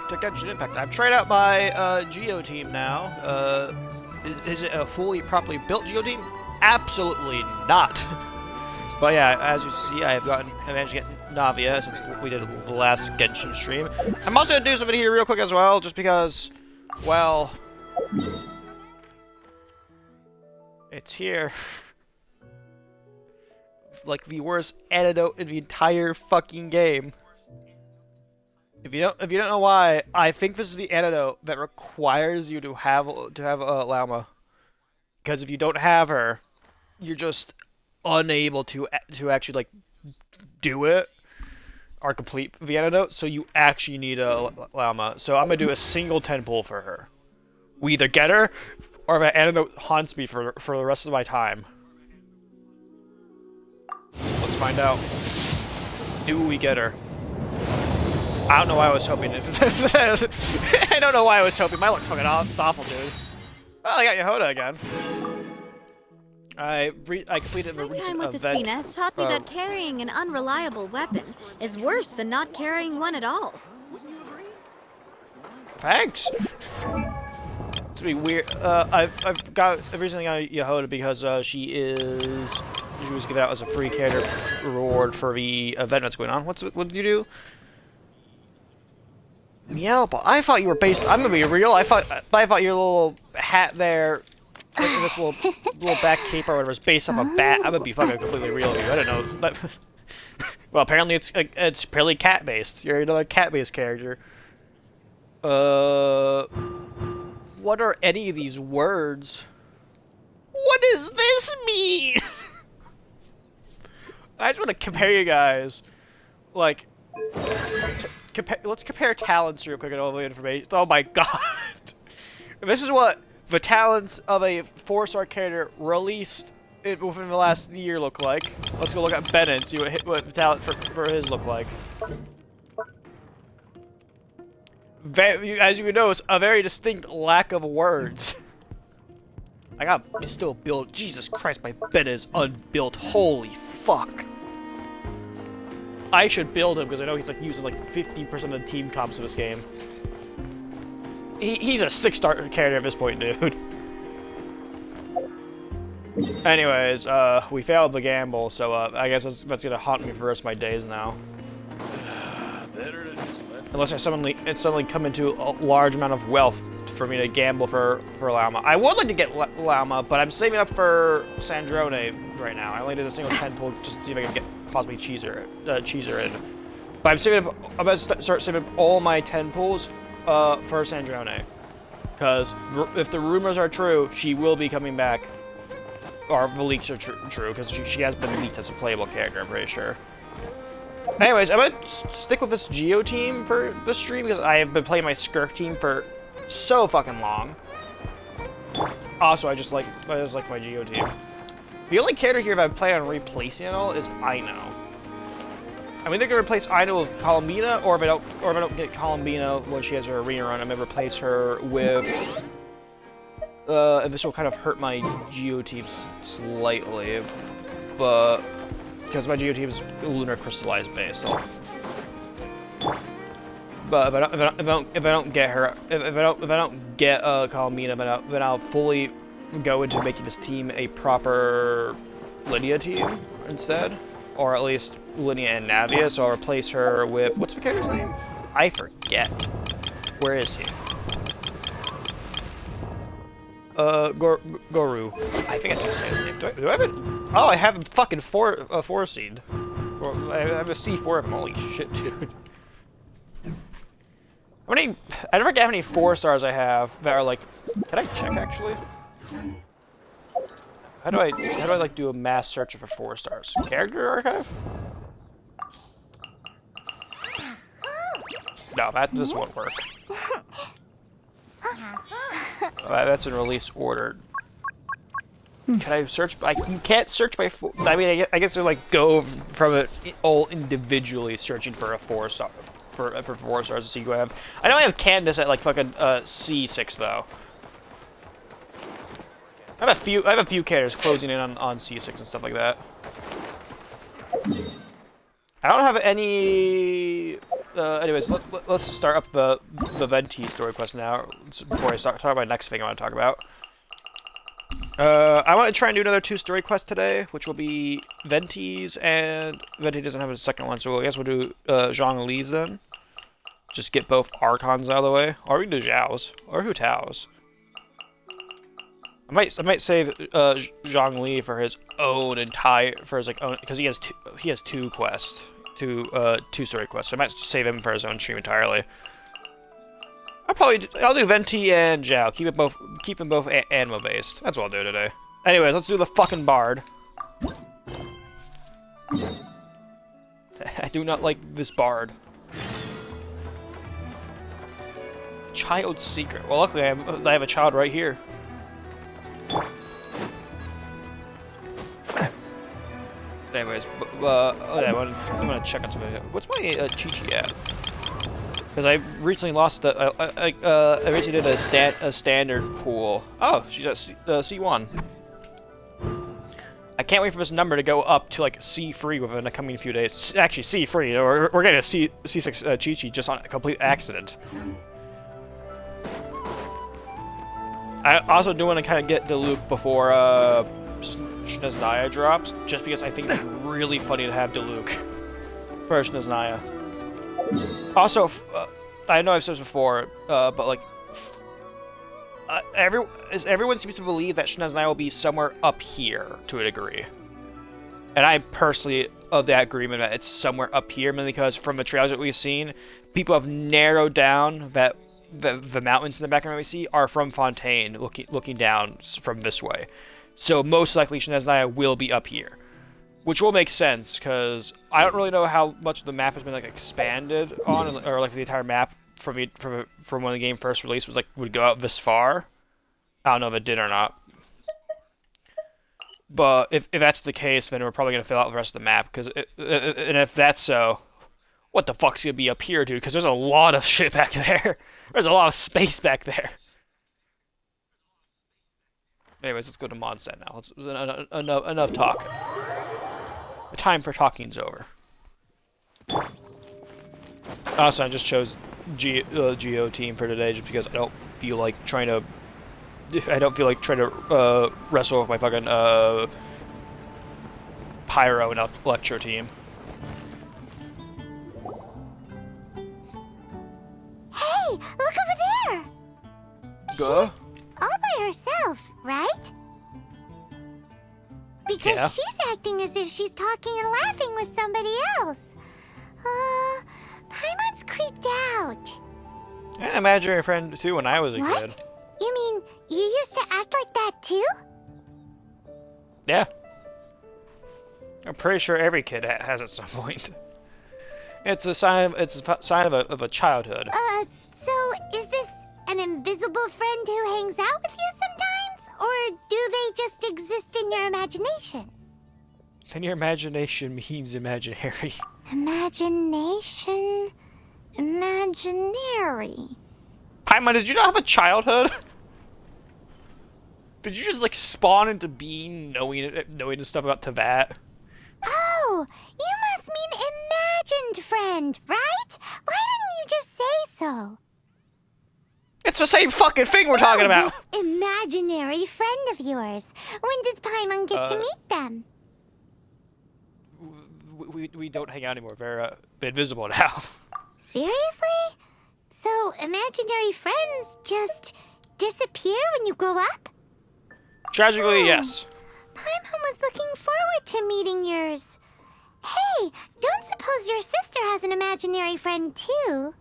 to Genshin Impact. I've tried out my Geo team now. Is it a fully, properly built Geo team? Absolutely not. But yeah, as you see, I managed to get Navia since we did the last Genshin stream. I'm also gonna do something here real quick as well, just because, well, it's here. Like the worst antidote in the entire fucking game. If you don't know why, I think this is the antidote that requires you to have Llama. Because if you don't have her, you're just unable to actually like do it or complete the antidote. So you actually need a Llama. So I'm gonna do a single 10 pull for her. We either get her, or the antidote haunts me for the rest of my time. Let's find out. Do we get her? I don't know why I was hoping. I don't know why I was hoping. My luck's fucking awful, dude. Well, I got Yehoda again. I completed the recent time with event. Espina has taught me that carrying an unreliable weapon is worse than not carrying one at all. Thanks. It's be weird. I've recently got Yehoda because she was given out as a free character reward for the event that's going on. What did you do? Yeah, but I thought you were based. I'm gonna be real. I thought your little hat there, and this little back cape or whatever is based off a bat. I'm gonna be fucking completely real with you. I don't know. Well, apparently it's purely cat based. You're another cat based character. What are any of these words? What does this mean? I just want to compare you guys, like. Let's compare talents real quick and all the information. Oh my god! This is what the talents of a 4-star character released within the last year look like. Let's go look at Bennett and see what the talent for his look like. As you can notice, a very distinct lack of words. I gotta still build. Jesus Christ, my Bennett is unbuilt. Holy fuck. I should build him because I know he's like using like 50% of the team comps of this game. He's a 6-star character at this point, dude. Anyways, we failed the gamble, so I guess that's gonna haunt me for the rest of my days now. Unless I suddenly come into a large amount of wealth for me to gamble for Llama. I would like to get Llama, but I'm saving up for Sandrone right now. I only did a single 10 pull just to see if I can get possibly Cheeser in. But I'm about to start saving up all my 10 pulls for Sandrone. Because if the rumors are true, she will be coming back. Or the leaks are true, because she has been leaked as a playable character, I'm pretty sure. Anyways, I'm gonna stick with this Geo team for this stream, because I have been playing my Skirk team for so fucking long. Also, I just like my Geo team. The only character here that I plan on replacing at all is Aino. I'm either gonna replace Aino with Columbina, or if I don't get Columbina when she has her arena run, I'm gonna replace her with. And this will kind of hurt my Geo team slightly, but because my Geo team is lunar crystallized based. But if I don't get her, if I don't get Columbina, then I'll fully go into making this team a proper Lydia team instead, or at least Lydia and Navia. So I'll replace her with what's the character's name? I forget. Where is he? Goru. I think that's his name. Do I have it? Oh, I have him fucking 4 seed. Well, I have a C4 of him. Holy shit, dude. How many? I forget how many 4 stars I have that are like. Can I check actually? How do I like do a mass search for 4 stars? Character archive? No, this won't work. That's in release order. Can I search? You can't search by. I mean, I guess to like go from it all individually searching for a 4 star for 4 stars to see who I have. I know I have Candace at like fucking C6 though. I have a few characters closing in on C6 and stuff like that. I don't have any anyways, let's start up the Venti story quest now before I start talking about my next thing I want to talk about. I want to try and do another 2 story quests today, which will be Venti's, and Venti doesn't have a second one, so I guess we'll do Zhang Li's then. Just get both Archons out of the way, or we can do Xiao's, or Hu Tao's. I might save Zhang Li for his own own, because he has 2 quests, 2 story quests. So I might save him for his own stream entirely. I'll do Venti and Xiao. Keep them both animo based. That's what I'll do today. Anyways, let's do the fucking bard. I do not like this bard. Child secret. Well, luckily I have a child right here. Anyways, I'm gonna check on something. What's my Chi-Chi at? Because I recently lost I recently did a standard pool. Oh, she's at C1. I can't wait for this number to go up to like C3 within the coming few days. Actually, C3. We're getting a C6 Chi-Chi just on a complete accident. I also do want to kind of get Diluc before Shneznaya drops, just because I think it's really funny to have Diluc for Shneznaya. Also, I know I've said this before, but like, everyone seems to believe that Shneznaya will be somewhere up here to a degree, and I'm personally of that agreement that it's somewhere up here, mainly because from the trailers that we've seen, people have narrowed down that the mountains in the background we see are from Fontaine, looking down from this way. So most likely Shneznaya will be up here, which will make sense because I don't really know how much the map has been like expanded on, or like the entire map from when the game first released would go out this far. I don't know if it did or not. But if that's the case, then we're probably gonna fill out the rest of the map. And if that's so, what the fuck's gonna be up here, dude? Because there's a lot of shit back there. There's a lot of space back there. Anyways, let's go to Mondstadt now. Enough talking. The time for talking's over. Also, I just chose Geo team for today just because I don't feel like trying to wrestle with my fucking Pyro and Electro team. Hey, look over there! She's all by herself, right? Because Yeah. she's acting as if she's talking and laughing with somebody else. Paimon's creeped out. I had an imaginary friend too when I was a What? kid. You mean you used to act like that too? Yeah. I'm pretty sure every kid has at some point. It's a sign of a childhood. So is this an invisible friend who hangs out with you sometimes? Or do they just exist in your imagination? And your imagination means imaginary. Imagination. Imaginary. Paimon, did you not have a childhood? Did you just like spawn into being knowing the stuff about Tevat? Oh, you must mean imagined friend, right? Why didn't you just say so? It's the same fucking thing we're talking about. This imaginary friend of yours. When does Paimon get to meet them? We don't hang out anymore. They're invisible now. Seriously? So imaginary friends just disappear when you grow up? Tragically, yes. Paimon was looking forward to meeting yours. Hey, don't suppose your sister has an imaginary friend too?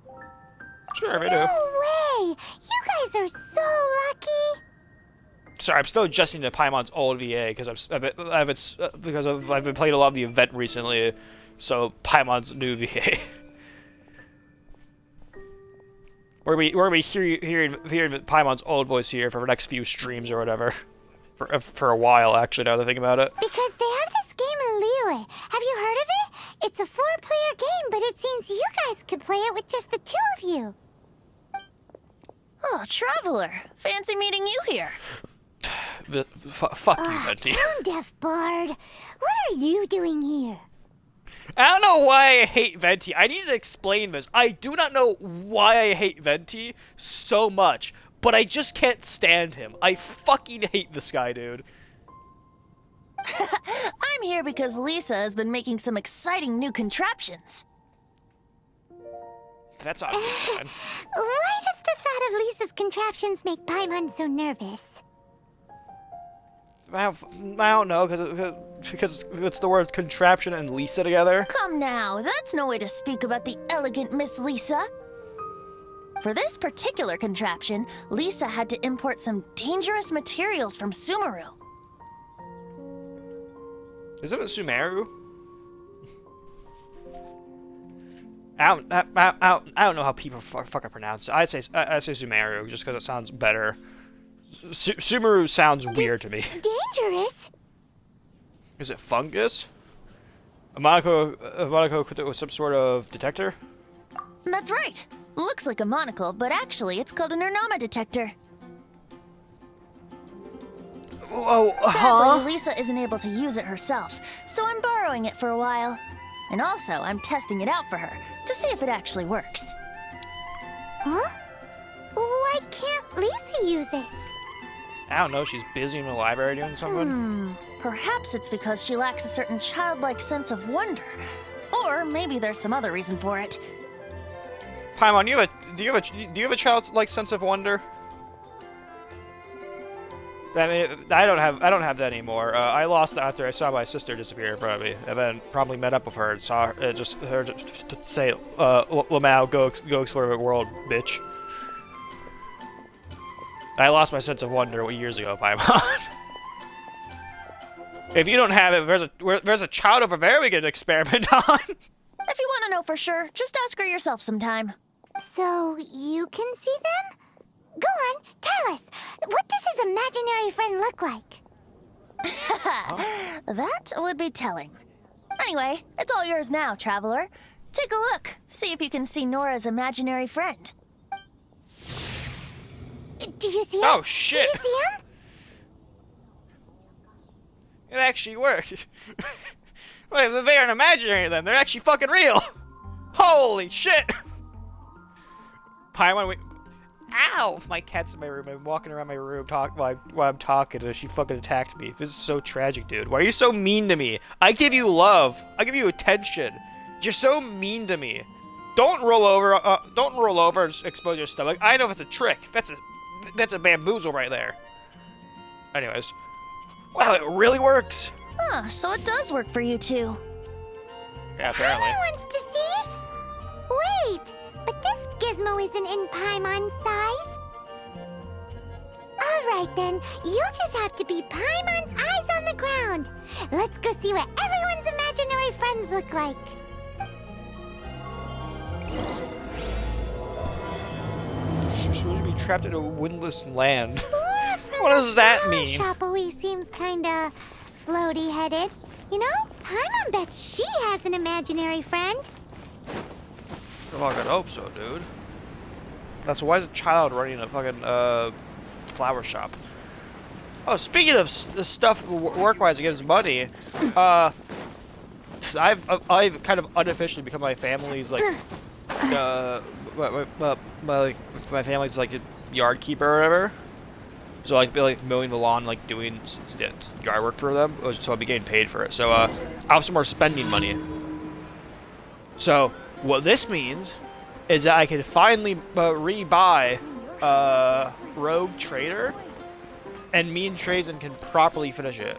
Sure, I do. No way! You guys are so lucky! Sorry, I'm still adjusting to Paimon's old VA because I've been playing a lot of the event recently, so Paimon's new VA. We're gonna be hearing Paimon's old voice here for the next few streams or whatever, for a while actually. Now that I think about it. Because they have this game in Liyue. Have you heard of it? It's a 4-player game, but it seems you guys could play it with just the 2 of you. Oh, Traveler. Fancy meeting you here. Fuck you, Venti. Tone deaf bard. What are you doing here? I don't know why I hate Venti. I need to explain this. I do not know why I hate Venti so much, but I just can't stand him. I fucking hate this guy, dude. I'm here because Lisa has been making some exciting new contraptions. That's not a good sign. Why does the thought of Lisa's contraptions make Paimon so nervous? I don't know, because it's the word contraption and Lisa together. Come now, that's no way to speak about the elegant Miss Lisa. For this particular contraption, Lisa had to import some dangerous materials from Sumeru. Isn't it Sumeru? I don't know how people fucking pronounce it. I'd say Sumeru just because it sounds better. Sumeru sounds weird to me. Dangerous? Is it fungus? A monocle with some sort of detector? That's right. Looks like a monocle, but actually it's called an Ernama detector. Oh, Sadly, Lisa isn't able to use it herself, so I'm borrowing it for a while. And also, I'm testing it out for her, to see if it actually works. Huh? Why can't Lisa use it? I don't know, she's busy in the library doing something? Perhaps it's because she lacks a certain childlike sense of wonder. Or maybe there's some other reason for it. Paimon, do you have a childlike sense of wonder? I mean, I don't have that anymore. I lost that after I saw my sister disappear in front of me, and then probably met up with her and saw her, just her to say, Lamau, go explore the world, bitch. I lost my sense of wonder years ago, Paimon. If you don't have it, there's a child over there we could experiment on. If you want to know for sure, just ask her yourself sometime. So you can see them? Go on, tell us. What does his imaginary friend look like? That would be telling. Anyway, it's all yours now, traveler. Take a look. See if you can see Nora's imaginary friend. Do you see him? Oh, shit. Do you see him? It actually worked. Wait, they aren't imaginary then. They're actually fucking real. Holy shit. Paimon, wait. Ow! My cat's in my room. I'm walking around my room while I'm talking, and she fucking attacked me. This is so tragic, dude. Why are you so mean to me? I give you love. I give you attention. You're so mean to me. Don't roll over. Don't roll over and expose your stomach. I know if it's a trick. That's a bamboozle right there. Anyways. Wow, it really works. Huh, so it does work for you two. Yeah, apparently. Paimon wants to see. Wait, but this gizmo isn't in Paimon's size. All right then, you'll just have to be Paimon's eyes on the ground. Let's go see what everyone's imaginary friends look like. She's supposed to be trapped in a windless land. Flora from What does the that flower mean? shop always seems kinda floaty-headed. You know, Paimon bets she has an imaginary friend. I fucking hope so, dude. That's why is a child running a fucking flower shop. Oh, speaking of stuff work-wise that gives money, I've kind of unofficially become my family's like my family's like a yard keeper or whatever. So like be like mowing the lawn, like doing yard work for them. So I'll be getting paid for it. So I have some more spending money. So what this means is that I can finally rebuy Rogue Trader, and me and Trazen can properly finish it.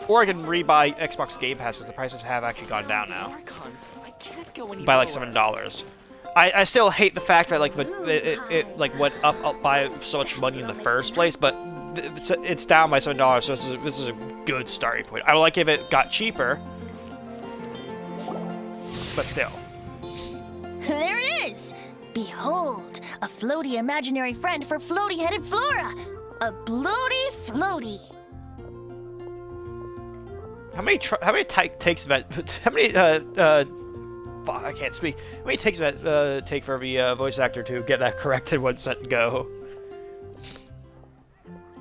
Or I can rebuy Xbox Game Pass because the prices have actually gone down now by like $7. I still hate the fact that like it like went up by so much money in the first place, but it's down by $7, so this is a good starting point. I would like if it got cheaper, but still. There it is! Behold, a floaty imaginary friend for floaty-headed Flora! A bloaty floaty! How many takes that? How many I can't speak. How many takes that take for the voice actor to get that corrected one set and go?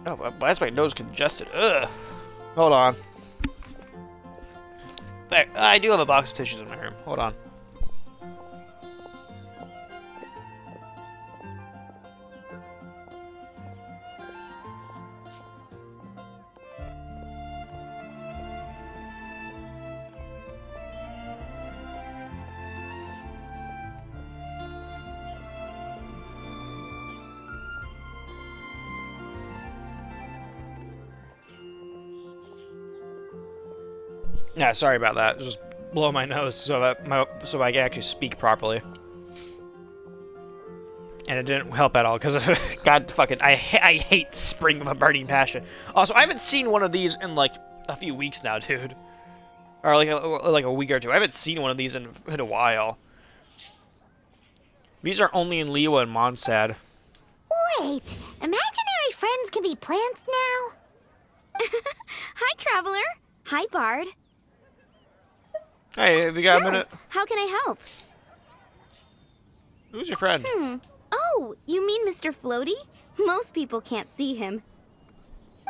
Oh, why is my nose congested? Ugh. Hold on. I do have a box of tissues in my room. Hold on. Yeah, sorry about that. Just blow my nose so that I can actually speak properly. And it didn't help at all because God fucking I hate Spring of a Burning Passion. Also, I haven't seen one of these in like a few weeks now, dude. Or like a week or two. I haven't seen one of these in a while. These are only in Liwa and Mondstadt. Wait, imaginary friends can be plants now? Hi, Traveler. Hi, Bard. Hey, have you got a minute? How can I help? Who's your friend? Oh, you mean Mr. Floaty? Most people can't see him.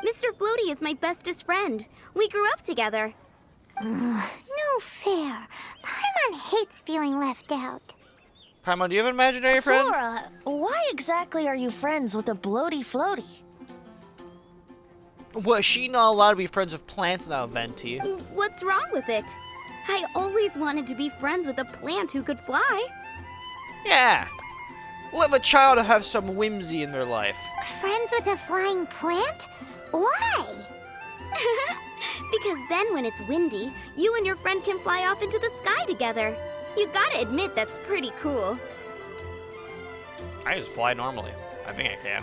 Mr. Floaty is my bestest friend. We grew up together. No fair. Paimon hates feeling left out. Paimon, do you have an imaginary friend? Flora, why exactly are you friends with a bloaty floaty? Well, is she not allowed to be friends with plants now, Venti? What's wrong with it? I always wanted to be friends with a plant who could fly. Yeah. Let a child have some whimsy in their life. Friends with a flying plant? Why? Because then when it's windy, you and your friend can fly off into the sky together. You gotta admit that's pretty cool. I just fly normally. I think I can.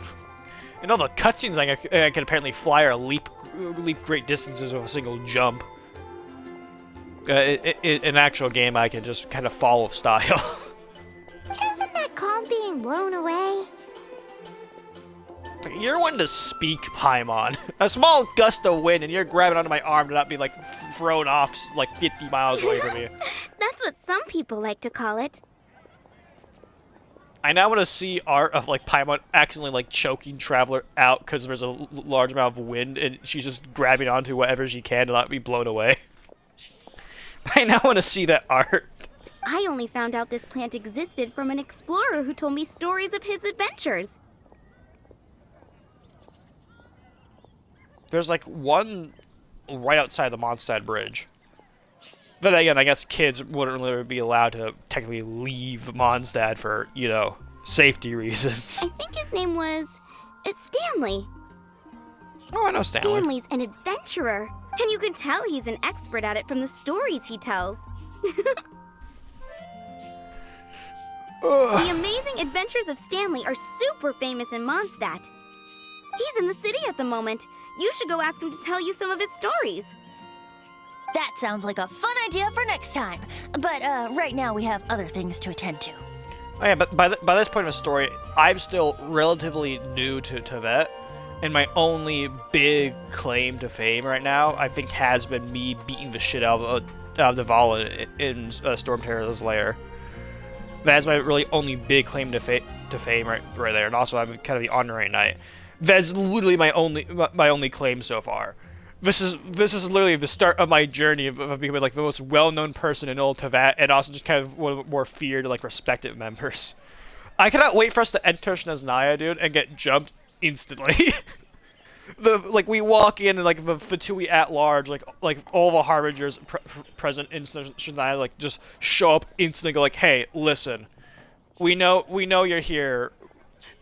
In all the cutscenes, I can apparently fly or leap great distances with a single jump. In actual game, I can just kind of follow style. Isn't that called being blown away? You're one to speak, Paimon. A small gust of wind and you're grabbing onto my arm to not be like thrown off like 50 miles away from me. That's what some people like to call it. I now want to see art of like Paimon accidentally like choking Traveler out because there's a large amount of wind and she's just grabbing onto whatever she can to not be blown away. I now want to see that art. I only found out this plant existed from an explorer who told me stories of his adventures. There's like one right outside the Mondstadt Bridge. Then again, I guess kids wouldn't really be allowed to technically leave Mondstadt for, you know, safety reasons. I think his name was Stanley. Oh, I know Stanley. Stanley's an adventurer, and you can tell he's an expert at it from the stories he tells. The amazing adventures of Stanley are super famous in Mondstadt. He's in the city at the moment. You should go ask him to tell you some of his stories. That sounds like a fun idea for next time. But right now we have other things to attend to. Oh yeah, but by this point in the story, I'm still relatively new to Teyvat, and my only big claim to fame right now, I think, has been me beating the shit out of Devala in Storm Terror's lair. That's my really only big claim to fame right there, and also I'm kind of the honorary knight. That's literally my only claim so far. This is literally the start of my journey of becoming like the most well-known person in Old Teyvat, and also just kind of one of the more feared, like, respected members. I cannot wait for us to enter Snezhnaya, dude, and get jumped instantly. We walk in and like the Fatui at large, like all the harbingers present in Snezhnaya, like just show up instantly. Go like, hey, listen, we know you're here.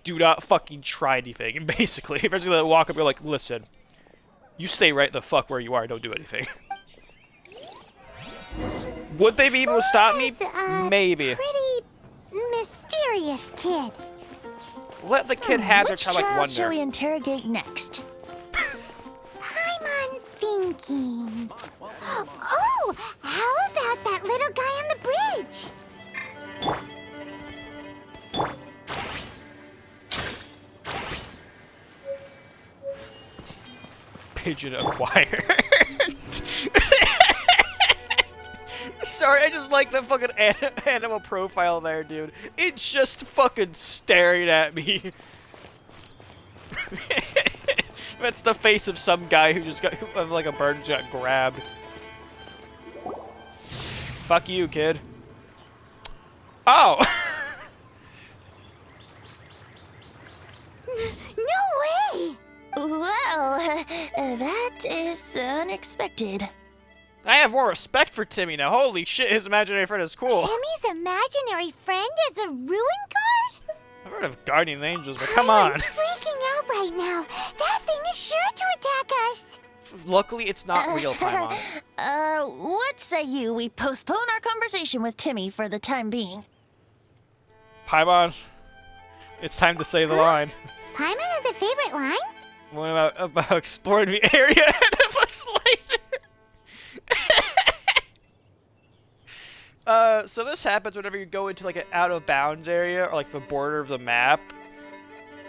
Do not fucking try anything. And basically, they walk up, you're like, listen. You stay right the fuck where you are, don't do anything. Would they be able to stop me? Maybe. Pretty mysterious kid. Let the kid have their Which childlike child wonder. shall we interrogate next? Paimon's thinking. Oh, how about that little guy on the bridge? Pigeon acquired. Sorry, I just like the fucking animal profile there, dude. It's just fucking staring at me. That's the face of some guy who just got, like a bird just got grabbed. Fuck you, kid. Oh! No way! Well, that is unexpected. I have more respect for Timmy now. Holy shit, his imaginary friend is cool. Timmy's imaginary friend is a ruin guard? I've heard of guardian angels, but come on. Paimon's freaking out right now. That thing is sure to attack us. Luckily, it's not real, Paimon. What say you we postpone our conversation with Timmy for the time being? Paimon, it's time to say the line. Paimon has a favorite line? What about exploring the area ahead of us later? So this happens whenever you go into like an out of bounds area or like the border of the map,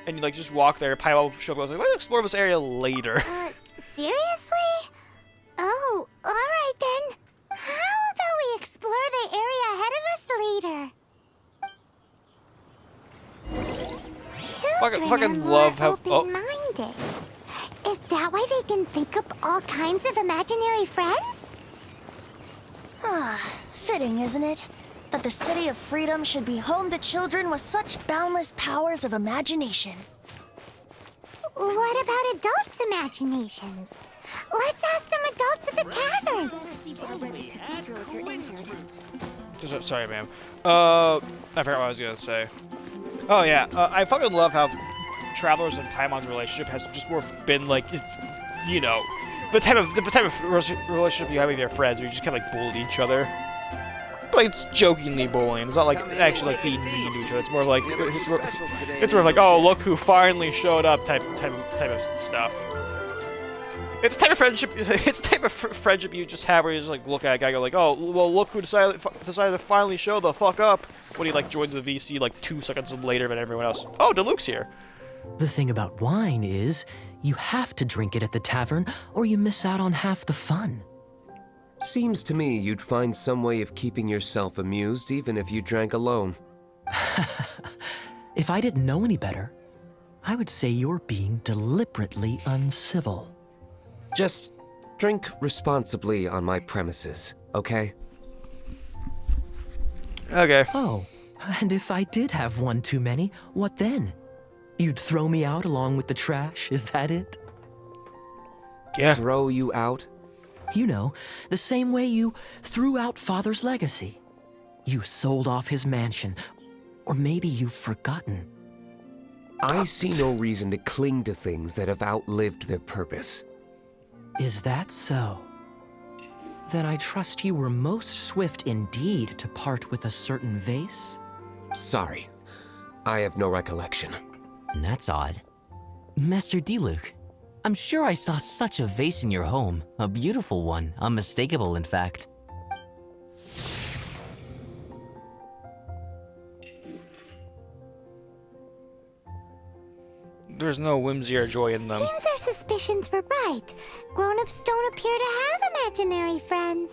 and you like just walk there. Paimon will show up and like, let's explore this area later. Seriously? Oh, alright then. How about we explore the area ahead of us later? Children fucking are love more how- oh. open-minded. Is that why they can think up all kinds of imaginary friends? Fitting, isn't it? That the City of Freedom should be home to children with such boundless powers of imagination. What about adults' imaginations? Let's ask some adults at the tavern. Sorry, ma'am. I forgot what I was gonna say. Oh yeah, I fucking love how Travelers and Paimon's relationship has just more been like, you know, the type of relationship you have with your friends, where you just kind of like bully each other. Like it's jokingly bullying. It's not like actually like being mean to each other. It's more like it's more like, oh, look who finally showed up type of stuff. It's the type of friendship. It's the type of friendship you just have where you just like look at a guy and go like, oh, well, look who decided to finally show the fuck up when he like joins the VC like 2 seconds later than everyone else. Oh, Diluc's here. The thing about wine is, you have to drink it at the tavern, or you miss out on half the fun. Seems to me you'd find some way of keeping yourself amused even if you drank alone. If I didn't know any better, I would say you're being deliberately uncivil. Just drink responsibly on my premises, okay? Okay. Oh, and if I did have one too many, what then? You'd throw me out along with the trash, is that it? Yeah. Throw you out? You know, the same way you threw out Father's legacy. You sold off his mansion, or maybe you've forgotten. I see no reason to cling to things that have outlived their purpose. Is that so? Then I trust you were most swift indeed to part with a certain vase? Sorry, I have no recollection. That's odd. Master Diluc, I'm sure I saw such a vase in your home. A beautiful one, unmistakable in fact. There's no whimsy or joy in them. Seems our suspicions were right. Grown-ups don't appear to have imaginary friends.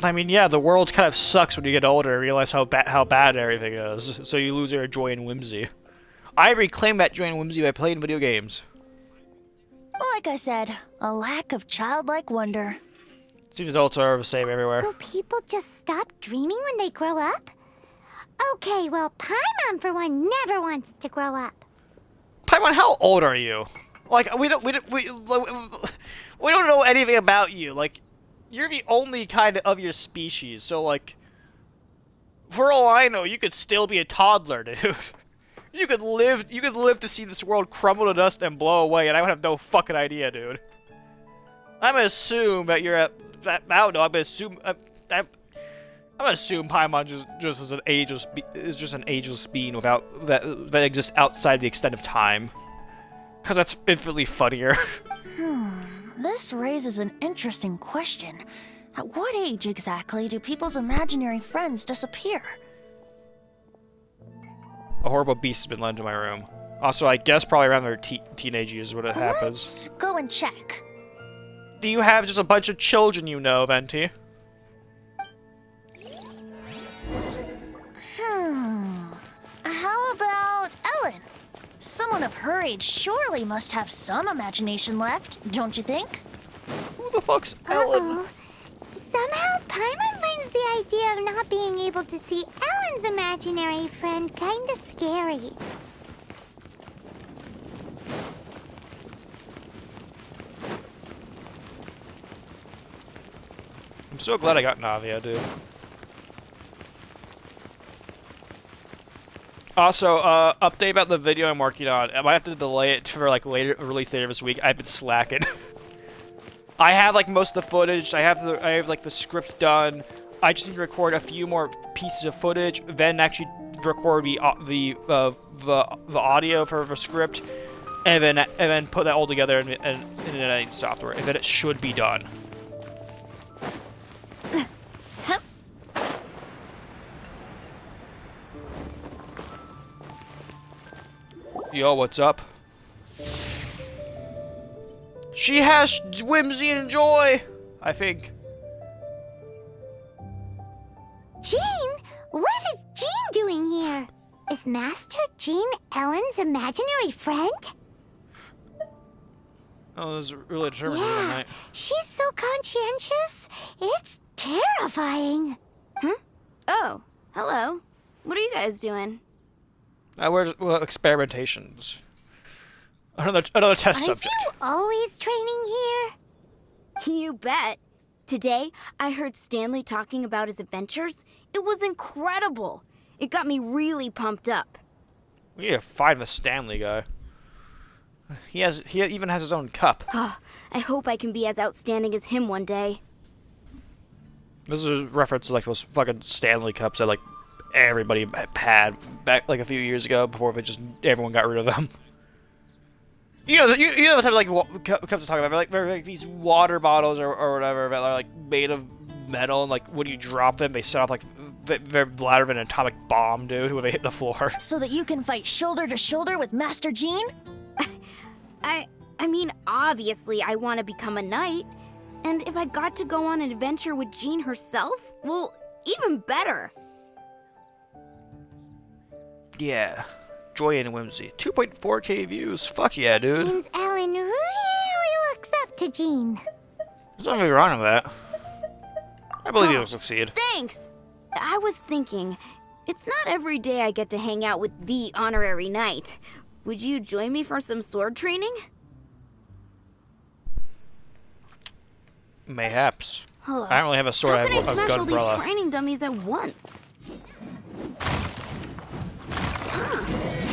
I mean, yeah, the world kind of sucks when you get older and realize how bad everything is. So you lose your joy and whimsy. I reclaim that joy and whimsy by playing video games. Like I said, a lack of childlike wonder. Seems adults are the same everywhere. So people just stop dreaming when they grow up? Okay, well, Paimon, for one, never wants to grow up. Paimon, how old are you? Like, we don't know anything about you. Like, you're the only kind of your species. So, like, for all I know, you could still be a toddler, dude. You could live to see this world crumble to dust and blow away, and I would have no fucking idea, dude. I'm gonna assume that you're at that. I don't know. I'm gonna assume Paimon just is an ageless being without that exists outside the extent of time. Cause that's infinitely funnier. This raises an interesting question. At what age exactly do people's imaginary friends disappear? A horrible beast has been led into my room. Also, I guess probably around their teenage years is when it happens. Let's go and check. Do you have just a bunch of children you know, Venti? How about Ellen? Someone of her age surely must have some imagination left, don't you think? Who the fuck's Ellen? Uh-oh. Somehow Paimon might finds the idea of not being able to see Alan's imaginary friend kinda scary. I'm so glad I got Navia, dude. Also, update about the video I'm working on. I might have to delay it for like later release later this week. I've been slacking. I have like most of the footage. I have like the script done. I just need to record a few more pieces of footage, then actually record the audio for the script, and then put that all together in editing software. And then it should be done. Yo, what's up? She has whimsy and joy, I think. Jean? What is Jean doing here? Is Master Jean Ellen's imaginary friend? Oh, this is really determined tonight. She's so conscientious. It's terrifying. Huh? Oh, hello. What are you guys doing? We're experimentations. Another test subject. Are you always training here? You bet. Today, I heard Stanley talking about his adventures. It was incredible. It got me really pumped up. We need to find the Stanley guy. He even has his own cup. Oh, I hope I can be as outstanding as him one day. This is a reference to like those fucking Stanley cups that like everybody had back like a few years ago before everyone got rid of them. You know the type of like cups I'm talking about. They're like these water bottles or whatever that are like made of metal, and like when you drop them, they set off like they're louder than an atomic bomb, dude, when they hit the floor. So that you can fight shoulder to shoulder with Master Jean? I mean, obviously, I want to become a knight, and if I got to go on an adventure with Jean herself, well, even better. Yeah. Joy and whimsy. 2.4k views. Fuck yeah, dude. Seems Ellen really looks up to Jean. There's nothing wrong with that. I believe you'll succeed. Thanks! I was thinking, it's not every day I get to hang out with the honorary knight. Would you join me for some sword training? Mayhaps. Ugh. I don't really have a sword. How can I I have a smash gun all these umbrella. training dummies at once?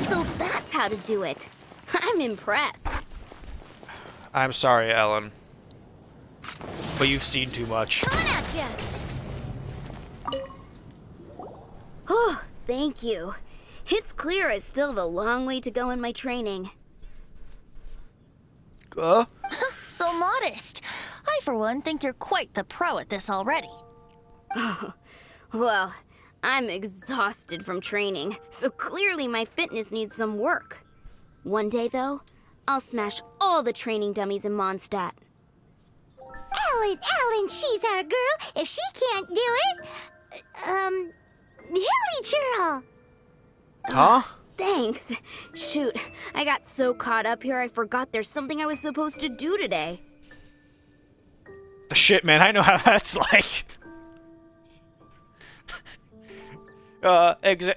So that's how to do it. I'm impressed. I'm sorry, Ellen. But you've seen too much. Coming at ya! Oh, thank you. It's clear I still have a long way to go in my training. So modest. I, for one, think you're quite the pro at this already. Well, I'm exhausted from training, so clearly my fitness needs some work. One day, though, I'll smash all the training dummies in Mondstadt. Ellen, she's our girl. If she can't do it, Hilly Churl. Huh? Thanks. Shoot, I got so caught up here I forgot there's something I was supposed to do today. The shit, man. I know how that's like.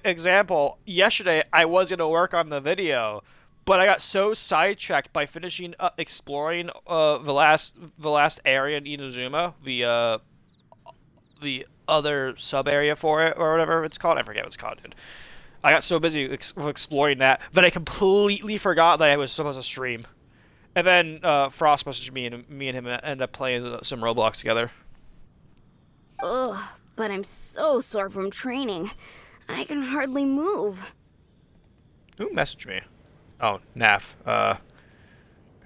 Example. Yesterday, I was gonna work on the video, but I got so sidetracked by finishing exploring the last area in Inazuma, the other sub area for it or whatever it's called. I forget what it's called, dude. I got so busy exploring that I completely forgot that I was supposed to stream. And then Frost messaged me, and me and him ended up playing some Roblox together. Ugh, but I'm so sore from training. I can hardly move. Who messaged me? Oh, Naf. How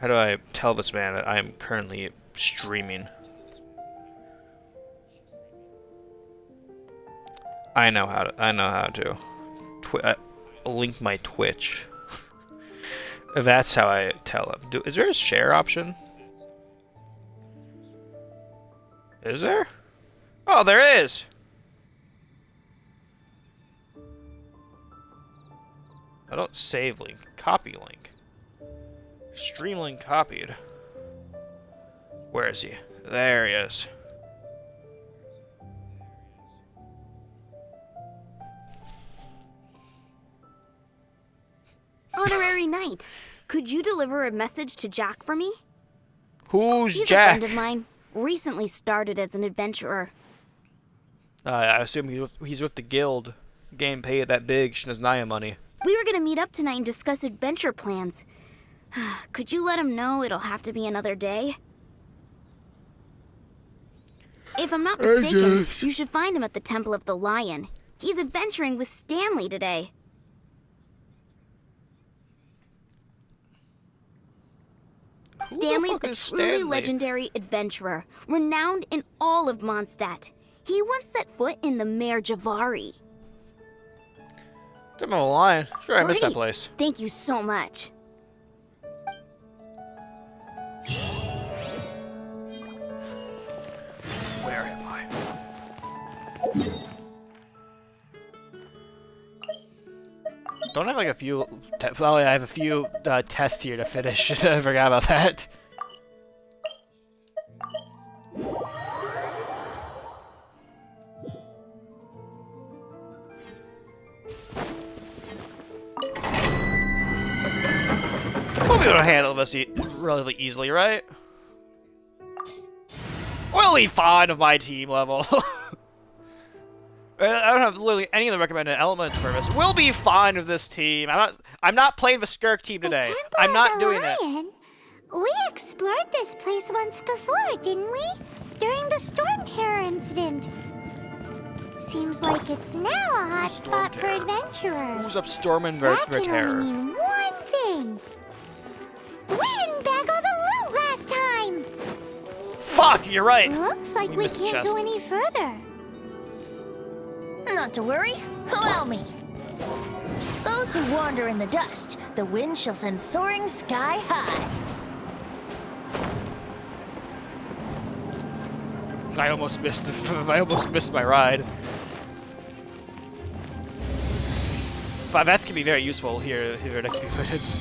do I tell this man that I am currently streaming? I know how to. Link my Twitch. That's how I tell him. Is there a share option? Is there? Oh, there is! I don't save link. Copy link. Stream link copied. Where is he? There he is. night. Could you deliver a message to Jack for me? Who's He's Jack? a friend of mine. Recently started as an adventurer. I assume he's with the guild. Getting paid that big Shnaznaya money. We were gonna meet up tonight and discuss adventure plans. Could you let him know it'll have to be another day? If I'm not mistaken, you should find him at the Temple of the Lion. He's adventuring with Stanley today. Stanley's a truly Stanley? legendary adventurer, renowned in all of Mondstadt. He once set foot in the Mare Javari. Temple of the Lion. Sure, I missed that Great. place. Thank you so much. Where am I? Don't I have like a few? Well, yeah, I have a few tests here to finish. I forgot about that. We'll be able to handle this relatively easily, right? We'll be fine with my team level. I don't have literally any of the recommended elements for this. We'll be fine with this team. I'm not playing the Skirk team today. The I'm Temple not of the doing it. Lion? We explored this place once before, didn't we? During the Storm Terror incident. Seems like it's now a hot spot for adventurers. Who's up storming That their can terror? only mean one thing. We didn't bag all the loot last time. Fuck, you're right. Looks like We we missed the can't chest. go any further. Not to worry. Allow me. Those who wander in the dust, the wind shall send soaring sky high. I almost missed. I almost missed my ride. But that can be very useful here next few minutes.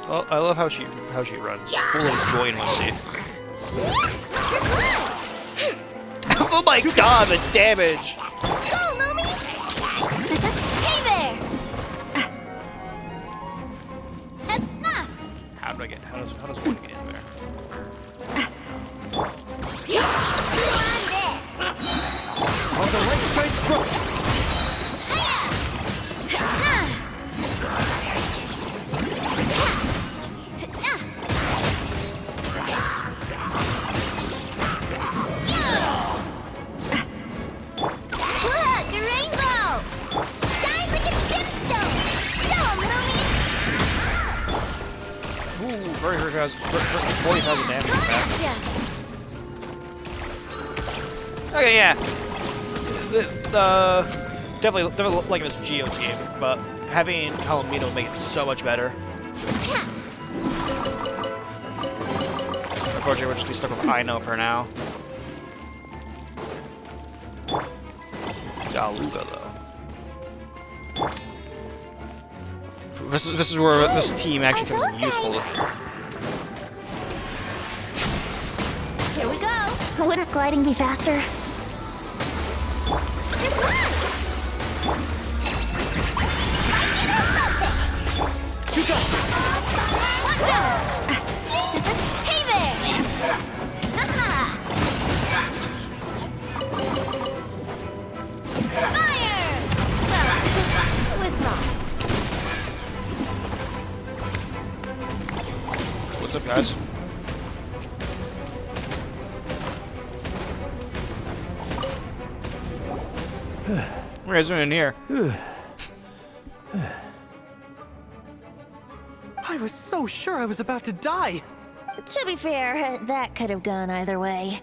Well, I love how she runs, full of joy and mercy. Oh my god, the damage! Go, Lumi! Hey there! How does one get in there? On the right side stroke. Look, a rainbow! Shine like a gemstone! Show 'em, Lumi! Ooh, 40,000 damage. Okay, yeah. Definitely liking this Geo team, but having Palomino would make it so much better. Unfortunately, we'll just be stuck with Ino for now. Galuga, though. This is where this team actually comes in useful. Here we go. Wouldn't gliding be faster? You got this. Watch out! Hey there! Fire! With Moss. What's up, guys? What are you guys doing in here? I was so sure I was about to die. To be fair, that could have gone either way.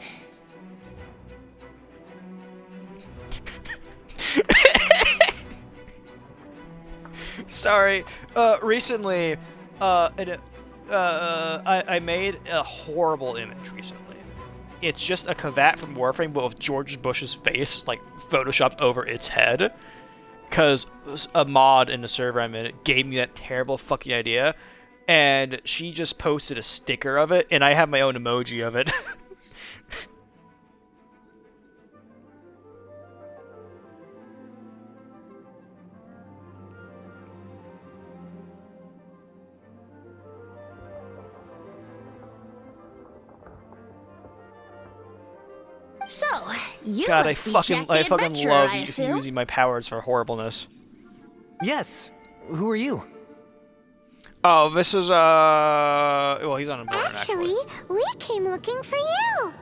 Sorry. Recently, I made a horrible image recently. It's just a Kavat from Warframe, but with George Bush's face, like, photoshopped over its head. Because a mod in the server I'm in gave me that terrible fucking idea. And she just posted a sticker of it, and I have my own emoji of it. So, you God, must be Jack the I fucking Adventurer, love I assume? using my powers for horribleness. Yes. Who are you? Oh, this is well, he's unimportant Actually, we came looking for you.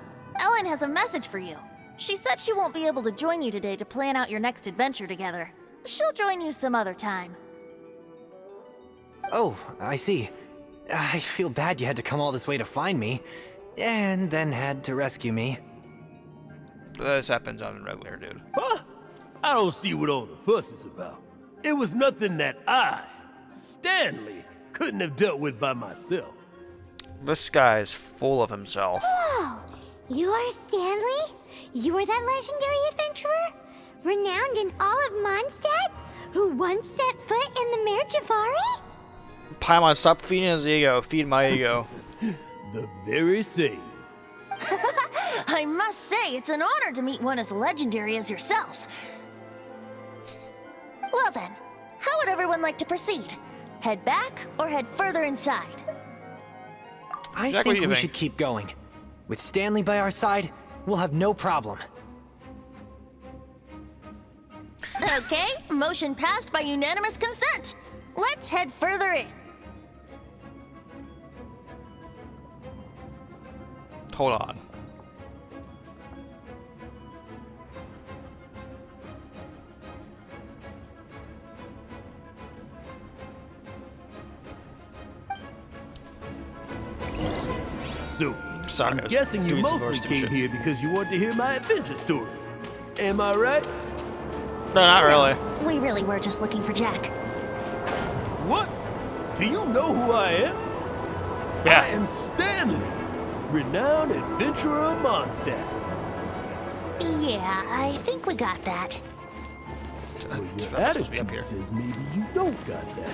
Ellen has a message for you. She said she won't be able to join you today to plan out your next adventure together. She'll join you some other time. Oh, I see. I feel bad you had to come all this way to find me, and then had to rescue me. This happens on regular, dude. Huh? I don't see what all the fuss is about. It was nothing that I, Stanley, couldn't have dealt with by myself. This guy's full of himself. Oh, you are Stanley? You are that legendary adventurer? Renowned in all of Mondstadt? Who once set foot in the Mare Javari? Paimon, stop feeding his ego. Feed my ego. The very same. I must say, it's an honor to meet one as legendary as yourself. Well then, how would everyone like to proceed? Head back or head further inside? I Jack, what do think you we think? should keep going. With Stanley by our side, we'll have no problem. Okay, motion passed by unanimous consent. Let's head further in. Hold on. So, Sorry, I I'm was guessing you doing some mostly roasting came shit. here because you want to hear my adventure stories. Am I right? No, not really. We really were just looking for Jack. What? Do you know who I am? Yeah. I am Stanley, renowned adventurer of Mondstadt. Yeah, I think we got that. Well, It's your not supposed to be up attitude here. says maybe you don't got that.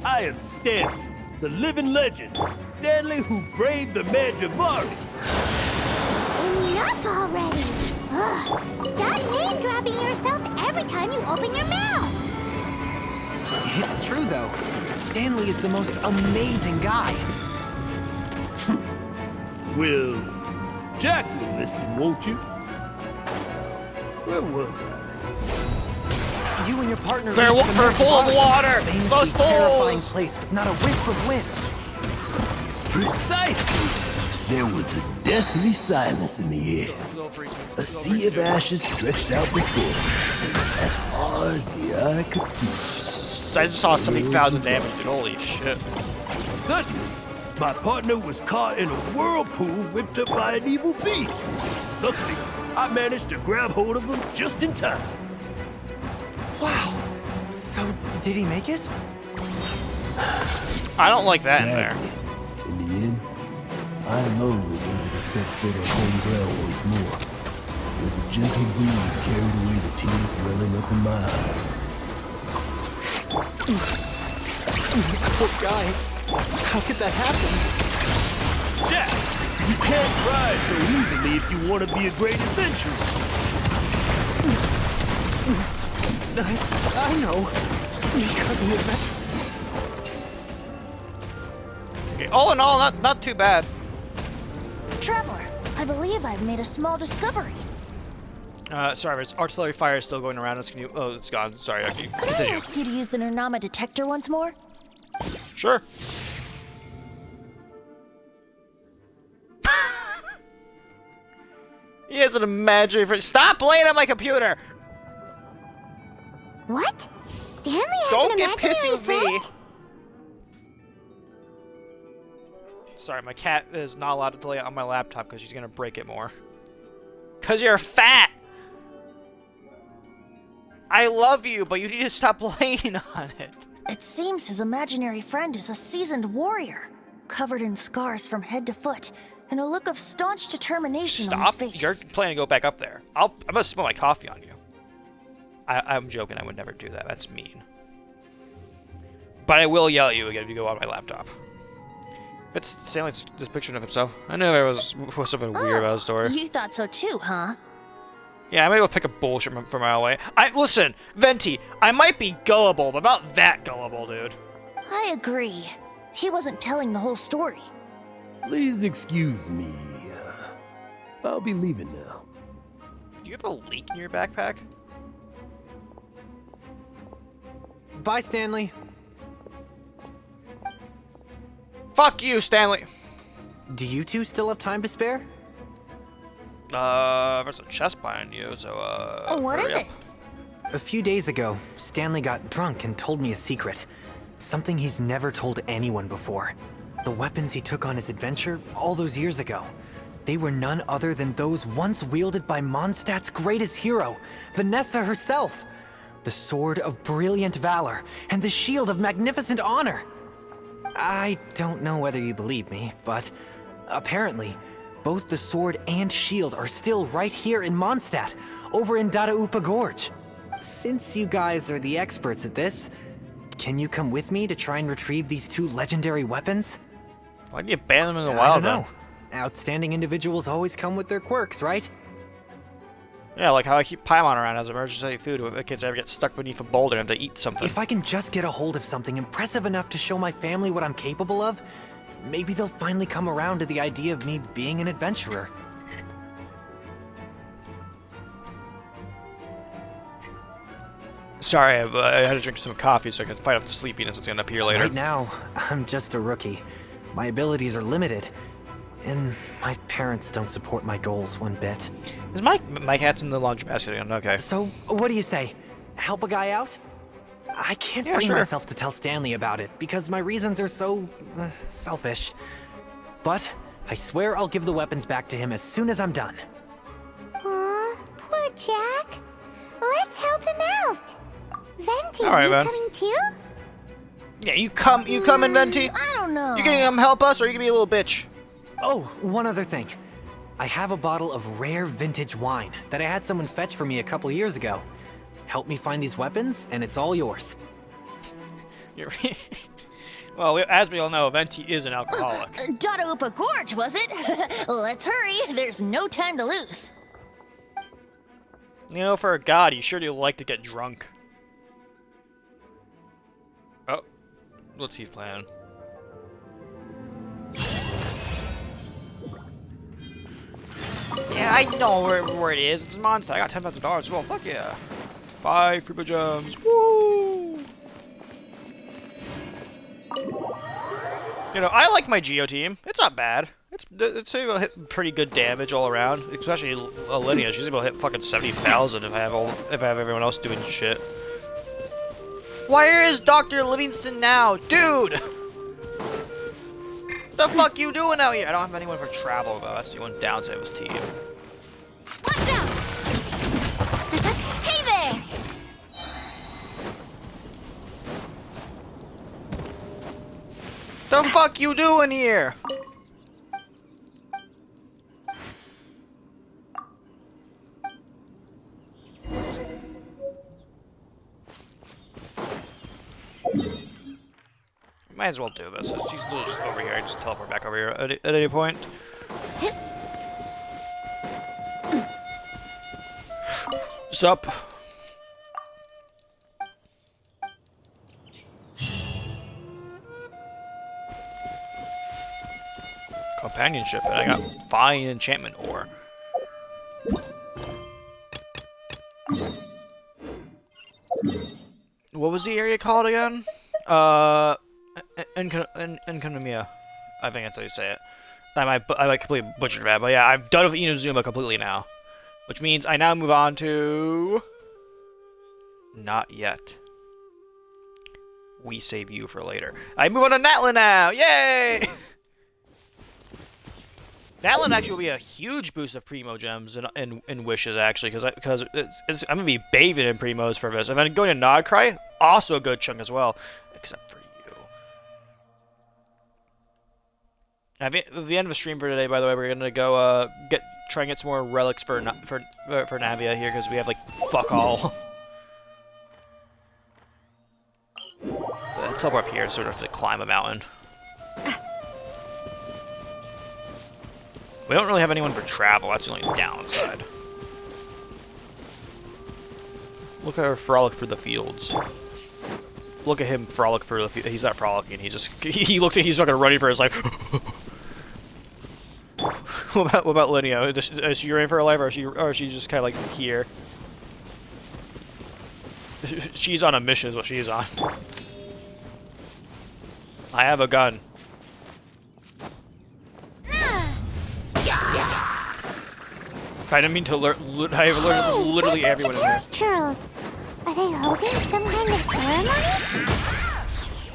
I am Stanley, the living legend. Stanley who braved the Mare Javari. Enough already. Ugh. Stop name-dropping yourself every time you open your mouth. It's true, though. Stanley is the most amazing guy. Well, Jack will listen, won't you? Where was I? You and your partner They're reached the they're full of Mare water. Javari, famously Those terrifying fools. place with not a wisp of wind. Precisely. There was a deathly silence in the air. A sea of ashes stretched out before us, as far as the eye could see. I just saw 70,000 damage, dude. Holy shit. Suddenly, my partner was caught in a whirlpool whipped up by an evil beast. Luckily, I managed to grab hold of him just in time. Wow. So, did he make it? I don't like that in there. In the end, I alone was able to set foot on home ground once more. Where the gentle breeze carried away the tears welling up in my eyes. Poor guy. How could that happen? Jack, you can't cry so easily if you want to be a great adventurer. I know. Because of his Okay, all in all, not too bad. Traveler, I believe I've made a small discovery. Sorry, but its artillery fire is still going around. It's gonna. Oh, it's gone. Sorry. Okay, Could I continue. ask you to use the Nernama detector once more? Sure. He has an imaginary friend. Stop playing on my computer! What? Stanley has Don't an get imaginary pissy with me! friend? Sorry, my cat is not allowed to play it on my laptop because she's gonna break it more. Cause you're fat! I love you, but you need to stop playing on it. It seems his imaginary friend is a seasoned warrior, covered in scars from head to foot, and a look of staunch determination on his Stop. face. You're planning to go back up there. I'm gonna spill my coffee on you. I'm joking. I would never do that. That's mean. But I will yell at you again if you go on my laptop. It's Stanley's this picture of himself. I knew there was something weird about his story. You thought so too, huh? Yeah, I might go pick up bullshit from my way. Listen, Venti, I might be gullible, but not that gullible, dude. I agree. He wasn't telling the whole story. Please excuse me. I'll be leaving now. Do you have a leak in your backpack? Bye, Stanley. Fuck you, Stanley! Do you two still have time to spare? There's a chest behind you, so, Oh, what hurry is up. it? A few days ago, Stanley got drunk and told me a secret. Something he's never told anyone before. The weapons he took on his adventure all those years ago. They were none other than those once wielded by Mondstadt's greatest hero, Vanessa herself. The Sword of Brilliant Valor and the Shield of Magnificent Honor. I don't know whether you believe me, but apparently, both the sword and shield are still right here in Mondstadt, over in Dadaupa Gorge. Since you guys are the experts at this, can you come with me to try and retrieve these two legendary weapons? Why'd you abandon them in the I wild, don't know. then? Outstanding individuals always come with their quirks, right? Yeah, like how I keep Paimon around as emergency food in case I ever get stuck beneath a boulder and have to eat something. If I can just get a hold of something impressive enough to show my family what I'm capable of, maybe they'll finally come around to the idea of me being an adventurer. Sorry, I had to drink some coffee so I can fight off the sleepiness that's gonna appear later. Right now, I'm just a rookie. My abilities are limited, and my parents don't support my goals one bit. Is my cat's in the laundry basket again? Okay. So, what do you say? Help a guy out? I can't bring myself to tell Stanley about it because my reasons are so selfish. But I swear I'll give the weapons back to him as soon as I'm done. Aw, poor Jack. Let's help him out. Venti, All right, you man. coming too? Yeah, you come in, Venti? I don't know. You gonna come help us, or you gonna be a little bitch? Oh, one other thing. I have a bottle of rare vintage wine that I had someone fetch for me a couple years ago. Help me find these weapons, and it's all yours. You're well, as we all know, Venti is an alcoholic. Dadaupa Gorge, was it? Let's hurry. There's no time to lose. You know, for a god, he sure do like to get drunk. Oh, what's he playing? Yeah, I know where it is. It's a monster. I got $10,000 as well. Fuck yeah. 5 Primo Gems. Woo! You know, I like my Geo team. It's not bad. It's able to hit pretty good damage all around. Especially Alinea. She's able to hit fucking 70,000 if I have everyone else doing shit. Where is Dr. Livingston now? Dude! The fuck you doing out here? I don't have anyone for travel though. That's the one downside of his team. Watch out! Hey there! The fuck you doing here? Might as well do this. She's still just over here. I just teleport back over here at any point. Sup? Companionship, and I got fine enchantment ore. What was the area called again? Enconomia. I think that's how you say it. I might completely butchered that, but yeah, I've done with Inazuma completely now. Which means I now move on to... Not yet. We save you for later. I move on to Natlan now! Yay! Natlan actually will be a huge boost of Primo Gems and Wishes, actually, because I'm going to be bathing in Primos for this. And then going to Nodcry, also a good chunk as well. Except for you. At the end of the stream for today, by the way, we're going to go try and get some more relics for Navia here, because we have, like, fuck all. Teleport up here, sort of to climb a mountain. We don't really have anyone for travel, that's the only downside. Look at her frolic for the fields. Look at him frolic for the fields. He's not frolicking, he looks like he's fucking running for his life. What about Linnea? Is she ready for her life, or is she just kind of like here? She's on a mission, is what she's on. I have a gun. I didn't mean to alert. I have alerted literally everyone in here. Churls. Are they holding some kind of ceremony?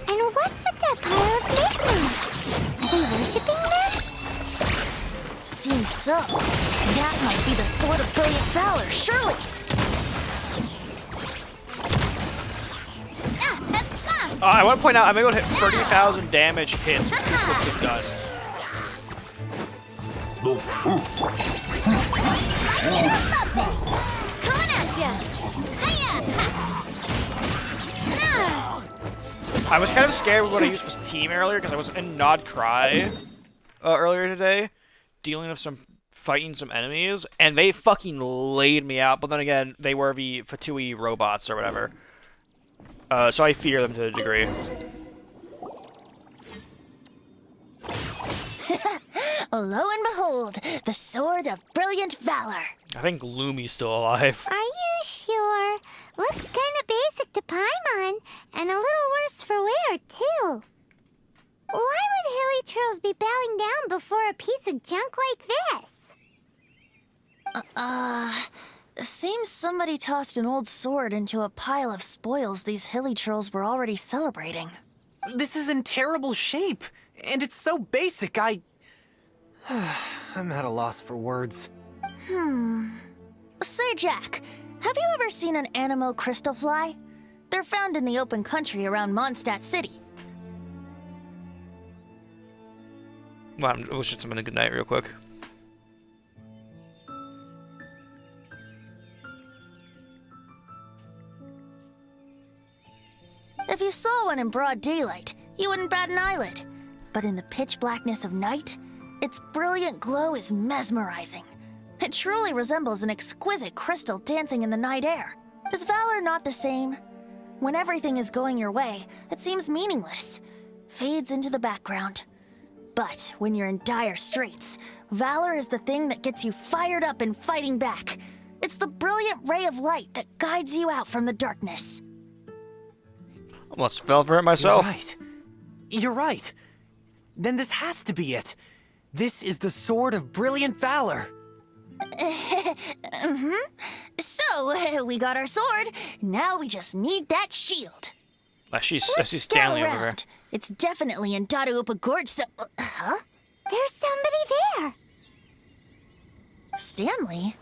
And what's with that pile of knickknacks? Are they worshipping them? Seems so. That must be the sword of brilliant valor, surely. I want to point out, I'm able to hit 30,000 damage hits with the gun. Coming at ya! I was kind of scared when I used this team earlier because I was in Nod Cry earlier today, fighting some enemies, and they fucking laid me out. But then again, they were the Fatui robots or whatever, so I fear them to a degree. Lo and behold, the sword of brilliant valor. I think Lumi's still alive. Are you sure? Looks kind of basic to Paimon, and a little worse for wear, too. Why would Hilly Churls be bowing down before a piece of junk like this? Seems somebody tossed an old sword into a pile of spoils these hilly trolls were already celebrating. This is in terrible shape, and it's so basic, I'm at a loss for words. Say, Jack, have you ever seen an Anemo crystal fly? They're found in the open country around Mondstadt City. Well, I'm wishing someone a good night real quick. If you saw one in broad daylight, you wouldn't bat an eyelid. But in the pitch blackness of night, its brilliant glow is mesmerizing. It truly resembles an exquisite crystal dancing in the night air. Is valor not the same? When everything is going your way, it seems meaningless, fades into the background. But when you're in dire straits, valor is the thing that gets you fired up and fighting back. It's the brilliant ray of light that guides you out from the darkness. Almost fell for it myself. You're right. Then this has to be it. This is the sword of brilliant valor. So, we got our sword. Now we just need that shield. I see Stanley over here. It's definitely in Dadaupa Gorge, so... huh? There's somebody there. Stanley?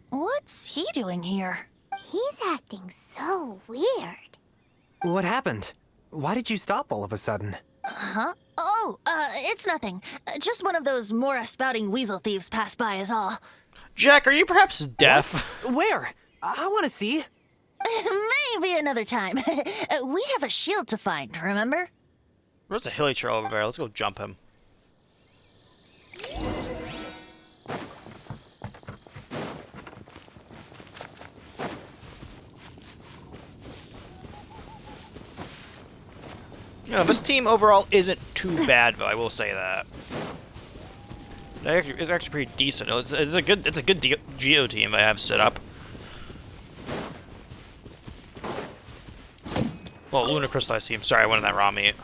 What's he doing here? He's acting so weird. What happened? Why did you stop all of a sudden? Huh? Oh, it's nothing. Just one of those Mora-spouting weasel thieves passed by is all. Jack, are you perhaps deaf? Where? I want to see. Maybe another time. We have a shield to find, remember? There's a hilly trail over there. Let's go jump him. You know, this team overall isn't too bad, though. I will say that. It's actually pretty decent. It's a good Geo team I have set up. Well, Lunar Crystallized team. Sorry, I went in that raw meat.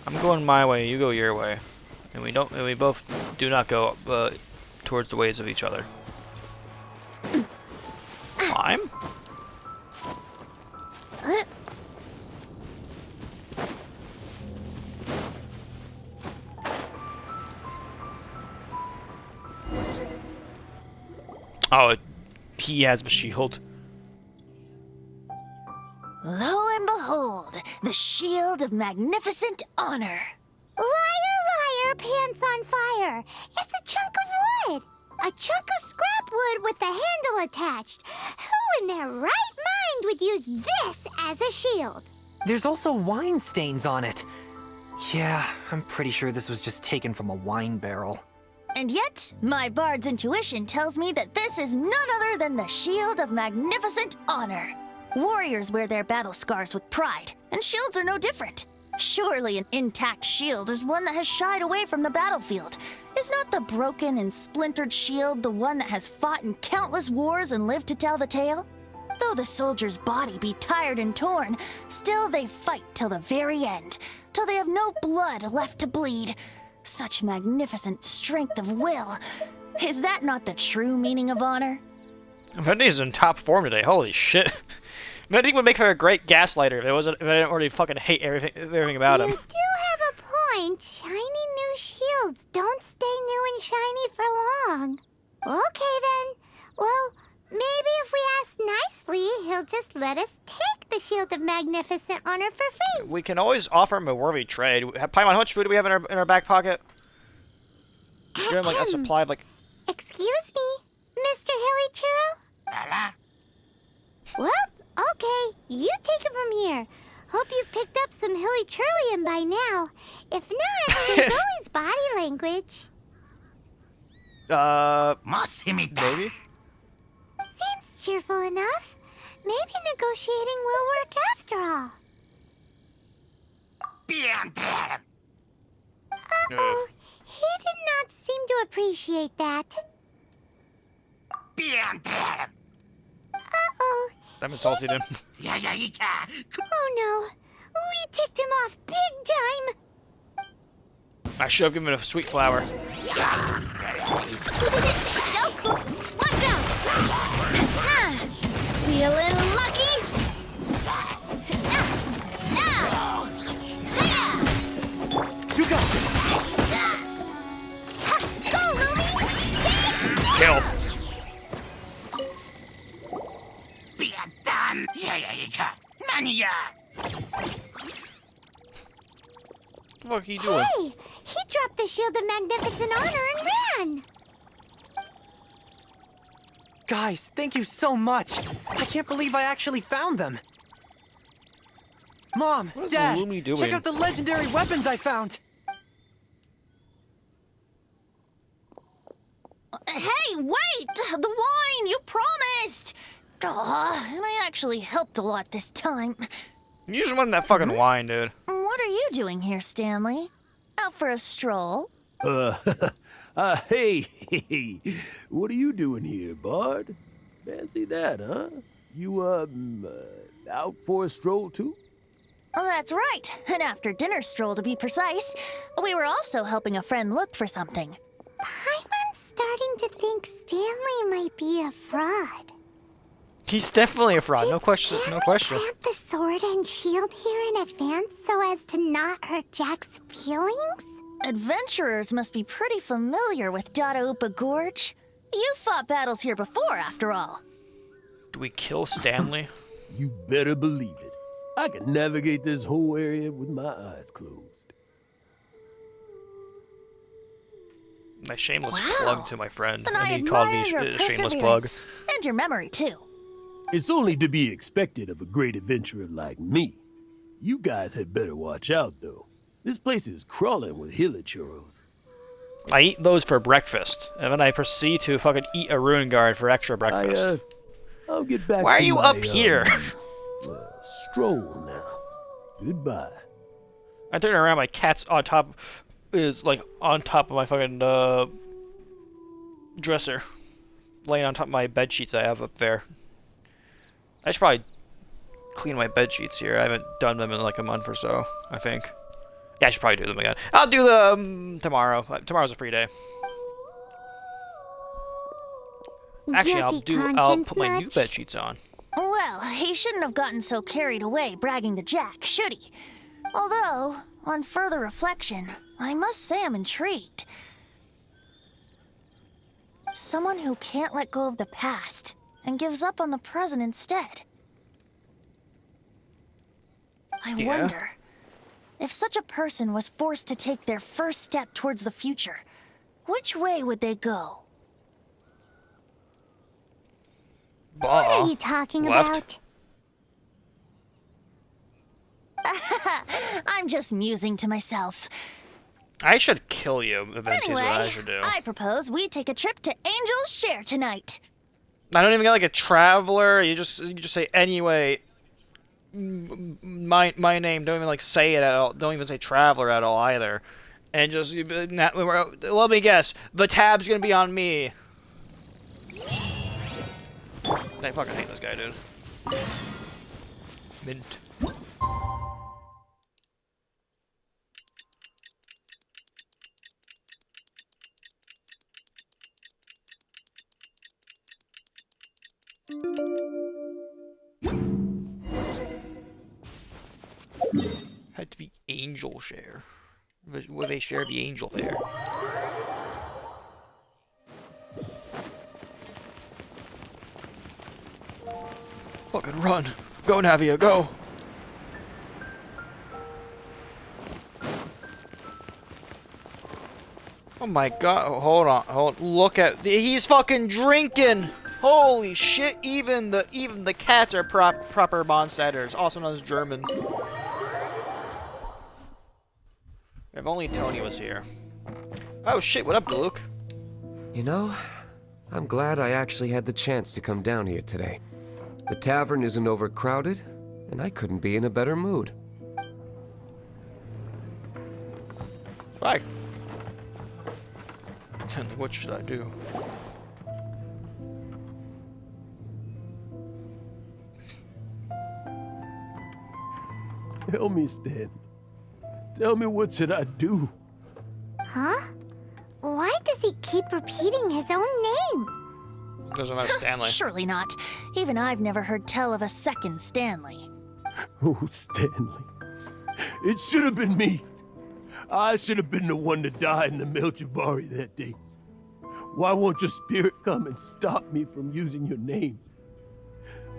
I'm going my way. You go your way, and we both do not go towards the ways of each other. Climb? Oh, he has the shield. Lo and behold, the shield of magnificent honor. Liar, liar, pants on fire. It's a chunk of wood. A chunk of scrap wood with the handle attached. Who in their right mind would use this as a shield? There's also wine stains on it. Yeah, I'm pretty sure this was just taken from a wine barrel. And yet, my bard's intuition tells me that this is none other than the shield of magnificent honor. Warriors wear their battle scars with pride, and shields are no different. Surely an intact shield is one that has shied away from the battlefield. Is not the broken and splintered shield the one that has fought in countless wars and lived to tell the tale? Though the soldier's body be tired and torn, still they fight till the very end, till they have no blood left to bleed. Such magnificent strength of will. Is that not the true meaning of honor? Venti's in top form today. Holy shit. Venti would make for a great gaslighter if I didn't already fucking hate everything about him. You do have a point. Shiny new shields don't stay new and shiny for long. Okay then. Well, maybe if we ask nicely, he'll just let us take the Shield of Magnificent Honor for free. We can always offer him a worthy trade. Paimon, how much food do we have in our back pocket? We have like a supply of like... Excuse me, Mr. Hilly Churro? Well, okay, you take it from here. Hope you've picked up some Hilly Churlian by now. If not, there's always body language. Maybe? Seems cheerful enough. Maybe negotiating will work after all. Uh-oh, he did not seem to appreciate that. Uh-oh. That insulted him. Oh no, we ticked him off big time. I should have given him a sweet flower. Watch out! Feeling lucky? You got this! Go, Lumi! Kill. What are you doing? Hey, he dropped the Shield of Magnificent Honor and ran. Guys, thank you so much. I can't believe I actually found them. Mom, What is Dad, Lumi doing? check out the legendary weapons I found. Hey, wait! The wine! You promised! Aw, and I actually helped a lot this time. You just wanted that fucking wine, dude. What are you doing here, Stanley? Out for a stroll? Hey, what are you doing here, Bard? Fancy that, huh? You, out for a stroll too? Oh, that's right. An after-dinner stroll, to be precise. We were also helping a friend look for something. Paimon's starting to think Stanley might be a fraud. He's definitely a fraud. No question. No question. Plant the sword and shield here in advance so as to not hurt Jack's feelings? Adventurers must be pretty familiar with Dadaupa Gorge. You fought battles here before, after all. Do we kill Stanley? You better believe it. I can navigate this whole area with my eyes closed. My shameless Wow. plug to my friend. Then I And he called me admire your a shameless plug. perseverance. And your memory, too. It's only to be expected of a great adventurer like me. You guys had better watch out, though. This place is crawling with hilly churros. I eat those for breakfast, and then I proceed to fucking eat a ruin guard for extra breakfast. I'll get back Why to are you my, up here? Stroll now. Goodbye. I turn around, my cat's on top, is like on top of my fucking dresser, laying on top of my bed sheets I have up there. I should probably clean my bed sheets here. I haven't done them in like a month or so, I think. Yeah, I should probably do them again. I'll do them tomorrow. Tomorrow's a free day. Actually, I'll put my new bed sheets on. Well, he shouldn't have gotten so carried away bragging to Jack, should he? Although, on further reflection, I must say I'm intrigued. Someone who can't let go of the past and gives up on the present instead. I wonder, if such a person was forced to take their first step towards the future, which way would they go? What are you talking Left. about? I'm just musing to myself. I should kill you, Venti, is what I Anyway, should do. I propose we take a trip to Angel's Share tonight. I don't even get like a traveler. You just say anyway. my name. Don't even like say it at all. Don't even say Traveler at all either. And just let me guess. The tab's gonna be on me. I fucking hate this guy, dude. Mint. Had to be angel share. Will they share the angel there? Fucking run. Go, Navia, go. Oh my god. Oh, hold on. Look at. He's fucking drinking. Holy shit. Even the cats are proper Mondstadters, also known as German. If only Tony was here. Oh shit, what up, Luke? You know, I'm glad I actually had the chance to come down here today. The tavern isn't overcrowded, and I couldn't be in a better mood. Bye. What should I do? Tell me, Stan. Tell me, what should I do? Huh? Why does he keep repeating his own name? Doesn't have Stanley. Surely not. Even I've never heard tell of a second Stanley. Oh, Stanley. It should have been me. I should have been the one to die in the Melchivari that day. Why won't your spirit come and stop me from using your name?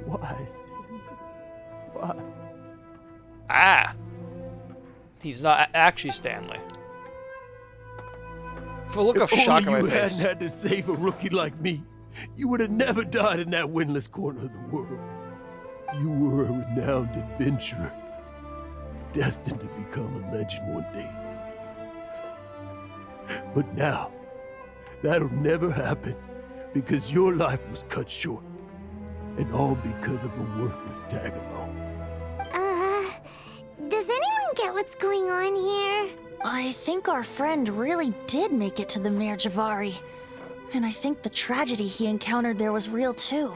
Why, Stanley? Why? Ah. He's not actually Stanley. For a look of shock on my If only you face. hadn't had to save a rookie like me, you would have never died in that windless corner of the world. You were a renowned adventurer, destined to become a legend one day. But now, that'll never happen, because your life was cut short, and all because of a worthless tag-along. Does anyone get what's going on here? I think our friend really did make it to the Mare Javari. And I think the tragedy he encountered there was real too.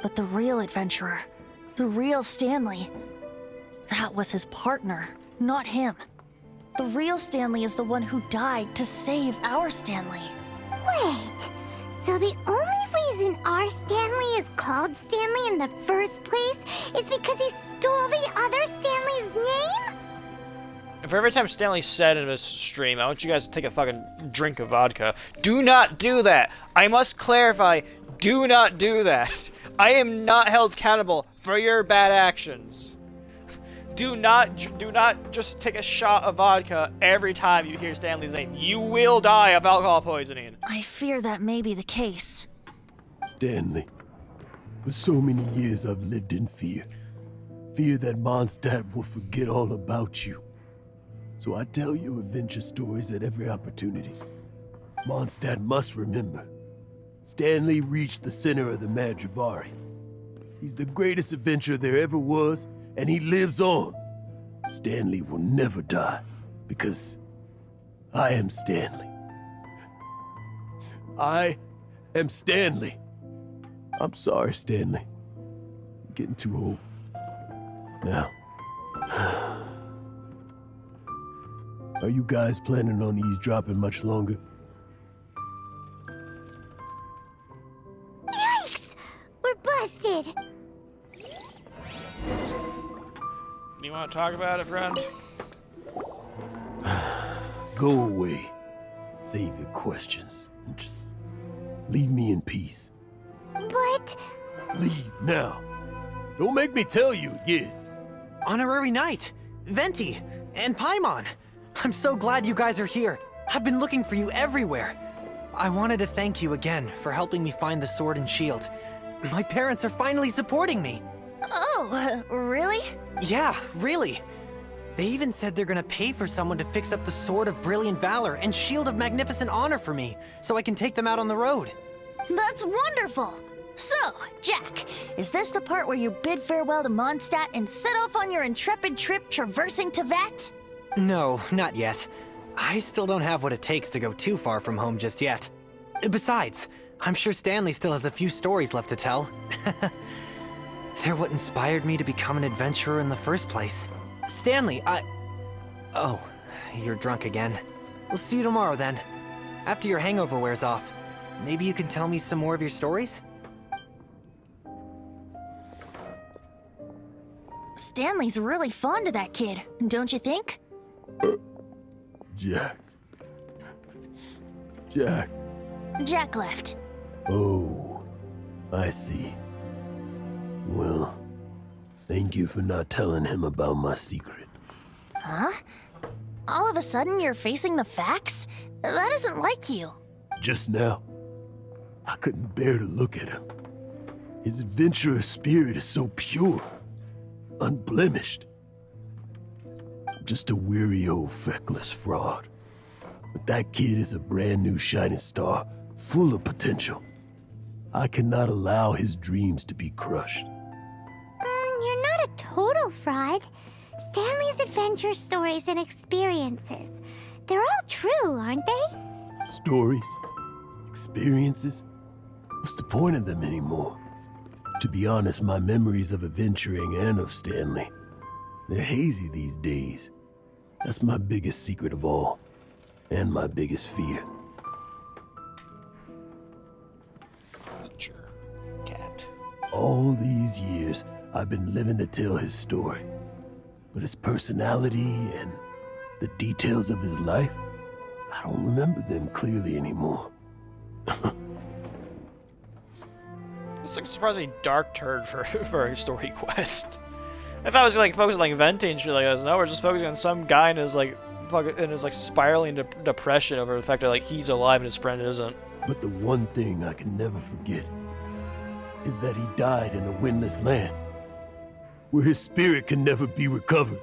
But the real adventurer, the real Stanley, that was his partner, not him. The real Stanley is the one who died to save our Stanley. Wait, so the only reason our Stanley is called Stanley in the first place is because he stole the other Stanley's name? For every time Stanley said in this stream, I want you guys to take a fucking drink of vodka. Do not do that. I must clarify, do not do that. I am not held accountable for your bad actions. Do not just take a shot of vodka every time you hear Stanley's name. You will die of alcohol poisoning. I fear that may be the case. Stanley, for so many years I've lived in fear. Fear that Mondstadt will forget all about you. So I tell you adventure stories at every opportunity. Mondstadt must remember. Stanley reached the center of the Mare Javari. He's the greatest adventurer there ever was, and he lives on. Stanley will never die, because I am Stanley. I am Stanley. I'm sorry, Stanley. I'm getting too old. Now, are you guys planning on eavesdropping much longer? Yikes! We're busted! Do you want to talk about it, friend? Go away. Save your questions. And just leave me in peace. But... Leave now. Don't make me tell you again. Honorary Knight, Venti, and Paimon. I'm so glad you guys are here. I've been looking for you everywhere. I wanted to thank you again for helping me find the sword and shield. My parents are finally supporting me. Oh, really? Yeah, really. They even said they're gonna pay for someone to fix up the Sword of Brilliant Valor and Shield of Magnificent Honor for me, so I can take them out on the road. That's wonderful! So, Jack, is this the part where you bid farewell to Mondstadt and set off on your intrepid trip traversing Teyvat? No, not yet. I still don't have what it takes to go too far from home just yet. Besides, I'm sure Stanley still has a few stories left to tell. They're what inspired me to become an adventurer in the first place. Stanley, Oh, you're drunk again. We'll see you tomorrow then. After your hangover wears off. Maybe you can tell me some more of your stories? Stanley's really fond of that kid, don't you think? Jack. Jack. Jack left. Oh, I see. Well, thank you for not telling him about my secret. Huh? All of a sudden you're facing the facts? That isn't like you. Just now, I couldn't bear to look at him. His adventurous spirit is so pure, unblemished. I'm just a weary old feckless fraud. But that kid is a brand new shining star, full of potential. I cannot allow his dreams to be crushed. You're not a total fraud. Stanley's adventure stories and experiences, they're all true, aren't they? Stories? Experiences? What's the point of them anymore? To be honest, my memories of adventuring and of Stanley, they're hazy these days. That's my biggest secret of all, and my biggest fear. Creature. Cat. All these years, I've been living to tell his story. But his personality and the details of his life, I don't remember them clearly anymore. It's like a surprisingly dark turn for a story quest. If I was like focusing on like Venti and shit like that, no, we're just focusing on some guy in his like spiraling depression over the fact that like he's alive and his friend isn't. But the one thing I can never forget is that he died in a windless land, where his spirit can never be recovered.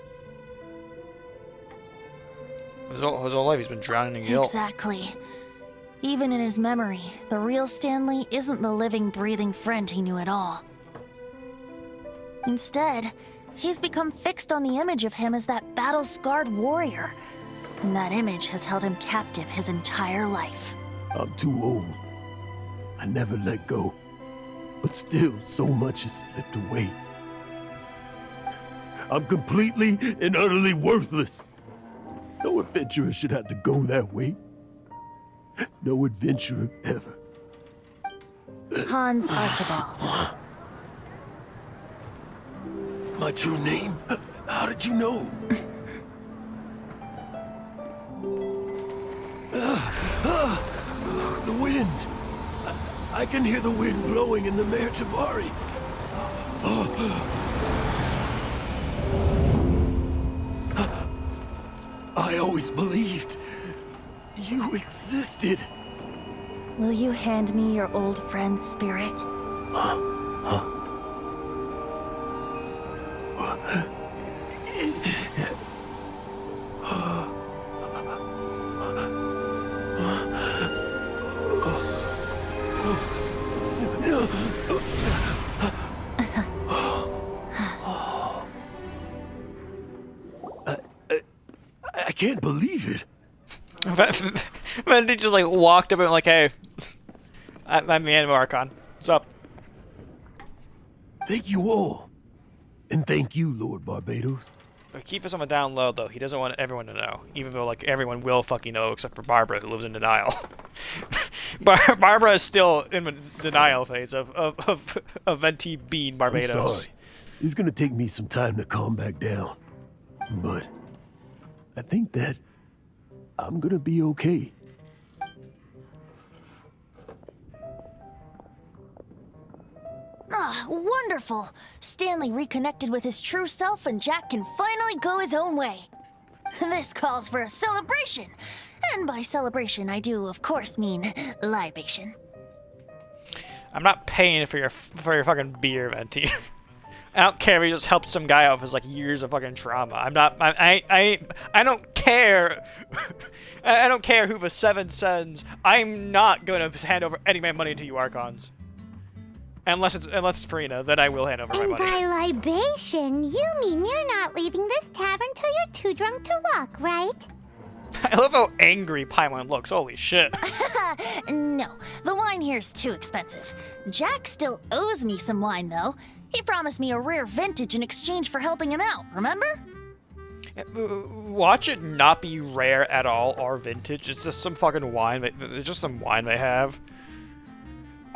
His whole life he's been drowning in guilt. Exactly. Even in his memory, the real Stanley isn't the living, breathing friend he knew at all. Instead, he's become fixed on the image of him as that battle-scarred warrior. And that image has held him captive his entire life. I'm too old. I never let go. But still, so much has slipped away. I'm completely and utterly worthless. No adventurer should have to go that way. No adventurer ever. Hans Archibald. My true name? How did you know? The wind. I can hear the wind blowing in the Mare Javari. I always believed you existed. Will you hand me your old friend's spirit? I can't believe it. Venti just like walked up and like, hey, I'm the Animal Archon. What's up? Thank you all. And thank you, Lord Barbados. But keep someone down low, though. He doesn't want everyone to know. Even though, like, everyone will fucking know, except for Barbara, who lives in denial. Barbara is still in the denial phase of Venti being Barbados. I'm sorry. It's gonna take me some time to calm back down. But I think that I'm gonna be okay. Ah, wonderful! Stanley reconnected with his true self and Jack can finally go his own way. This calls for a celebration. And by celebration, I do, of course, mean libation. I'm not paying for your fucking beer, Venti. I don't care if you just helped some guy out with his like years of fucking trauma. I don't care. I don't care who the seven sends. I'm not gonna hand over any of my money to you Archons. Unless it's Farina, then I will hand over And my money. by libation, you mean you're not leaving this tavern till you're too drunk to walk, right? I love how angry Paimon looks. Holy shit. No, the wine here's too expensive. Jack still owes me some wine, though. He promised me a rare vintage in exchange for helping him out, remember? Watch it not be rare at all or vintage. It's just some fucking wine. It's just some wine they have.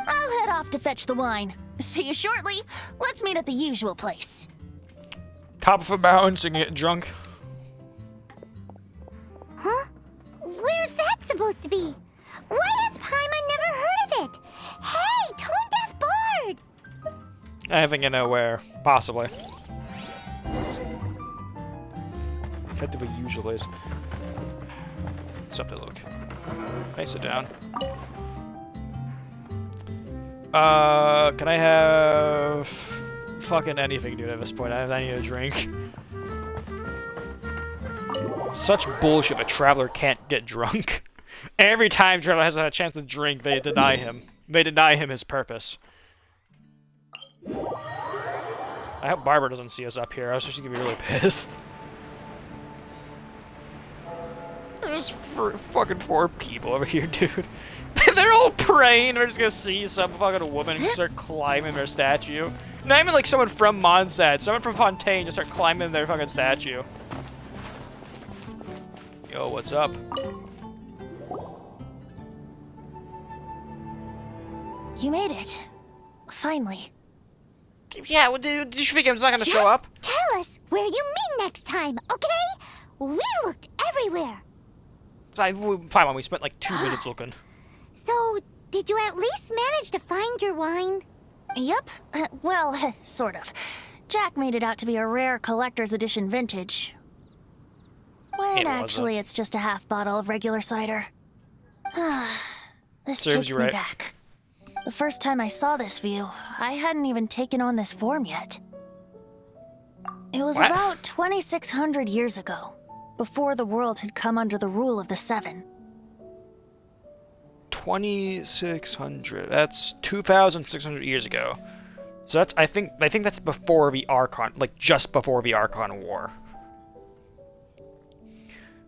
I'll head off to fetch the wine. See you shortly. Let's meet at the usual place. Top of a mountain so you can get drunk. Huh? Where's that supposed to be? Why has Paimon never heard of it? Hey, Tone Deaf Bard! I think I know where. Possibly. Head to the usual place. Something to look. Can I sit down? Can I have fucking anything, dude, at this point? I need a drink. Such bullshit, a traveler can't get drunk. Every time traveler has a chance to drink, they deny him. They deny him his purpose. I hope Barbara doesn't see us up here. I was just gonna be really pissed. There's fucking 4 people over here, dude. They're all praying. We're just gonna see some fucking woman start climbing their statue. Not even like someone from Mondstadt. Someone from Fontaine just start climbing their fucking statue. Yo, what's up? You made it. Finally. Yeah, well, did you think I was not gonna Just show up? tell us where you meet next time, okay? We looked everywhere. Fine, we spent like 2 minutes looking. So, did you at least manage to find your wine? Yep. Well, sort of. Jack made it out to be a rare collector's edition vintage. When actually it's just a half bottle of regular cider. This Serves takes you me right. back. The first time I saw this view, I hadn't even taken on this form yet. It was What? about 2,600 years ago, before the world had come under the rule of the Seven. 2,600. That's 2,600 years ago. So that's I think that's before the Archon, like just before the Archon War.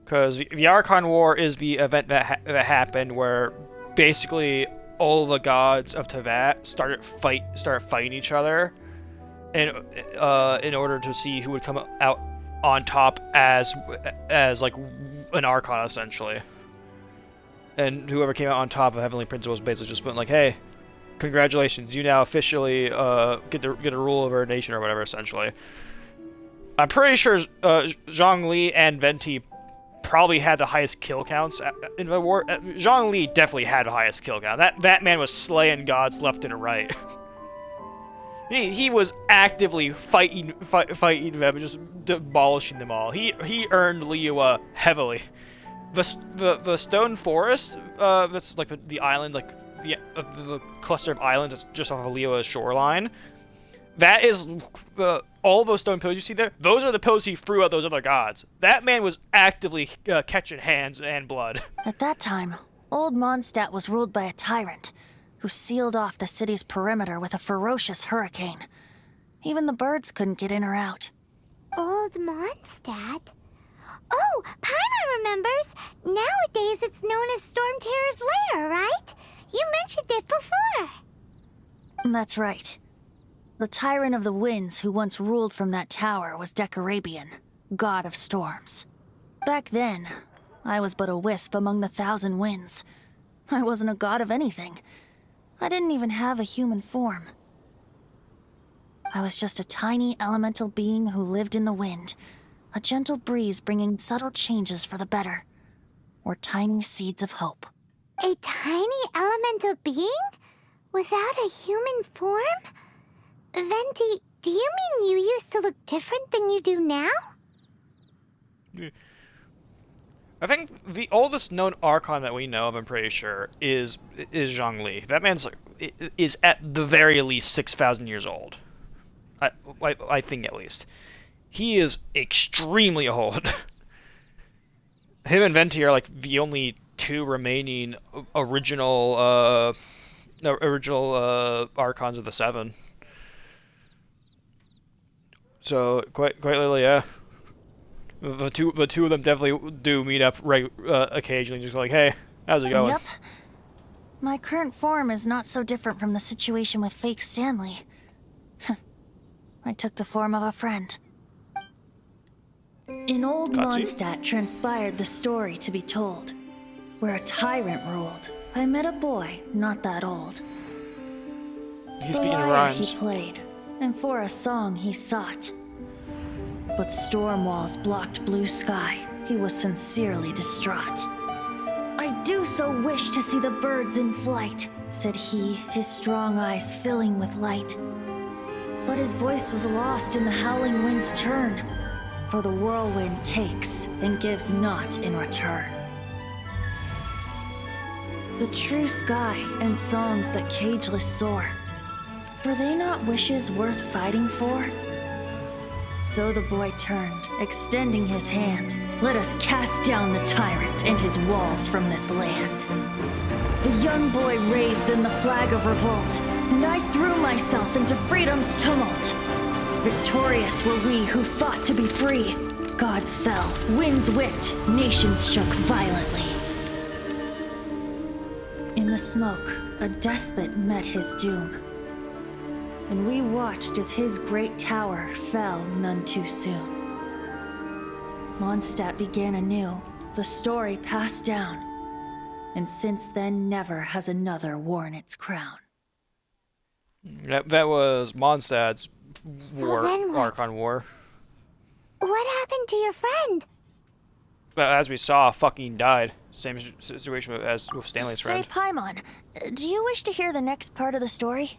Because the Archon War is the event that happened where basically all the gods of Teyvat started fighting each other, in order to see who would come out on top as like an Archon essentially. And whoever came out on top of Heavenly Principles basically just went like, "Hey, congratulations! You now officially get to rule over a nation or whatever." Essentially, I'm pretty sure Zhongli and Venti probably had the highest kill counts in the war. Zhongli definitely had the highest kill count. That man was slaying gods left and right. He was actively fighting them, just demolishing them all. He earned Liyue heavily. The stone forest, that's like the island, like the cluster of islands that's just off of Liyue's shoreline. That is all those stone pillars you see there. Those are the pillars he threw at those other gods. That man was actively catching hands and blood. At that time, Old Mondstadt was ruled by a tyrant who sealed off the city's perimeter with a ferocious hurricane. Even the birds couldn't get in or out. Old Mondstadt? Oh, Paimon remembers. Nowadays it's known as Storm Terror's lair, right? You mentioned it before. That's right. The tyrant of the winds who once ruled from that tower was Decarabian, god of storms. Back then, I was but a wisp among the 1,000 winds. I wasn't a god of anything. I didn't even have a human form. I was just a tiny elemental being who lived in the wind, a gentle breeze bringing subtle changes for the better, or tiny seeds of hope. A tiny elemental being? Without a human form? Venti, do you mean you used to look different than you do now? I think the oldest known Archon that we know of, I'm pretty sure, is Zhongli. That man's is at the very least 6,000 years old. I think at least. He is extremely old. Him and Venti are like the only 2 remaining original original Archons of the Seven. So quite literally, yeah. The two of them definitely do meet up occasionally, just like, hey, how's it going? Yep. My current form is not so different from the situation with fake Stanley. I took the form of a friend. In old Mondstadt transpired the story to be told, where a tyrant ruled. I met a boy not that old. He's The speaking lyre rhymes. he played, and for a song he sought. But storm walls blocked blue sky. He was sincerely distraught. I do so wish to see the birds in flight, said he, his strong eyes filling with light. But his voice was lost in the howling wind's churn, for the whirlwind takes and gives not in return. The true sky and songs that cageless soar, were they not wishes worth fighting for? So the boy turned, extending his hand. Let us cast down the tyrant and his walls from this land. The young boy raised then the flag of revolt, and I threw myself into freedom's tumult. Victorious were we who fought to be free. Gods fell, winds whipped, nations shook violently. In the smoke, a despot met his doom, and we watched as his great tower fell none too soon. Mondstadt began anew, the story passed down, and since then never has another worn its crown. That was Mondstadt's war, then what? Archon War. What happened to your friend? But as we saw, fucking died. Same situation as with Stanley's Say, friend. Paimon, do you wish to hear the next part of the story?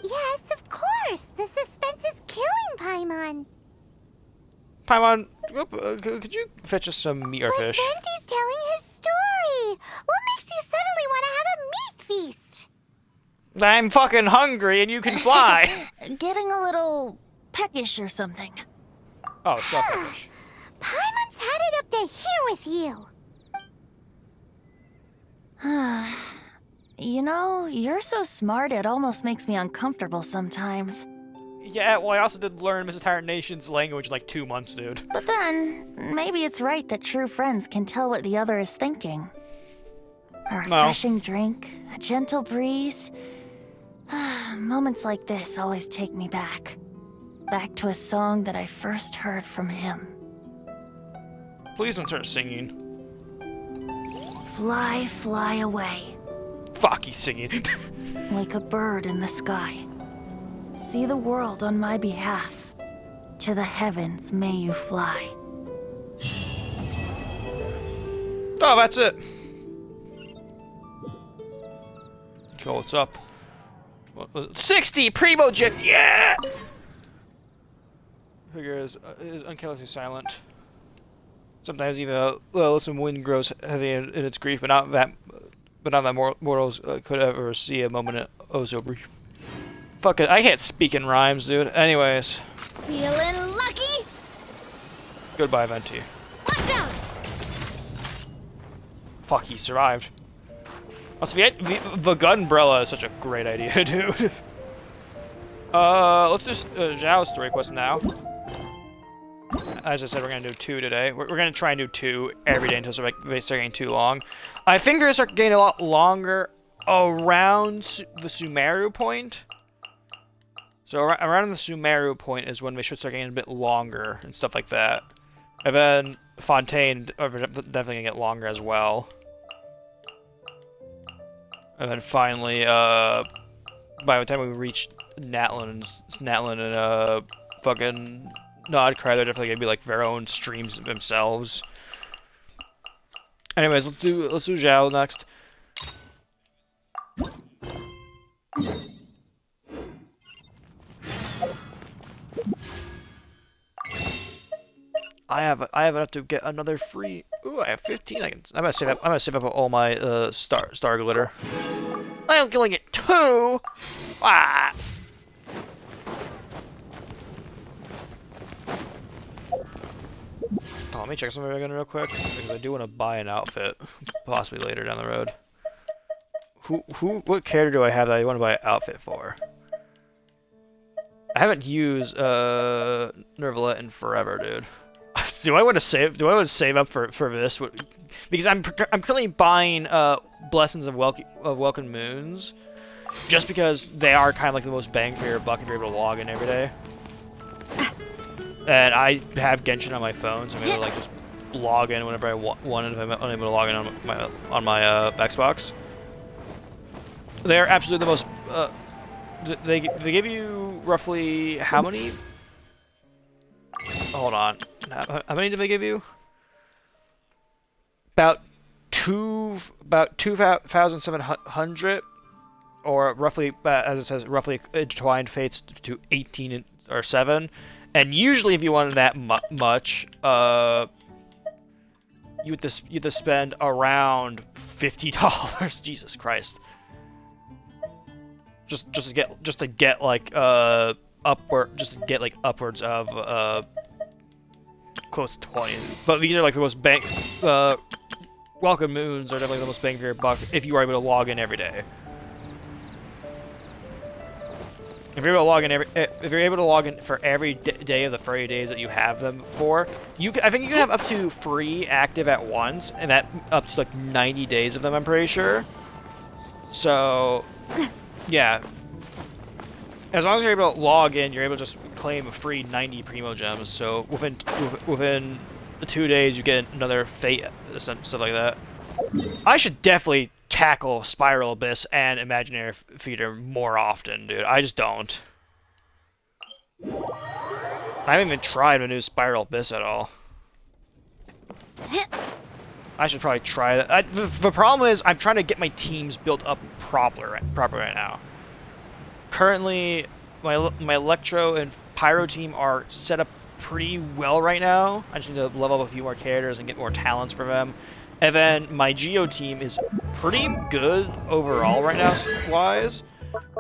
Yes, of course. The suspense is killing Paimon. Paimon, could you fetch us some meat or But fish? Venti's telling his story. What makes you suddenly want to have a meat feast? I'm fucking hungry and you can fly! Getting a little peckish or something. Oh, it's not fish. Paimon's had it up to here with you. You know, you're so smart it almost makes me uncomfortable sometimes. Yeah, well, I also did learn Mr. Tyrant Nation's language in like 2 months, dude. But then, maybe it's right that true friends can tell what the other is thinking. A refreshing drink, a gentle breeze. Moments like this always take me back. Back to a song that I first heard from him. Please don't start singing. Fly, fly away, Fuck, he's singing. like a bird in the sky. See the world on my behalf. To the heavens may you fly. Oh, that's it. So what's up? 60 Primo Jet, yeah! Figure is uncannily silent. Sometimes even some wind grows heavy in its grief, but not that mortals could ever see a moment oh so brief. Fuck it, I can't speak in rhymes, dude. Anyways, Feeling lucky? goodbye, Venti. Watch out! Fuck, he survived. Also, the Gunbrella is such a great idea, dude. Let's do Xiao's story quest now. As I said, we're gonna do 2 today. We're gonna try and do 2 every day until they start getting too long. I think they're gonna start getting a lot longer around the Sumeru point. So around the Sumeru point is when they should start getting a bit longer and stuff like that. And then Fontaine are definitely gonna get longer as well. And then finally, by the time we reach Natlin and fucking Nodcry, they're definitely gonna be like their own streams themselves. Anyways, let's do Xiao next. I have enough to get another free. Ooh, I have 15. I'm gonna save up all my star glitter. I'm gonna get 2. Ah. Oh, let me check something again real quick because I do want to buy an outfit, possibly later down the road. what character do I have that I want to buy an outfit for? I haven't used Nervalette in forever, dude. Do I want to save up for this? Because I'm currently buying Blessings of Welcome Moons, just because they are kind of like the most bang for your buck if you're able to log in every day. And I have Genshin on my phone, so I'm able to like just log in whenever I want if I'm unable to log in on my Xbox. They're absolutely the most. They give you roughly how many? Hold on. How many did they give you? About 2,700, or roughly, as it says, roughly intertwined fates to 18 or 7. And usually, if you wanted that much, you have to spend around $50. Jesus Christ. Just to get like upwards of close to 20. But these are like the most Welcome Moons are definitely the most bang for your buck if you are able to log in every day. If you're able to log in for every day of the 30 days that you have them for, I think you can have up to 3 active at once, and that up to like 90 days of them, I'm pretty sure. So, yeah. As long as you're able to log in, you're able to just claim a free 90 Primo Gems. So within 2 days, you get another Fate, stuff like that. I should definitely tackle Spiral Abyss and Imaginary Feeder more often, dude. I just don't. I haven't even tried to do Spiral Abyss at all. I should probably try that. The problem is I'm trying to get my teams built up proper right now. Currently, my Electro and Pyro team are set up pretty well right now. I just need to level up a few more characters and get more talents for them. And then my Geo team is pretty good overall right now, wise.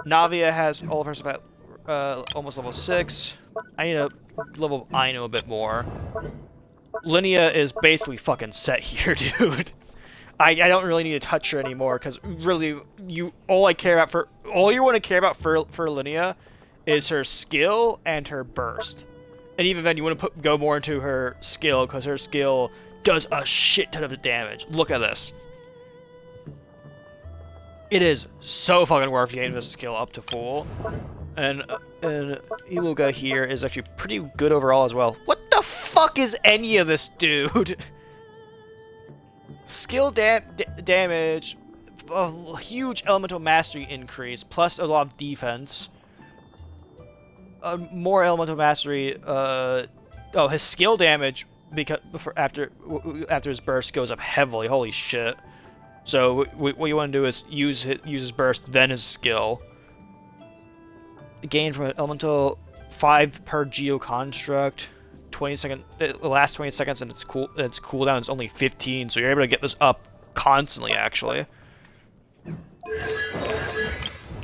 Navia has all of her stuff at almost level 6. I need to level Aino a bit more. Linnea is basically fucking set here, dude. I don't really need to touch her anymore, because really, all you want to care about for Linnea is her skill and her burst. And even then, you want to go more into her skill, because her skill does a shit ton of damage. Look at this. It is so fucking worth getting this skill up to full. And Iluga here is actually pretty good overall as well. What the fuck is any of this, dude? Skill damage, a huge elemental mastery increase, plus a lot of defense. More elemental mastery. His skill damage after his burst goes up heavily. Holy shit! So what you want to do is use his burst, then his skill. Gain from an elemental 5 per Geo construct. 20 second. It lasts 20 seconds, and its cooldown is only 15. So you're able to get this up constantly, actually.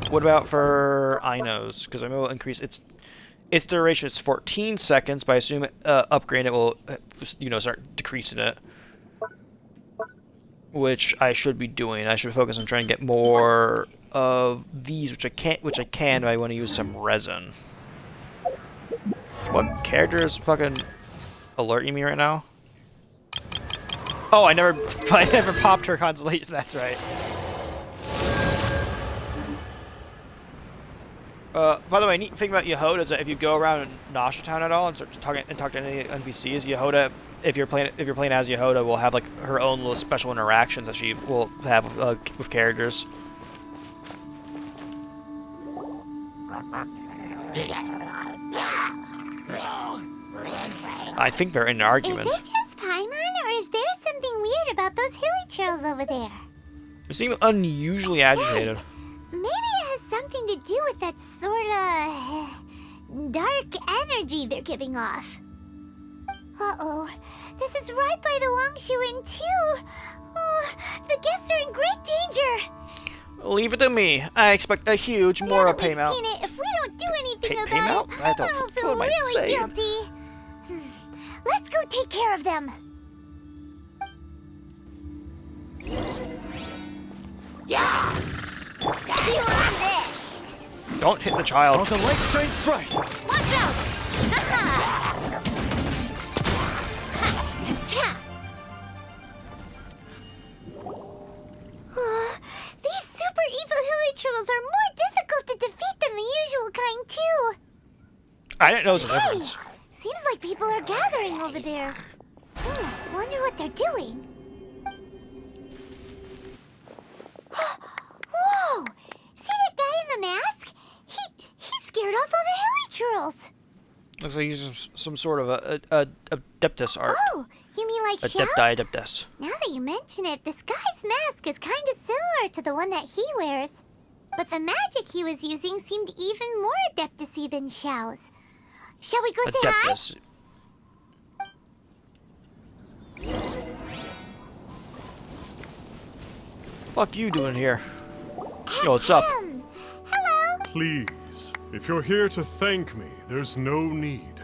What about for Aino's? Because I'm able to increase its duration is 14 seconds, but I assume upgrade it will, start decreasing it. Which I should be doing. I should focus on trying to get more of these, which I can, but I want to use some resin. What character is fucking alerting me right now? Oh, I never popped her constellation. That's right. By the way, neat thing about Yehoda is that if you go around Nasha Town at all and start talk to any NPCs, Yehoda, if you're playing as Yehoda, will have like her own little special interactions that she will have with characters. I think they're in an argument. Is it just Paimon, or is there something weird about those hilly trails over there? They seem unusually agitated. Right. Maybe it has something to do with that sorta dark energy they're giving off. Uh-oh. This is right by the Wangshu Inn too. Oh, the guests are in great danger. Leave it to me. I expect a huge moral Now that we've payout. seen it, if we don't do anything about Payout? it, I don't Paimon will feel feel my really same. guilty. Let's go take care of them. Yeah! Don't hit the child. Oh, the light shines bright. Watch out! Ha-ha! Ha-cha! These super evil hilichurls are more difficult to defeat than the usual kind, too. I didn't notice the difference. Seems like people are gathering over there. Wonder what they're doing. Whoa! See that guy in the mask? He scared off all the hilichurls. Looks like he's some sort of a adeptus art. Oh, you mean like Xiao? Adepti adeptus. Now that you mention it, this guy's mask is kind of similar to the one that he wears. But the magic he was using seemed even more adeptus-y than Xiao's. Shall we go say hi? Adeptus. Fuck you doing here? Yo, what's up? Hello. Please, if you're here to thank me, there's no need.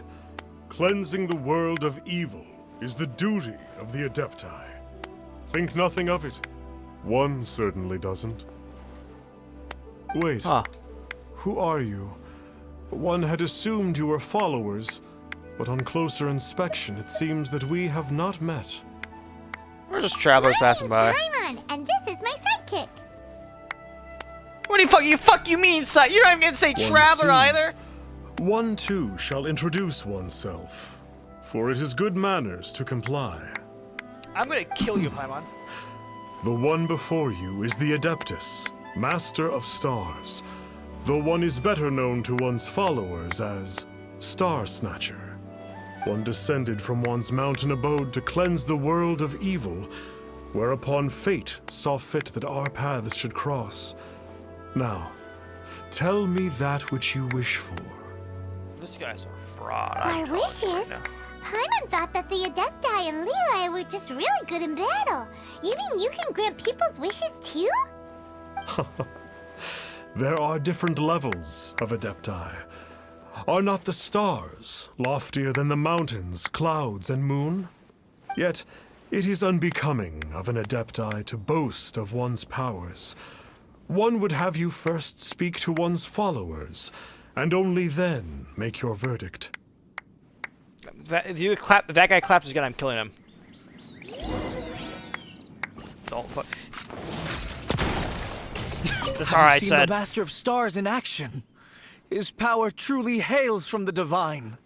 Cleansing the world of evil is the duty of the Adepti. Think nothing of it. One certainly doesn't. Wait. Huh. Who are you? One had assumed you were followers, but on closer inspection, it seems that we have not met. We're just travelers passing by. Paimon, and this is my sidekick. What do you mean, son? You're not even gonna say One traveler sees. either? One too shall introduce oneself, for it is good manners to comply. I'm gonna kill you, Paimon. The one before you is the Adeptus, Master of Stars, though one is better known to one's followers as Star Snatcher. One descended from one's mountain abode to cleanse the world of evil, whereupon fate saw fit that our paths should cross. Now, tell me that which you wish for. This guy's a fraud. Our I'm telling you wishes? right now. Paimon thought that the Adepti and Leela were just really good in battle. You mean you can grant people's wishes too? There are different levels of Adepti. Are not the stars loftier than the mountains, clouds, and moon? Yet, it is unbecoming of an Adepti to boast of one's powers. One would have you first speak to one's followers, and only then make your verdict. If that guy claps again, I'm killing him. Don't fuck. That's all I Seen said. the Master of Stars in action. His power truly hails from the divine.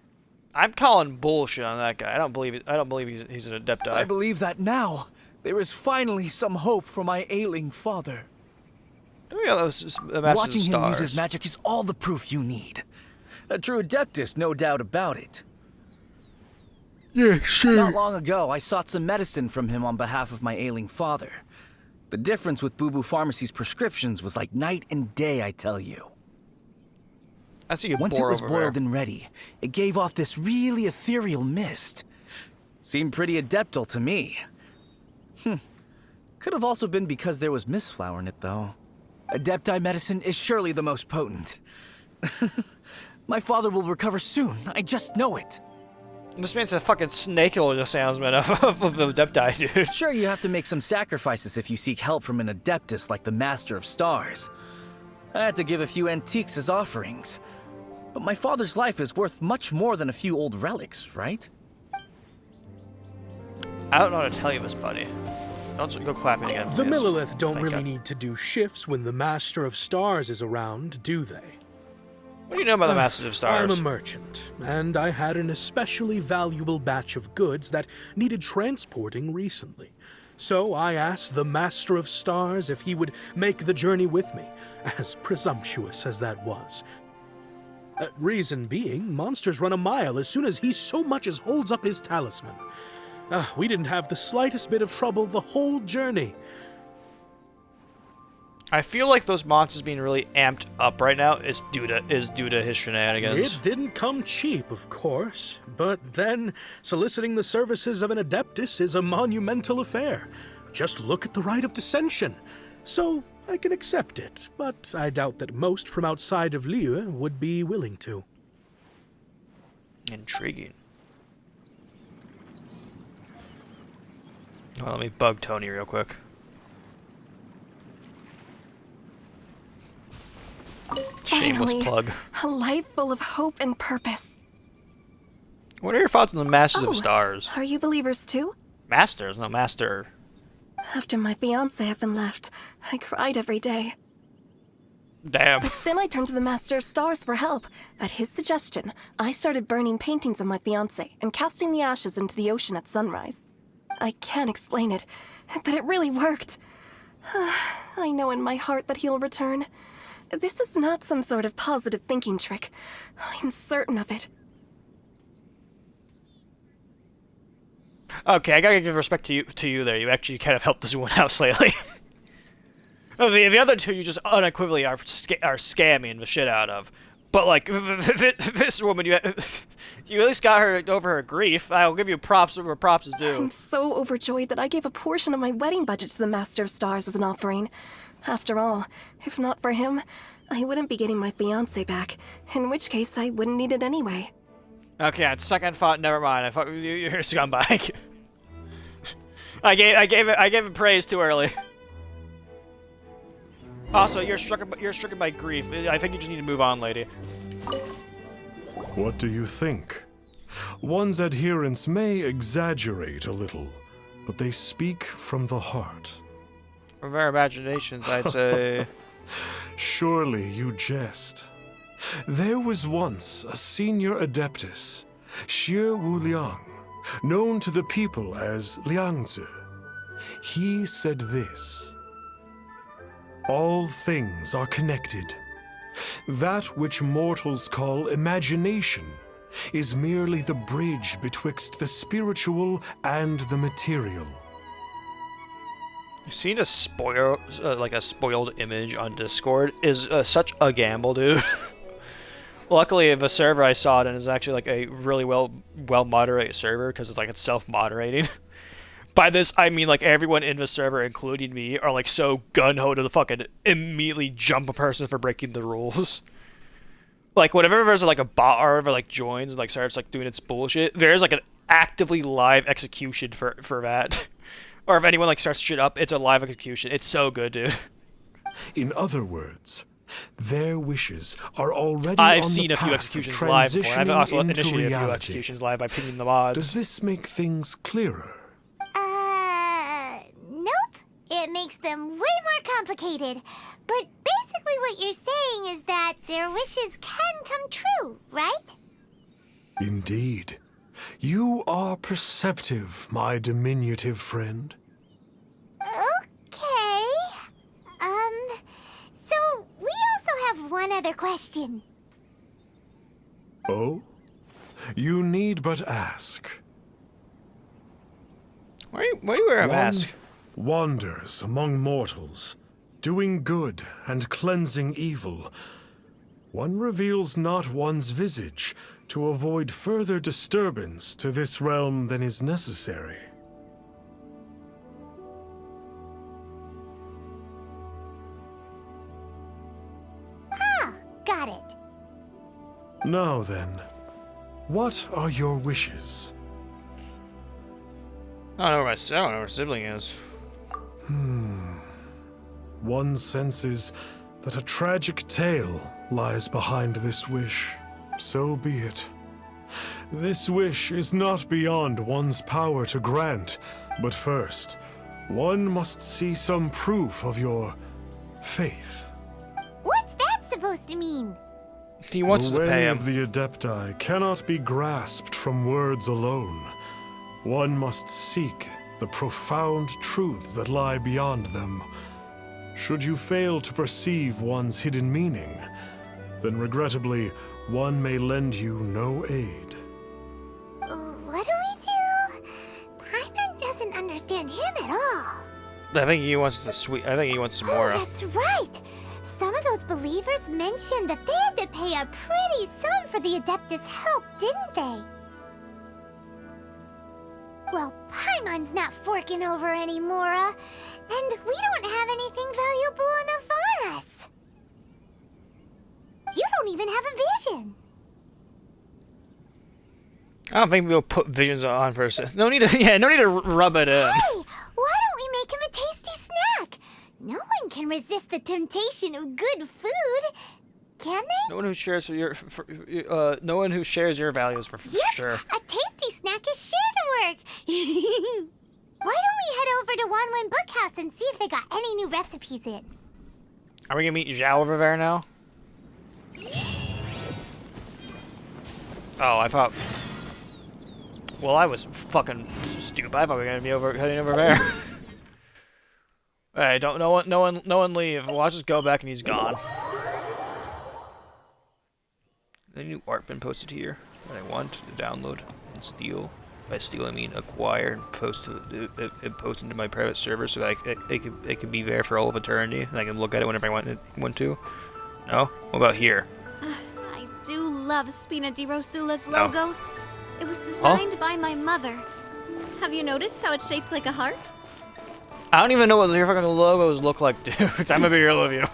I'm calling bullshit on that guy. I don't believe it. I don't believe he's an adepti. I believe that now there is finally some hope for my ailing father. Yeah, that was just the Master Watching of him Stars. use his magic is all the proof you need. A true adeptus, no doubt about it. Yeah, sure. Not long ago, I sought some medicine from him on behalf of my ailing father. The difference with Boo Boo Pharmacy's prescriptions was like night and day, I tell you. I see you Once it bore was over boiled there. and ready, it gave off this really ethereal mist. Seemed pretty adeptal to me. Could have also been because there was mistflower in it, though. Adepti medicine is surely the most potent. My father will recover soon, I just know it. This man's a fucking snake oil salesman of the adepti, dude. Sure, you have to make some sacrifices if you seek help from an adeptus like the Master of Stars. I had to give a few antiques as offerings. But my father's life is worth much more than a few old relics, right? I don't know how to tell you this, buddy. Don't go clapping again. The please. Millilith don't Thank really God. need to do shifts when the Master of Stars is around, do they? What do you know about the Masters of Stars? I'm a merchant, and I had an especially valuable batch of goods that needed transporting recently. So I asked the Master of Stars if he would make the journey with me, as presumptuous as that was. Reason being, monsters run a mile as soon as he so much as holds up his talisman. We didn't have the slightest bit of trouble the whole journey. I feel like those monsters being really amped up right now is due to his shenanigans. It didn't come cheap, of course, but then soliciting the services of an adeptus is a monumental affair. Just look at the rite of dissension. So I can accept it, but I doubt that most from outside of Liyue would be willing to. Intriguing. Well, let me bug Tony real quick. Shameless Finally, plug. a life full of hope and purpose. What are your thoughts on the Masters of Stars? Are you believers too? Masters, no master. After my fiancé had been left, I cried every day. Damn. But then I turned to the Master of Stars for help. At his suggestion, I started burning paintings of my fiancé and casting the ashes into the ocean at sunrise. I can't explain it, but it really worked. I know in my heart that he'll return. This is not some sort of positive thinking trick. I'm certain of it. Okay, I gotta give respect to you there. You actually kind of helped this one out slightly. The other two you just unequivocally are scamming the shit out of. But like this woman, you at least got her over her grief. I'll give you props where props is due. I'm so overjoyed that I gave a portion of my wedding budget to the Master of Stars as an offering. After all, if not for him, I wouldn't be getting my fiancé back. In which case, I wouldn't need it anyway. Okay, on second thought, never mind. I thought you're a scumbag. I gave it praise too early. Also, you're stricken by grief. I think you just need to move on, lady. What do you think? One's adherents may exaggerate a little, but they speak from the heart. From our imaginations, I'd say. Surely you jest. There was once a senior adeptus, Xiao Wuliang, known to the people as Liangzi. He said this: all things are connected. That which mortals call imagination is merely the bridge betwixt the spiritual and the material. Seeing a spoiled image on Discord is such a gamble, dude. Luckily, the server I saw it in is actually like a really well moderated server because it's self-moderating. By this, I mean like everyone in the server, including me, are like so gun-ho to the fucking immediately jump a person for breaking the rules. Like whenever there's like a bot or whatever like joins and like starts like doing its bullshit, there's like an actively live execution for that. Or if anyone like starts shit up, it's a live execution. It's so good, dude. In other words, their wishes are already I've on seen the a few path executions of live before. I've also transitioning into initiated a few reality. executions live by pinging the mods. Does this make things clearer? Nope. It makes them way more complicated. But basically what you're saying is that their wishes can come true, right? Indeed. You are perceptive, my diminutive friend. Okay. So we also have one other question. Oh? You need but ask. Why do you wear a mask? Wanders among mortals, doing good and cleansing evil. One reveals not one's visage to avoid further disturbance to this realm than is necessary. Ah, got it. Now then, what are your wishes? I don't know where my sibling is. One senses that a tragic tale lies behind this wish. So be it. This wish is not beyond one's power to grant, but first, one must see some proof of your faith. What's that supposed to mean? He wants the to way pay him. of the Adepti cannot be grasped from words alone. One must seek the profound truths that lie beyond them. Should you fail to perceive one's hidden meaning, then regrettably, one may lend you no aid. What do we do? Paimon doesn't understand him at all. I think he wants some more. Oh, that's right. Some of those believers mentioned that they had to pay a pretty sum for the Adeptus' help, didn't they? Well, Paimon's not forking over anymore, and we don't have anything valuable enough on us. You don't even have a vision. I don't think we'll put visions on for a second. No need to rub it in. Hey, why don't we make him a tasty snack? No one can resist the temptation of good food. Can they? No one who shares no one who shares your values for sure. A tasty snack is sure to work. Why don't we head over to Wanwen Bookhouse and see if they got any new recipes in? Are we gonna meet Xiao over there now? Oh, I thought. Well, I was fucking stupid. I thought we were gonna be heading over there. Hey, don't no one leave. Watch us go back and he's gone. The new art been posted here that I want to download and steal. By steal, I mean acquire and post into my private server so that it can be there for all of eternity and I can look at it whenever I want to. No? What about here? I do love Spina di Rosula's No. logo. It was designed by my mother. Have you noticed how it's shaped like a heart? I don't even know what your fucking logos look like, dude. I'm gonna be real with you.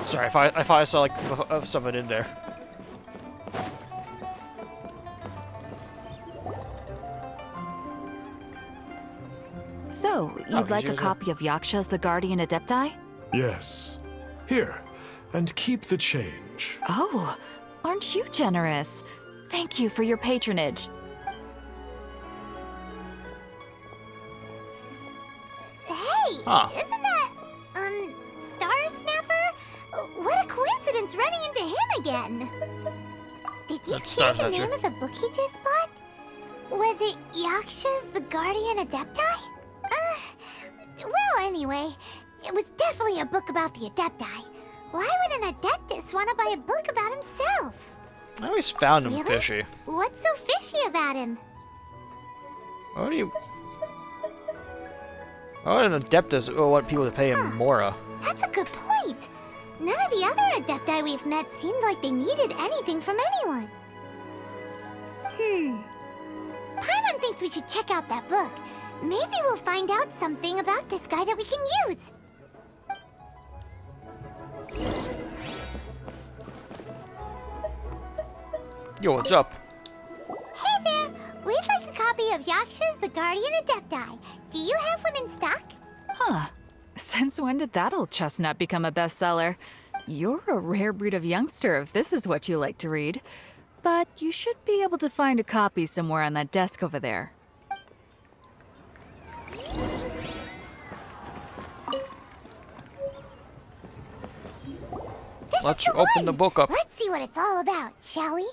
Sorry, I thought I saw like something in there. So, you'd like a copy of Yaksha's The Guardian Adepti? Yes. Here, and keep the change. Oh, aren't you generous? Thank you for your patronage. Hey, Huh. isn't that, Star Snapper? What a coincidence running into him again. Did you That's hear Star the Snatcher. name of the book he just bought? Was it Yaksha's The Guardian Adepti? Well, anyway, it was definitely a book about the Adepti. Why would an Adeptus want to buy a book about himself? I always found him Really? fishy. What's so fishy about him? Why would an Adeptus want people to pay him Mora? That's a good point. None of the other Adepti we've met seemed like they needed anything from anyone. Paimon thinks we should check out that book. Maybe we'll find out something about this guy that we can use. Yo, what's up? Hey there! We'd like a copy of Yaksha's The Guardian Adepti. Do you have one in stock? Huh. Since when did that old chestnut become a bestseller? You're a rare breed of youngster if this is what you like to read. But you should be able to find a copy somewhere on that desk over there. Let's open the book up. Let's see what it's all about, shall we?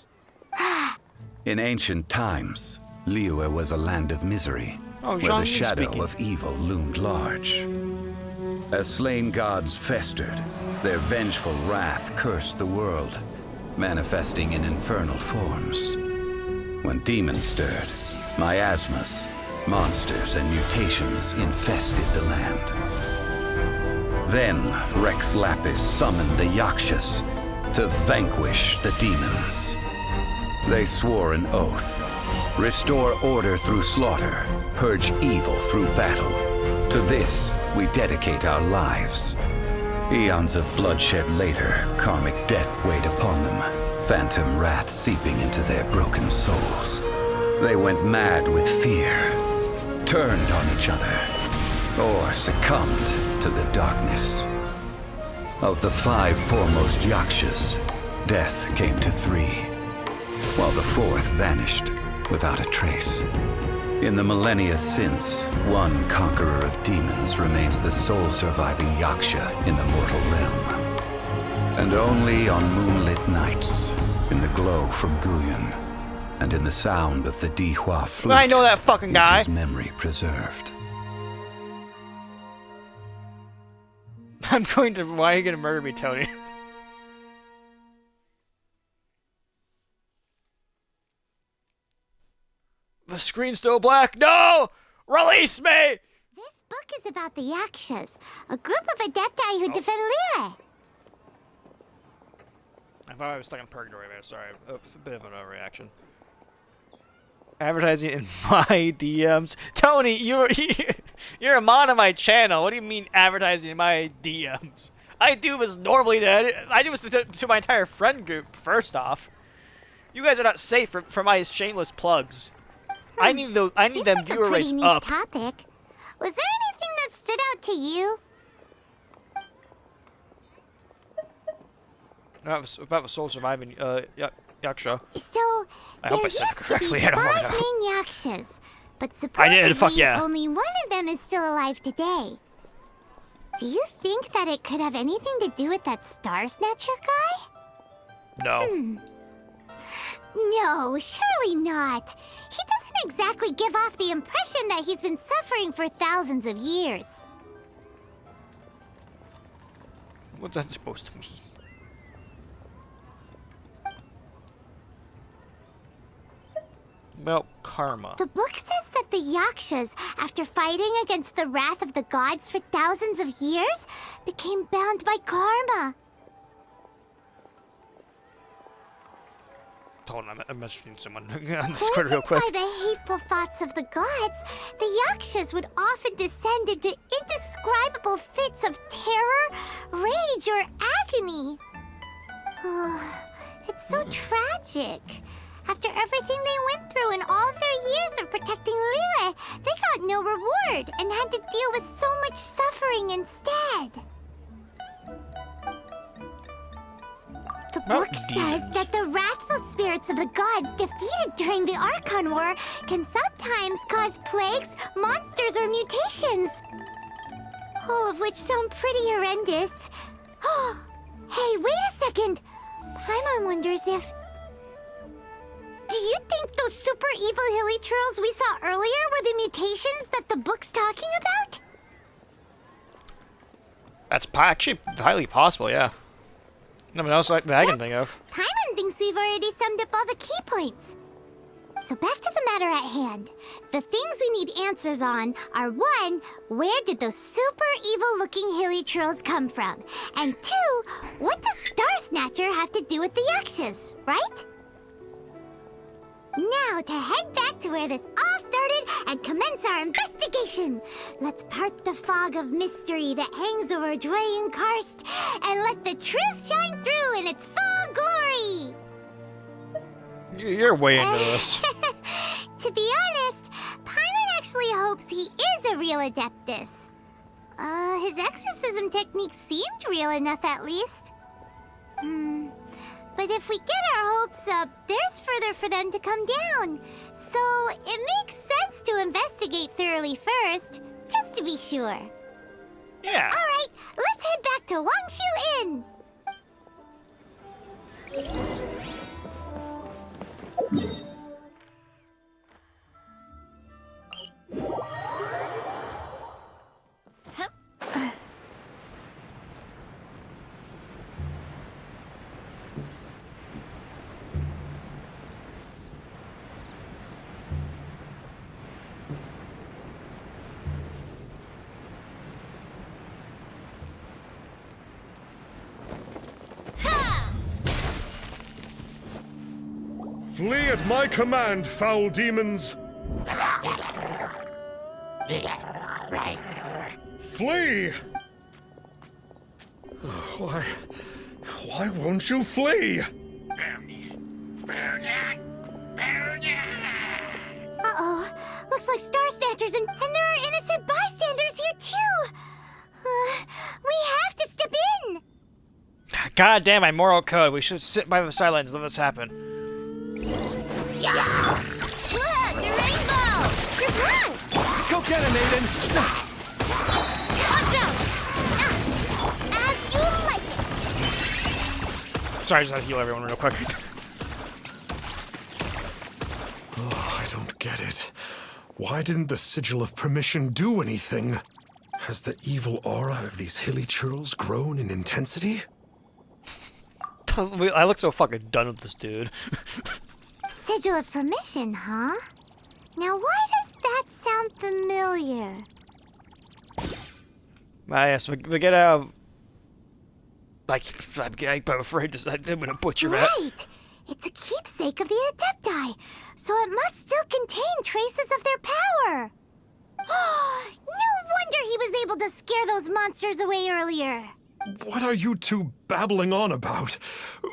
In ancient times, Liyue was a land of misery, Oh, where the Zhang Yi shadow speaking. of evil loomed large. As slain gods festered, their vengeful wrath cursed the world, manifesting in infernal forms. When demons stirred, miasmas, monsters, and mutations infested the land. Then Rex Lapis summoned the Yakshas to vanquish the demons. They swore an oath: restore order through slaughter, purge evil through battle. To this, we dedicate our lives. Eons of bloodshed later, karmic debt weighed upon them, phantom wrath seeping into their broken souls. They went mad with fear, turned on each other, or succumbed to the darkness. Of the 5 foremost Yakshas, death came to 3, while the 4th vanished without a trace. In the millennia since, one conqueror of demons remains the sole surviving Yaksha in the mortal realm. And only on moonlit nights, in the glow from Guyon, and in the sound of the Dihua flute, I know that fucking guy. is his memory preserved. I'm going to. Why are you gonna murder me, Tony? The screen's still black. No! Release me! This book is about the Yakshas, a group of Adepti who defend Liyue. I thought I was stuck in purgatory there. Sorry, a bit of an overreaction. Advertising in my DMs, Tony. You're a mod on my channel. What do you mean advertising in my DMs? I do this normally. I do this to my entire friend group. First off, you guys are not safe for my shameless plugs. I need them Seems like viewer a pretty rates niche up. topic. Was there anything that stood out to you? About the soul surviving yaksha. So, I hope I said it correctly. I don't five know. main yakshas, but I supposedly did. Fuck yeah. only one of them is still alive today. Do you think that it could have anything to do with that Star Snatcher guy? No. No, surely not. He doesn't exactly give off the impression that he's been suffering for thousands of years. What's that supposed to mean? Well, karma. The book says that the Yakshas, after fighting against the wrath of the gods for thousands of years, became bound by karma. Hold on, I'm messaging someone on Discord real quick. By the hateful thoughts of the gods, the Yakshas would often descend into indescribable fits of terror, rage, or agony. Oh, it's so tragic. After everything they went through in all of their years of protecting Lille, they got no reward and had to deal with so much suffering instead. The book says that the wrathful spirits of the gods defeated during the Archon War can sometimes cause plagues, monsters, or mutations. All of which sound pretty horrendous. Hey, wait a second. Paimon wonders if... Do you think those super evil hilly churls we saw earlier were the mutations that the book's talking about? That's actually highly possible, yeah. Nothing else that I can think of. Paimon thinks we've already summed up all the key points. So back to the matter at hand. The things we need answers on are 1, where did those super evil-looking hilly churls come from? And 2, what does Star Snatcher have to do with the Yakshas, right? Now to head back to where this all started and commence our investigation. Let's part the fog of mystery that hangs over Dwayne Karst and let the truth shine through in its full glory. You're way into this. To be honest, Paimon actually hopes he is a real Adeptus. His exorcism technique seemed real enough at least. But if we get our hopes up, there's further for them to come down. So it makes sense to investigate thoroughly first, just to be sure. Yeah. Alright, let's head back to Wangshu Inn. Flee at my command, foul demons! Flee! Why won't you flee? Uh-oh. Looks like Star Snatchers and there are innocent bystanders here too. We have to step in. God damn my moral code. We should sit by the sidelines and let this happen. Yeah! Look, the rainbow! Go get him, Aiden! Watch out! As you like it! Sorry, I just had to heal everyone real quick. Oh, I don't get it. Why didn't the Sigil of Permission do anything? Has the evil aura of these hilly churls grown in intensity? I look so fucking done with this dude. Sigil of Permission, huh? Now why does that sound familiar? Yes, we get out of... I'm afraid I'm gonna butcher that. Right! It's a keepsake of the Adepti, so it must still contain traces of their power. No wonder he was able to scare those monsters away earlier. What are you two babbling on about?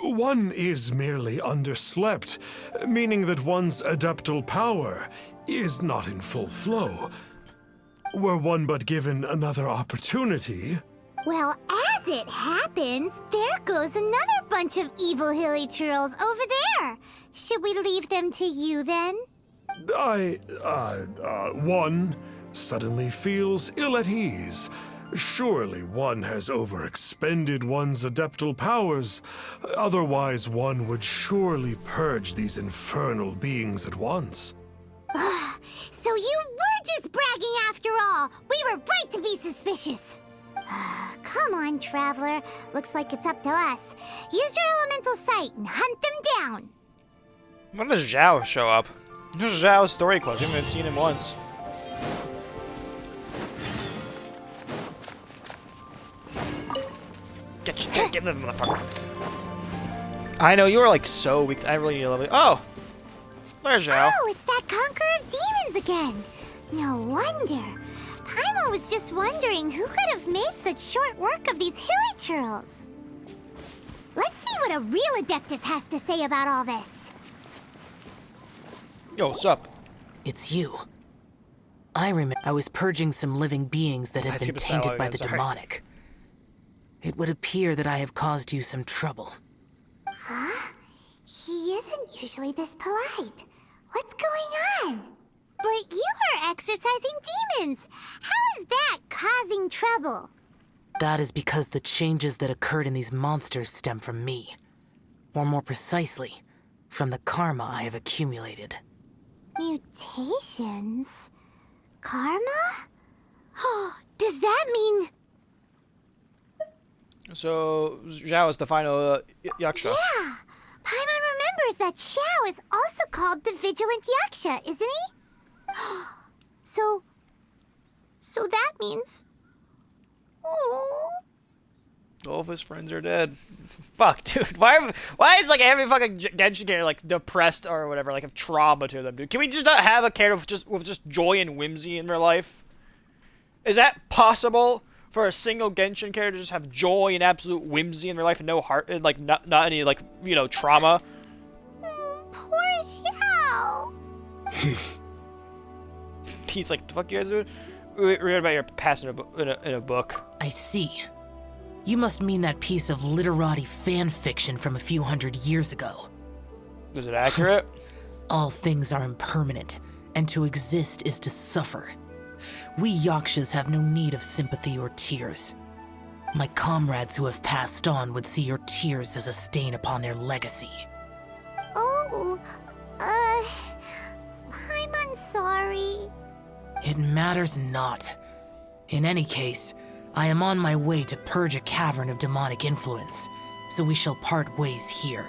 One is merely underslept, meaning that one's adeptal power is not in full flow. Were one but given another opportunity... Well, As it happens, there goes another bunch of evil hilly churls over there. Should we leave them to you then? One suddenly feels ill at ease. Surely one has overexpended one's adeptal powers. Otherwise, one would surely purge these infernal beings at once. So you were just bragging after all. We were right to be suspicious. Come on, Traveler. Looks like it's up to us. Use your elemental sight and hunt them down. When does Xiao show up? There's Xiao's story quest. We haven't even seen him once. Get them, motherfucker. I know, you were like so weak. I really need a level. Oh! There's Xiao. Oh, it's that Conqueror of Demons again. No wonder. Paimon was just wondering who could have made such short work of these hilly churls. Let's see what a real Adeptus has to say about all this. Yo, what's up? It's you. I remember I was purging some living beings that had been tainted by the demonic. It would appear that I have caused you some trouble. Huh? He isn't usually this polite. What's going on? But you are exorcising demons. How is that causing trouble? That is because the changes that occurred in these monsters stem from me. Or more precisely, from the karma I have accumulated. Mutations? Karma? Does that mean... So, Xiao is the final Yaksha. Yeah! Paimon remembers that Xiao is also called the Vigilant Yaksha, isn't he? So that means... Oh. All of his friends are dead. Fuck, dude. Why is like every fucking Genshin character like depressed or whatever, like have trauma to them, dude? Can we just not have a character with just joy and whimsy in their life? Is that possible for a single Genshin character to just have joy and absolute whimsy in their life and no heart and like not any like, you know, trauma? Poor Xiao. He's like, the fuck you guys doing? We read about your past in a book. I see. You must mean that piece of literati fan fiction from a few hundred years ago. Is it accurate? All things are impermanent, and to exist is to suffer. We Yakshas have no need of sympathy or tears. My comrades who have passed on would see your tears as a stain upon their legacy. Oh, I'm sorry. It matters not. In any case, I am on my way to purge a cavern of demonic influence, so we shall part ways here.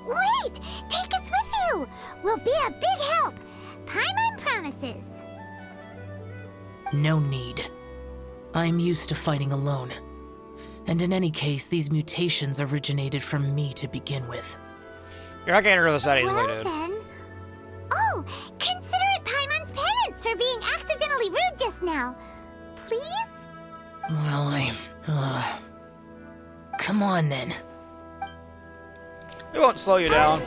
Wait! Take us with you! We'll be a big help! Paimon promises! No need. I am used to fighting alone. And in any case, these mutations originated from me to begin with. You're not getting rid of this that easily, Well dude. then... Oh! Consider it Paimon's penance for being accidentally rude just now. Please? Well, come on then. It won't slow you down.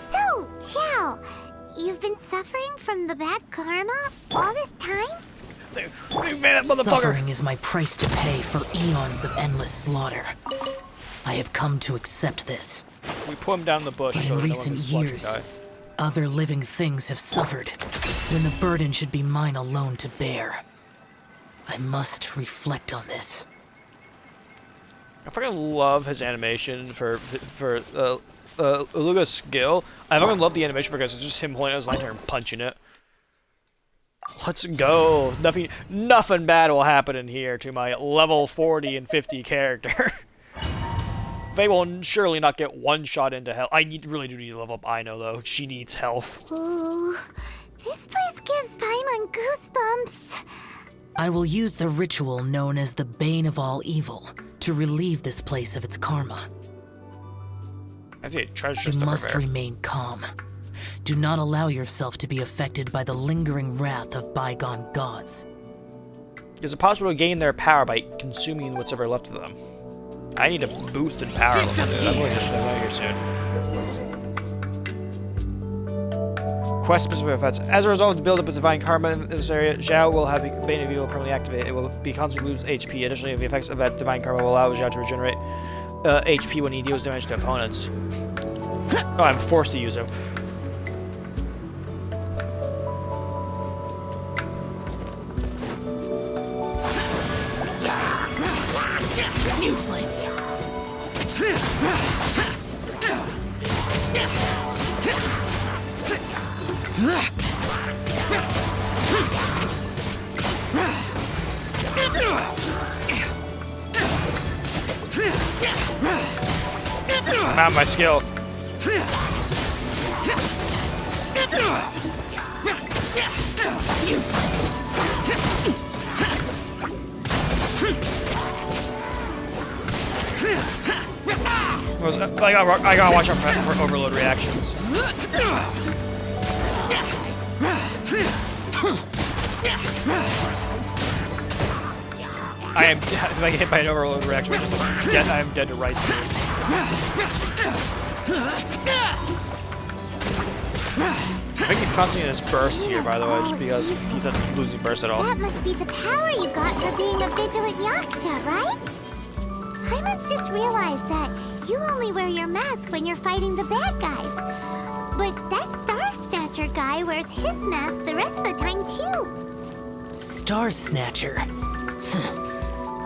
So, Xiao, you've been suffering from the bad karma all this time? Suffering is my price to pay for eons of endless slaughter. I have come to accept this. We put him down the bush. But So in that no recent one can watch him years, die. other living things have suffered, when the burden should be mine alone to bear. I must reflect on this. I fucking love his animation for Uluga's skill. I fucking love the animation because it's just him holding out his lantern and punching it. Let's go. Nothing bad will happen in here to my level 40 and 50 character. They will surely not get one shot into hell. Really do need to level up Aino though. She needs health. Ooh, this place gives Paimon goosebumps. I will use the ritual known as the Bane of All Evil to relieve this place of its karma. I think treasure You stuff must over there. remain calm. Do not allow yourself to be affected by the lingering wrath of bygone gods. Is it possible to gain their power by consuming what's ever left of them? I need a boost in power. I'm going to show out here soon. Quest specific effects. As a result of the buildup of divine karma in this area, Xiao will have Bane of Evil permanently activated. It will be constantly lose HP. Additionally, the effects of that divine karma will allow Xiao to regenerate HP when he deals damage to opponents. Oh, I'm forced to use him. Useless. I'm out of my skill. Useless. I gotta watch out for overload reactions. If I get hit by an overload reaction, I am dead to right speed. I think he's constantly in his burst here, by the way, just because he's not losing burst at all. That must be the power you got for being a vigilant Yaksha, right? Paimon's just realized that you only wear your mask when you're fighting the bad guys. But that Star Snatcher guy wears his mask the rest of the time, too. Star Snatcher.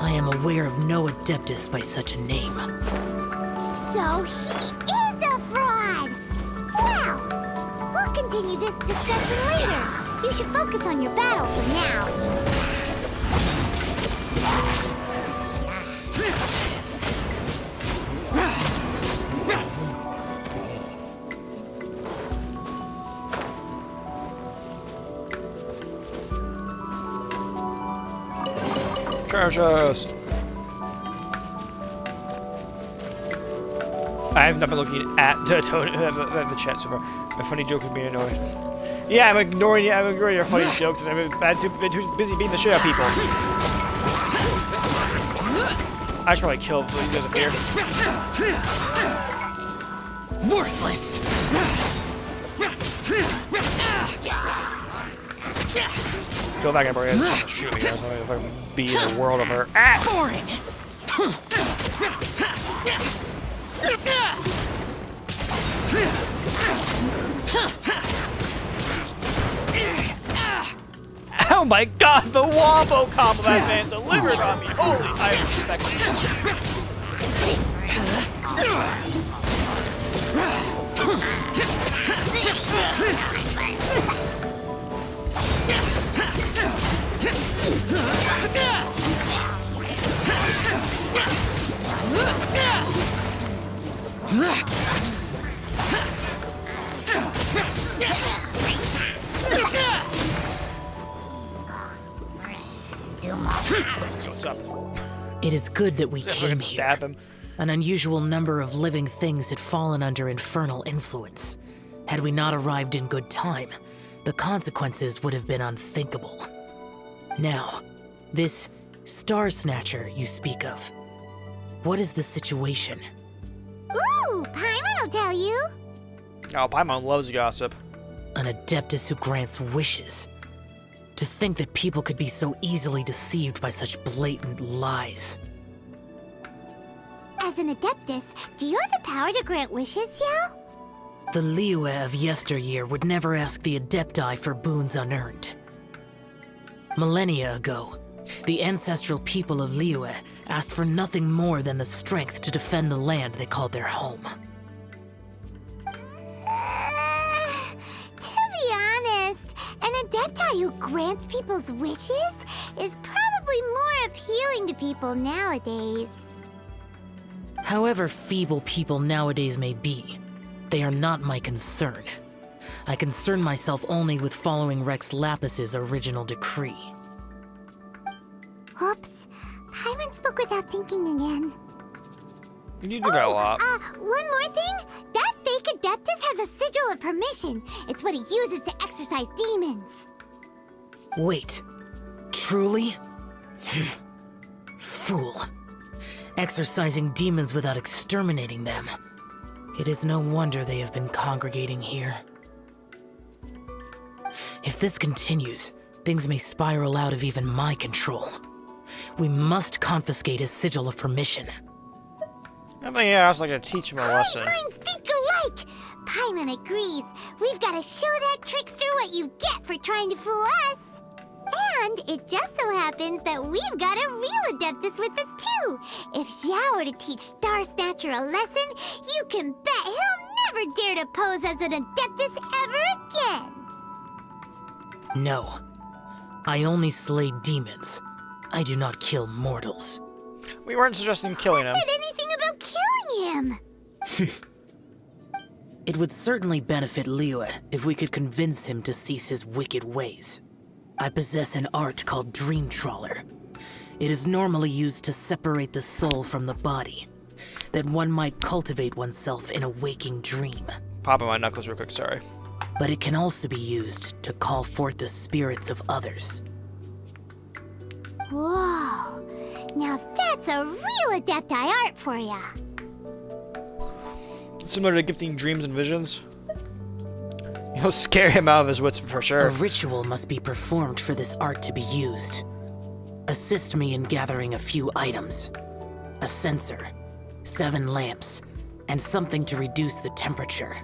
I am aware of no Adeptus by such a name. So he is a fraud! Well, we'll continue this discussion later. You should focus on your battle for now. Chest. I have not been looking at the chat so far. My funny joke is being annoying. Yeah, I'm ignoring you. I'm ignoring your funny jokes. I've been too busy beating the shit out of people. I should probably kill these guys up here. Worthless. Go back and bring it. Shoot me, guys. I'm gonna fucking beat the world of her. Ah! Boring. Oh my god, the wombo combo that man delivered on me. Holy, I respect What's up? It is good that we came here. Stab him. An unusual number of living things had fallen under infernal influence. Had we not arrived in good time, the consequences would have been unthinkable. Now, this Star Snatcher you speak of, what is the situation? Ooh, Paimon will tell you. Oh, Paimon loves gossip. An Adeptus who grants wishes. To think that people could be so easily deceived by such blatant lies. As an Adeptus, do you have the power to grant wishes, Xiao? The Liyue of yesteryear would never ask the Adepti for boons unearned. Millennia ago, the ancestral people of Liyue asked for nothing more than the strength to defend the land they called their home. To be honest, an Adepti who grants people's wishes is probably more appealing to people nowadays. However feeble people nowadays may be, they are not my concern. I concern myself only with following Rex Lapis's original decree. Oops. Paimon spoke without thinking again. You do that a lot. One more thing. That fake Adeptus has a sigil of permission. It's what he uses to exorcise demons. Wait. Truly? Fool. Exorcising demons without exterminating them. It is no wonder they have been congregating here. If this continues, things may spiral out of even my control. We must confiscate his sigil of permission. I think I was like to teach him a lesson. Minds think alike! Paimon agrees. We've got to show that trickster what you get for trying to fool us. And it just so happens that we've got a real Adeptus with us too. If Xiao were to teach Star Snatcher a lesson, you can bet he'll never dare to pose as an Adeptus ever again. No. I only slay demons. I do not kill mortals. We weren't suggesting killing him. Who said anything about killing him? It would certainly benefit Liyue if we could convince him to cease his wicked ways. I possess an art called Dream Trawler. It is normally used to separate the soul from the body, that one might cultivate oneself in a waking dream. Popping my knuckles real quick, sorry. But it can also be used to call forth the spirits of others. Whoa. Now that's a real Adepti art for ya. Similar to gifting dreams and visions. You'll scare him out of his wits for sure. A ritual must be performed for this art to be used. Assist me in gathering a few items. A censer, 7 lamps, and something to reduce the temperature.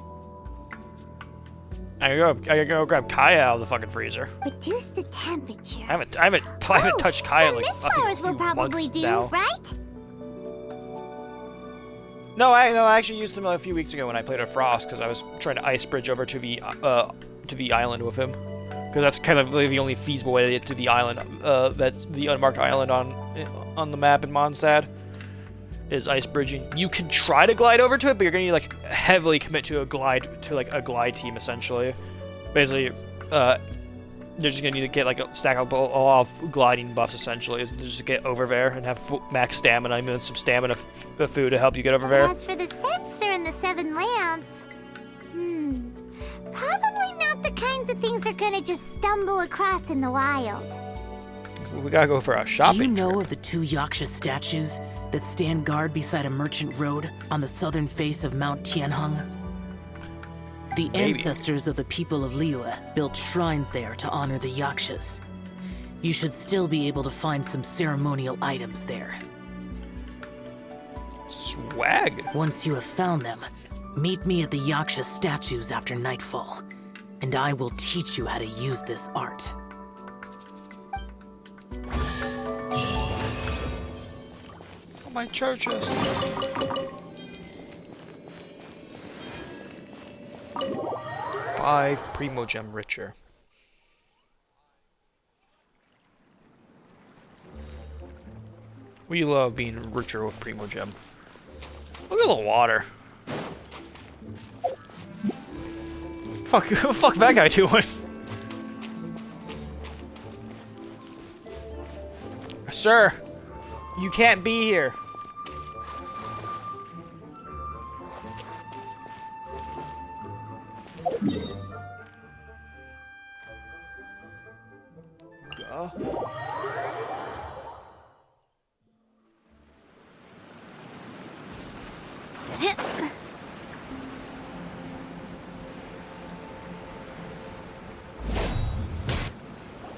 I gotta go grab Kaya out of the fucking freezer. Reduce the temperature. I haven't touched Kaya in like Mist fucking flowers a will few probably months do, now. right? No, I actually used him a few weeks ago when I played a Frost because I was trying to ice bridge over to the island with him. Because that's kind of really the only feasible way to get to the island. That's the unmarked island on the map in Mondstadt. Is ice bridging. You can try to glide over to it, but you're gonna need like heavily commit to a glide team essentially. Basically, they're just gonna need to get like a stack of all of gliding buffs essentially, just to get over there and have max stamina and then some stamina food to help you get over there. As for the censer and the 7 lamps, probably not the kinds of things they're gonna just stumble across in the wild. We gotta go for a shopping. Do you know of the 2 Yaksha statues that stand guard beside a merchant road on the southern face of Mount Tianheng? The ancestors of the people of Liyue built shrines there to honor the Yakshas. You should still be able to find some ceremonial items there. Swag. Once you have found them, meet me at the Yaksha statues after nightfall, and I will teach you how to use this art. My churches. Five Primogem richer. We love being richer with Primogem. Look at the water. Fuck that guy doing? Sir, you can't be here.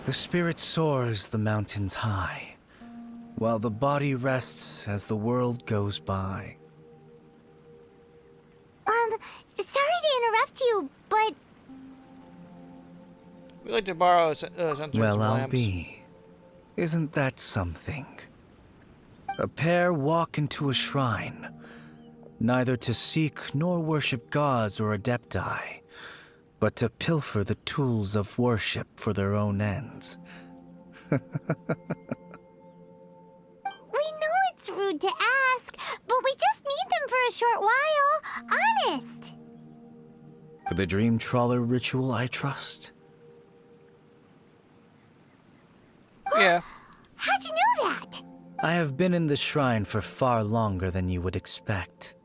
The spirit soars the mountains high, while the body rests as the world goes by. Sorry to interrupt you, but... We'd like to borrow a censer. Well, I'll be. Isn't that something? A pair walk into a shrine, neither to seek nor worship gods or adepti, but to pilfer the tools of worship for their own ends. We know it's rude to ask, but we just need them for a short while. Honest. For the Dream Trawler ritual, I trust. Yeah. How'd you know that? I have been in the shrine for far longer than you would expect.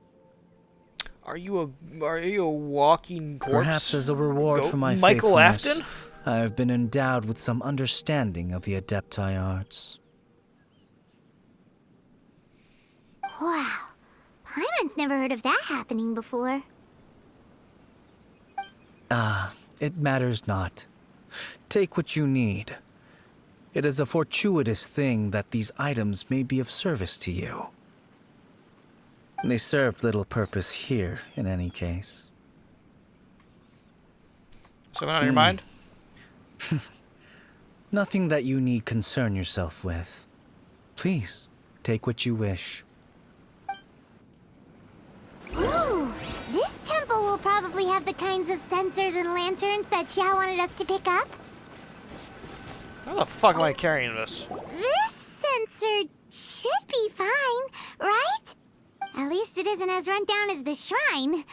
Are you a walking corpse? Perhaps as a reward for my Michael faithfulness, Afton? I have been endowed with some understanding of the Adepti arts. Wow. Paimon's never heard of that happening before. It matters not. Take what you need. It is a fortuitous thing that these items may be of service to you. They serve little purpose here, in any case. Something on your mind? Nothing that you need concern yourself with. Please, take what you wish. Ooh, this temple will probably have the kinds of sensors and lanterns that Xiao wanted us to pick up. How the fuck am I carrying this? This sensor should be fine, right? At least it isn't as run down as the shrine.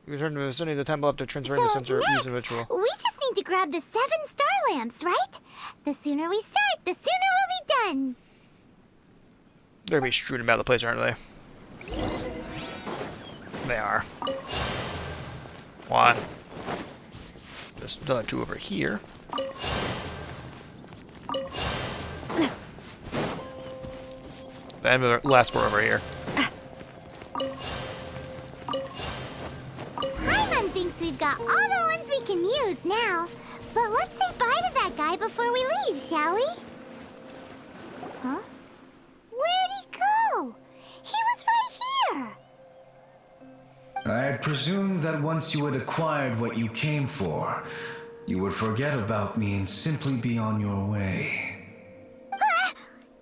Return to the vicinity of the temple after transferring the sensor using ritual. We just need to grab the 7 star lamps, right? The sooner we start, the sooner we'll be done. They're gonna be strewn about the place, aren't they? They are. 1. There's another 2 over here. And the last 4 over here. Paimon thinks we've got all the ones we can use now. But let's say bye to that guy before we leave, shall we? Huh? Where'd he go? He was right here. I had presumed that once you had acquired what you came for, you would forget about me and simply be on your way. Ah!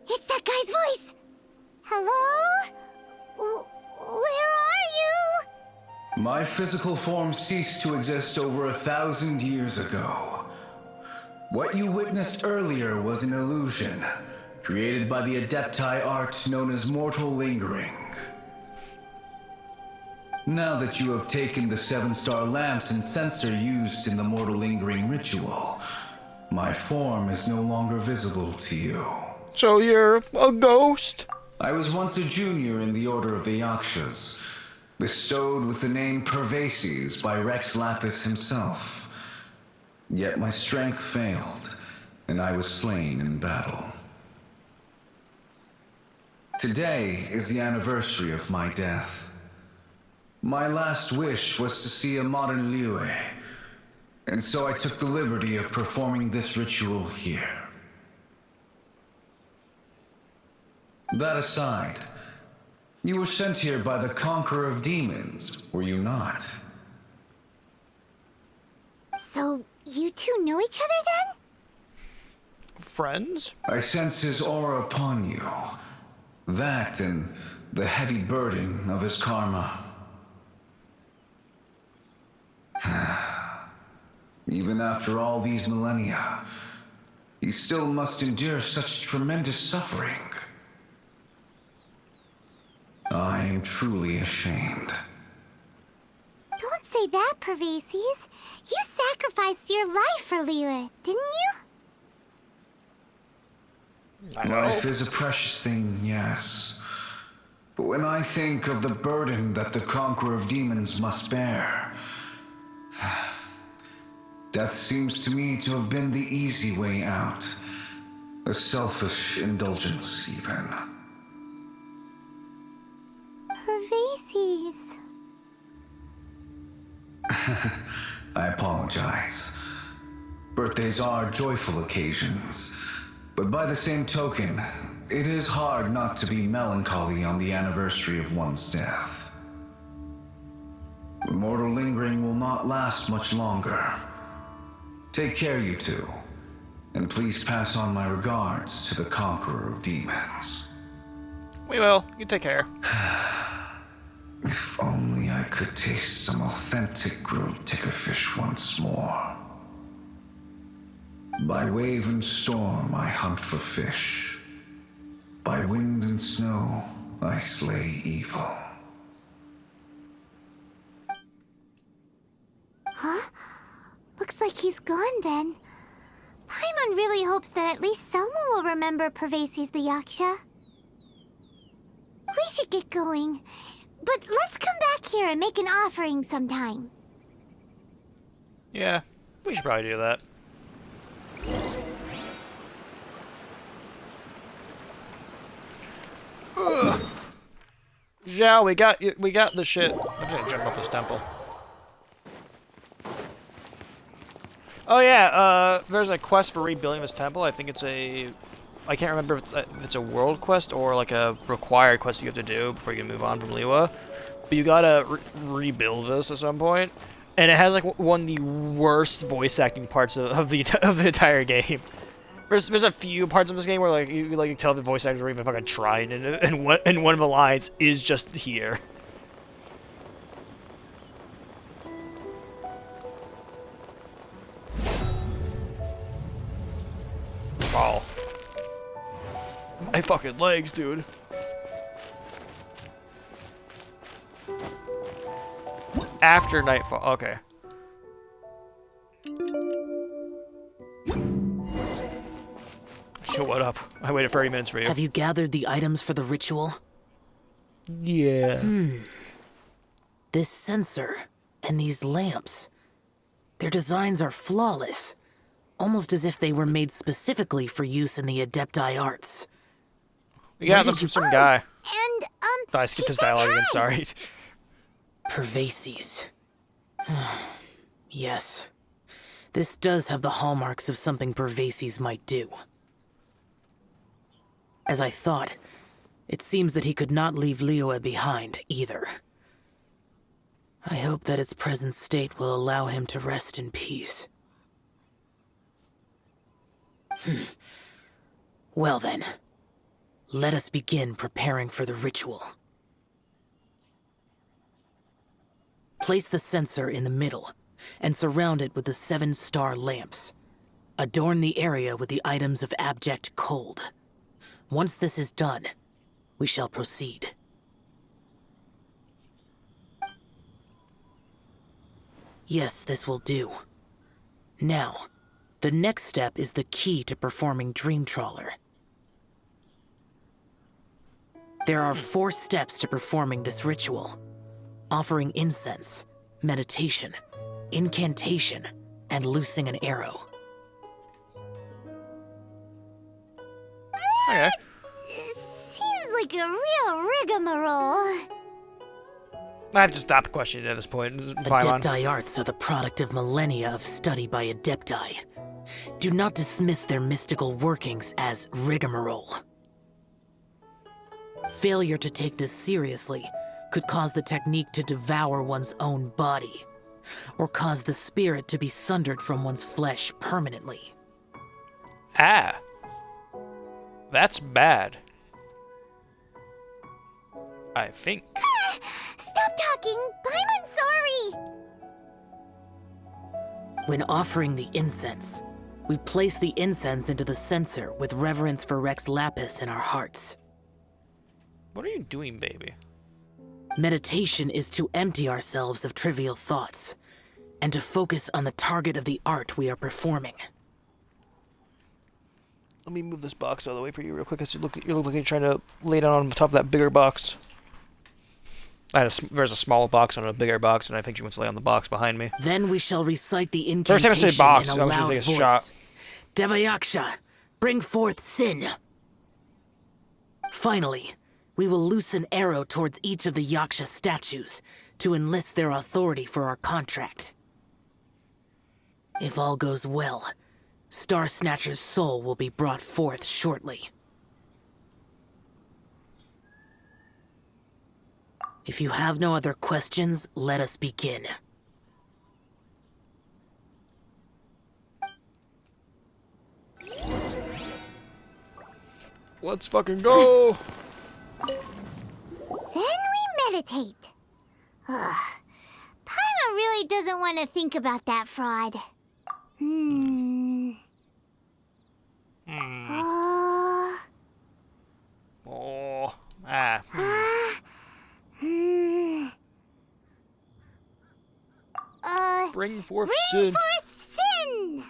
It's that guy's voice. Hello? Where are you? My physical form ceased to exist over 1,000 years ago. What you witnessed earlier was an illusion, created by the Adepti art known as mortal lingering. Now that you have taken the 7-star lamps and sensor used in the mortal lingering ritual, my form is no longer visible to you. So you're a ghost? I was once a junior in the Order of the Yakshas, bestowed with the name Pervases by Rex Lapis himself. Yet my strength failed, and I was slain in battle. Today is the anniversary of my death. My last wish was to see a modern Liyue, and so I took the liberty of performing this ritual here. That aside, you were sent here by the Conqueror of Demons, were you not? So, you two know each other then? Friends? I sense his aura upon you. That and the heavy burden of his karma. Even after all these millennia, he still must endure such tremendous suffering. I am truly ashamed. Don't say that, Pervases. You sacrificed your life for Liyue, didn't you? Life is a precious thing, yes. But when I think of the burden that the Conqueror of Demons must bear, death seems to me to have been the easy way out. A selfish indulgence, even. Pervases. I apologize. Birthdays are joyful occasions, but by the same token, it is hard not to be melancholy on the anniversary of one's death. The mortal lingering will not last much longer. Take care, you two, and please pass on my regards to the Conqueror of Demons. We will. You take care. If only I could taste some authentic grilled tickerfish once more. By wave and storm I hunt for fish. By wind and snow I slay evil. Huh? Looks like he's gone then. Paimon really hopes that at least someone will remember Pervases the Yaksha. We should get going. But let's come back here and make an offering sometime. Yeah, we should probably do that. Ugh. Xiao, we got the shit. I'm just gonna jump off this temple. Oh yeah, there's a quest for rebuilding this temple. I think it's a... I can't remember if it's a world quest or like a required quest you have to do before you can move on from Liwa. But you gotta rebuild this at some point. And it has like one of the worst voice acting parts of the entire game. There's a few parts of this game where like you like tell the voice actors are even fucking trying, and one of the lines is just here. Wow. My fucking legs, dude. After nightfall, okay. Yo, what up? I waited 30 minutes for you. Have you gathered the items for the ritual? Yeah. This sensor and these lamps. Their designs are flawless. Almost as if they were made specifically for use in the Adepti arts. Yeah, that's some guy. And, Oh, I skipped his dialogue again, sorry. Pervases. Yes. This does have the hallmarks of something Pervases might do. As I thought, it seems that he could not leave Liyue behind, either. I hope that its present state will allow him to rest in peace. Well then, let us begin preparing for the ritual. Place the censer in the middle, and surround it with the 7-star lamps. Adorn the area with the items of abject cold. Once this is done, we shall proceed. Yes, this will do. Now, the next step is the key to performing Dream Trawler. There are 4 steps to performing this ritual. Offering incense, meditation, incantation, and loosing an arrow. Okay. Seems like a real rigmarole. I have to stop questioning at this point. Paimon. Adepti arts are the product of millennia of study by Adepti. Do not dismiss their mystical workings as rigmarole. Failure to take this seriously could cause the technique to devour one's own body, or cause the spirit to be sundered from one's flesh permanently. Ah. That's bad. I think. Stop talking! I'm sorry! When offering the incense, we place the incense into the censer with reverence for Rex Lapis in our hearts. What are you doing, baby? Meditation is to empty ourselves of trivial thoughts, and to focus on the target of the art we are performing. Let me move this box out of the way for you real quick. You look like you're trying to lay down on top of that bigger box. There's a smaller box on a bigger box, and I think she wants to lay on the box behind me. Then we shall recite the First time I incantation say box, in a I was loud gonna take a voice. shot. Devayaksha, bring forth sin. Finally, we will loose an arrow towards each of the Yaksha statues to enlist their authority for our contract. If all goes well, Star Snatcher's soul will be brought forth shortly. If you have no other questions, let us begin. Let's fucking go! Then we meditate. Ugh. Paimon really doesn't want to think about that fraud. Oh. Ah. Bring forth sin. Sin!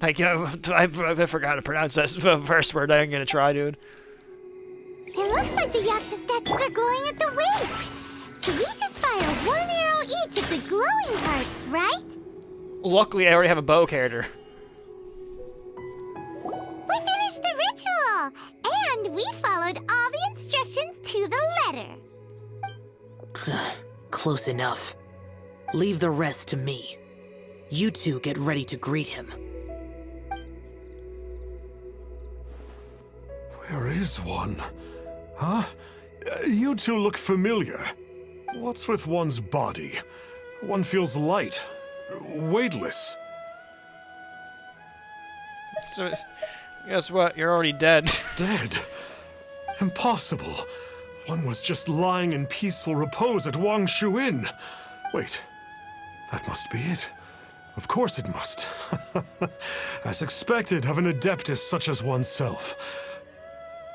Thank you. I forgot to pronounce that first word. I'm gonna try, dude. It looks like the Yaksha statues are glowing at the waist. So we just fire 1 arrow each at the glowing parts, right? Luckily, I already have a bow character. We finished the ritual, and we followed all the instructions to the letter. Close enough. Leave the rest to me. You two get ready to greet him. Where is one? Huh? You two look familiar. What's with one's body? One feels light, weightless. So, guess what? You're already dead. Dead? Impossible. One was just lying in peaceful repose at Wangshu Inn. Wait, that must be it. Of course it must. As expected of an adeptus such as oneself.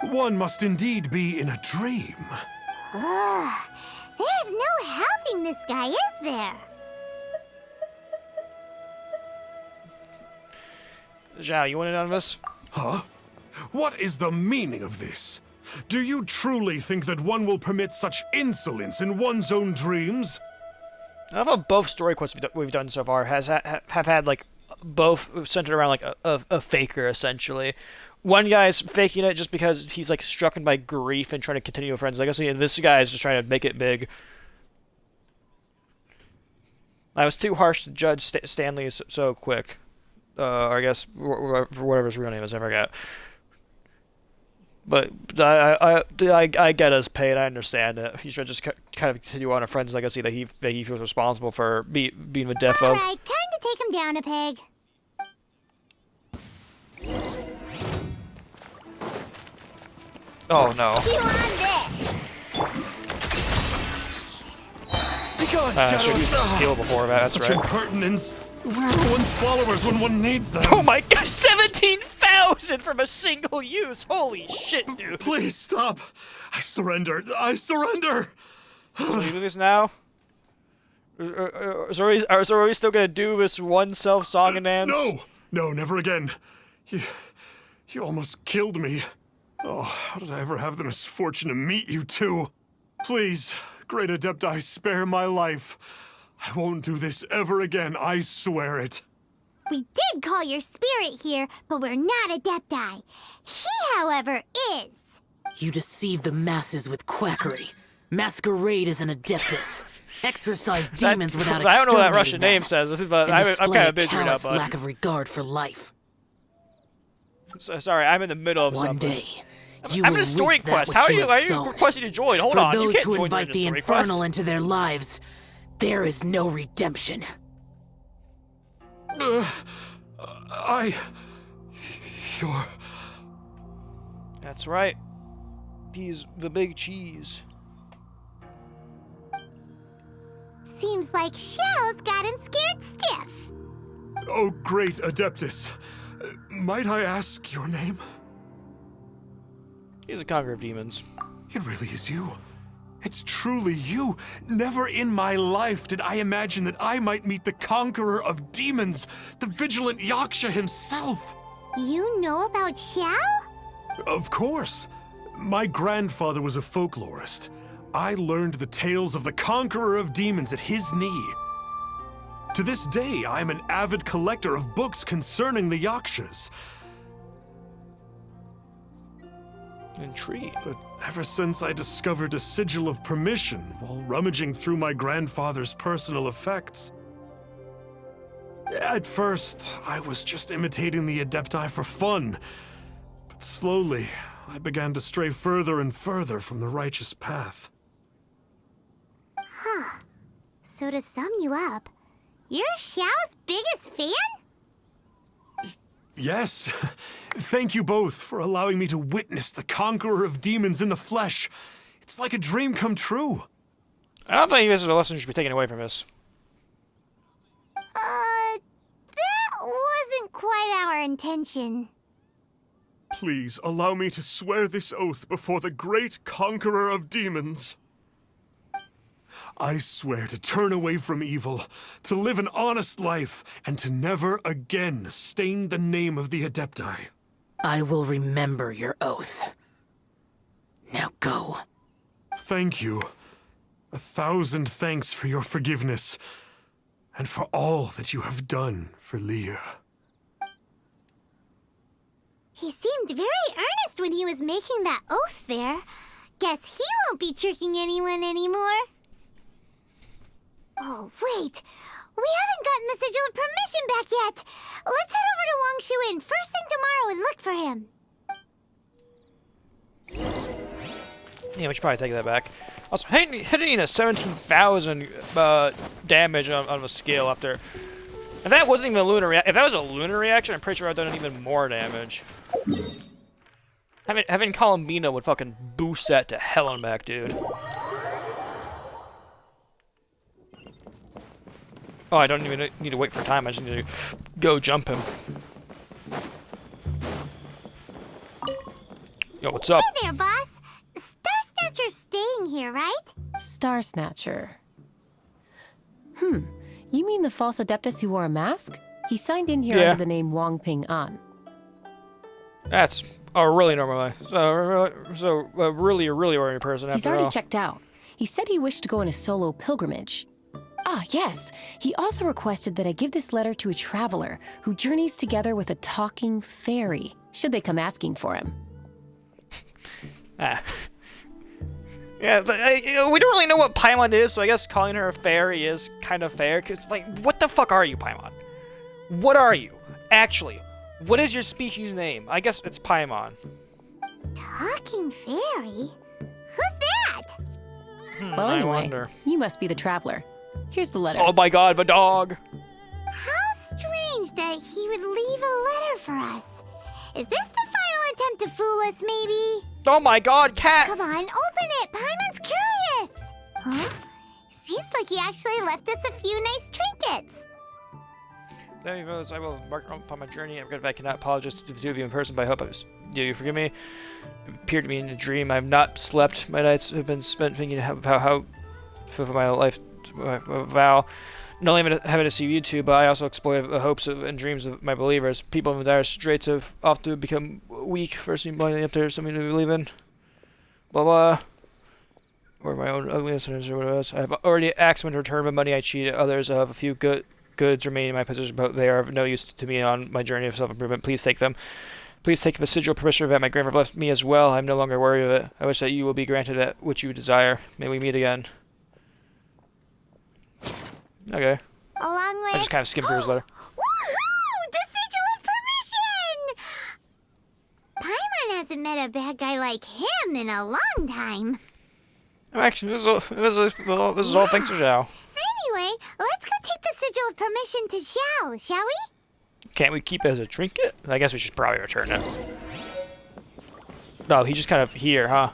One must indeed be in a dream. Ugh, there's no helping this guy, is there? Xiao, you want in on this? Huh? What is the meaning of this? Do you truly think that one will permit such insolence in one's own dreams? I love how both story quests we've done so far have had like both centered around like a faker essentially. One guy's faking it just because he's like struck by grief and trying to continue with friends. I guess this guy is just trying to make it big. I was too harsh to judge Stanley so quick. I guess for whatever his real name is, I forgot. But I get his pain. I understand it. He's trying to just kind of continue on a friend's legacy that he feels responsible for being the death of. All right, time to take him down a peg. Oh no. Chew on this. Be gone, I Shadow. should use the skill before that. That's Such right. impertinence. Where are one's followers when one needs them? Oh my god, 17,000 from a single use! Holy shit, dude! Please stop! I surrender! I surrender! So you do this now? So are we still gonna do this one self-song and dance? No, never again. You almost killed me. Oh, how did I ever have the misfortune to meet you two? Please, Great Adepti, spare my life. I won't do this ever again, I swear it. We did call your spirit here, but we're not Adepti. He, however, is. You deceive the masses with quackery. Masquerade as an adeptus. Exorcise demons without I don't know what that exterminating Russian name them, says, but and I'm display kind a of busy right now, callous bud. lack of regard for life. Sorry, I'm in the middle of One something. day, you I'm will in a story reap that quest. which How are you you have sown. requesting to join? Hold For on, you those can't who join invite during the story quest. infernal into their lives, there is no redemption. You're... That's right. He's the big cheese. Seems like Xiao's got him scared stiff. Oh, great Adeptus. Might I ask your name? He's a conqueror of demons. It really is you. It's truly you. Never in my life did I imagine that I might meet the conqueror of demons, the vigilant Yaksha himself. You know about Xiao? Of course. My grandfather was a folklorist. I learned the tales of the conqueror of demons at his knee. To this day, I'm an avid collector of books concerning the Yakshas. Intrigued. But ever since I discovered a sigil of permission while rummaging through my grandfather's personal effects, at first, I was just imitating the Adepti for fun. But slowly, I began to stray further and further from the righteous path. Huh. So to sum you up, you're Xiao's biggest fan? Yes. Thank you both for allowing me to witness the conqueror of demons in the flesh. It's like a dream come true. I don't think this is a lesson you should be taken away from this. That wasn't quite our intention. Please allow me to swear this oath before the great conqueror of demons. I swear to turn away from evil, to live an honest life, and to never again stain the name of the Adepti. I will remember your oath. Now go. Thank you. 1,000 thanks for your forgiveness, and for all that you have done for Leah. He seemed very earnest when he was making that oath there. Guess he won't be tricking anyone anymore. Oh, wait. We haven't gotten the sigil of permission back yet. Let's head over to Wangshu first thing tomorrow and look for him. Yeah, we should probably take that back. Also, hitting a 17,000 damage on a scale after. If that wasn't even a lunar if that was a lunar reaction, I'm pretty sure I'd done even more damage. Having Columbina would fucking boost that to hell and back, dude. Oh, I don't even need to wait for time. I just need to go jump him. Yo, what's up? Hey there, boss. Star Snatcher's staying here, right? Star Snatcher. You mean the false Adeptus who wore a mask? He signed in here Yeah. under the name Wang Ping An. That's a really normal, really ordinary person. He's After already all. checked out. He said he wished to go on a solo pilgrimage. Ah, yes. He also requested that I give this letter to a traveler who journeys together with a talking fairy, should they come asking for him. Ah. Yeah, but, we don't really know what Paimon is, so I guess calling her a fairy is kind of fair. Cause, like, what the fuck are you, Paimon? What are you? Actually, what is your species name? I guess it's Paimon. Talking fairy? Who's that? Well, I anyway, wonder. you must be the traveler. Here's the letter. Oh my god, the dog! How strange that he would leave a letter for us. Is this the final attempt to fool us, maybe? Oh my god, cat! Come on, open it! Paimon's curious! Huh? Seems like he actually left us a few nice trinkets. Thank you for this. I will embark upon my journey. I'm good if I cannot apologize to the two of you in person, but I hope do you forgive me? It appeared to me in a dream. I have not slept. My nights have been spent thinking about how to fulfill my life vow. Not only having to see you two, but I also exploited the hopes and dreams of my believers. People in dire straits have often become weak, first seem blindly if there's something to believe in. Blah blah. Or my own ugliness or whatever else. I have already asked them to return my money I cheated others. I have a few goods remaining in my possession, but they are of no use to me on my journey of self-improvement. Please take them. Please take the sigil permission that my grandmother left me as well. I'm no longer worried of it. I wish that you will be granted that which you desire. May we meet again. Okay. Along with... I just kind of skimmed through his letter. Woohoo! The sigil of permission! Paimon hasn't met a bad guy like him in a long time. Actually, this is all thanks to Xiao. Anyway, let's go take the sigil of permission to Xiao, shall we? Can't we keep it as a trinket? I guess we should probably return it. No, he's just kind of here, huh?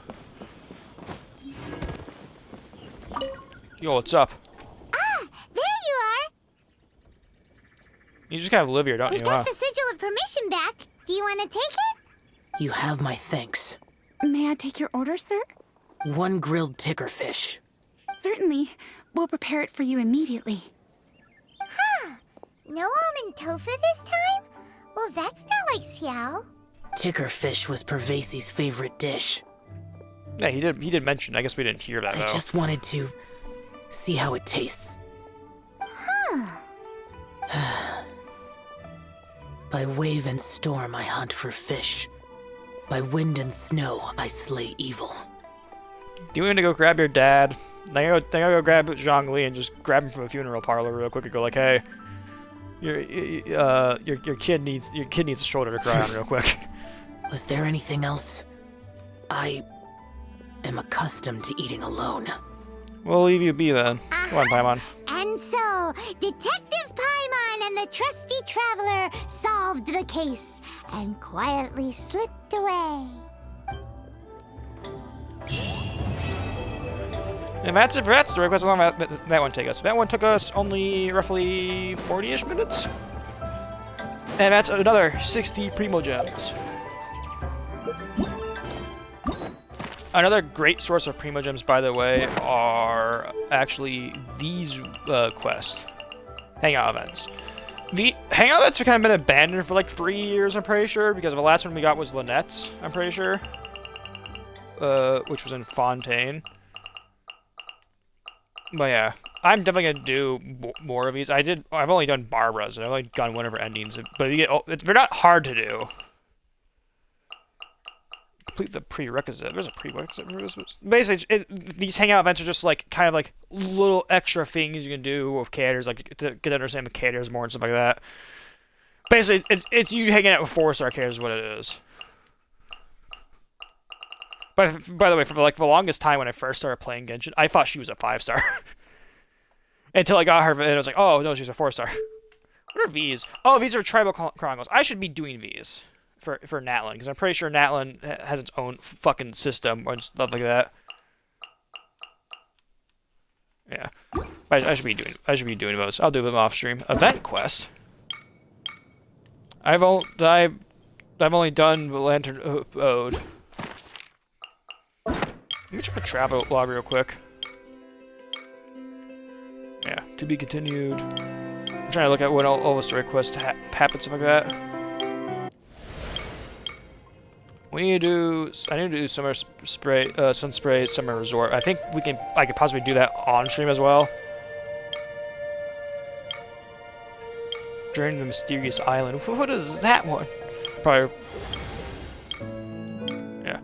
Yo, what's up? Ah, there you are. You just kind of live here, don't We you, got huh? the sigil of permission back. Do you want to take it? You have my thanks. May I take your order, sir? 1 grilled ticker fish. Certainly. We'll prepare it for you immediately. Huh. No almond tofu this time? Well, that's not like Xiao. Ticker fish was Pervasi's favorite dish. Yeah, he did mention. I guess we didn't hear that, though. I just wanted to see how it tastes. Huh. By wave and storm I hunt for fish. By wind and snow I slay evil. Do you want to go grab your dad? Then I go grab Zhongli and just grab him from a funeral parlor real quick and go like, hey, your kid needs a shoulder to cry on real quick. Was there anything else? I am accustomed to eating alone. We'll leave you be then. Come on, Paimon. And so, Detective Paimon and the trusty traveler solved the case and quietly slipped away. And that's it for that story. That's how long that one took us. That one took us only roughly 40-ish minutes. And that's another 60 Primo Gems. Another great source of Primo Gems, by the way, are actually these quests. Hangout events. The Hangout events have kind of been abandoned for like 3 years, I'm pretty sure, because the last one we got was Lynette's, I'm pretty sure. Which was in Fontaine. But yeah, I'm definitely gonna do more of these. I've only done Barbara's, and I've only done one of her endings. But they're not hard to do. complete the prerequisite. There's a prerequisite for this. Basically, these hangout events are just like kind of like little extra things you can do with characters, like to get to understand the characters more and stuff like that. Basically, it's you hanging out with 4-star characters is what it is. But by the way, for like the longest time when I first started playing Genshin, I thought she was a 5-star. Until I got her, and I was like, oh no, she's a 4-star. What are these? Oh, these are tribal chronicles. I should be doing these for Natlan, because I'm pretty sure Natlan has its own fucking system and stuff like that. Yeah, I should be doing those. I'll do them off stream. Event quest. I've only done the Lantern Ode. Let me check the travel log real quick. Yeah, to be continued. I'm trying to look at when all the story quests happen, stuff like that. I need to do summer spray, sun spray, summer resort. I think I could possibly do that on stream as well. Journey to the mysterious island. What is that one? Probably. Yeah.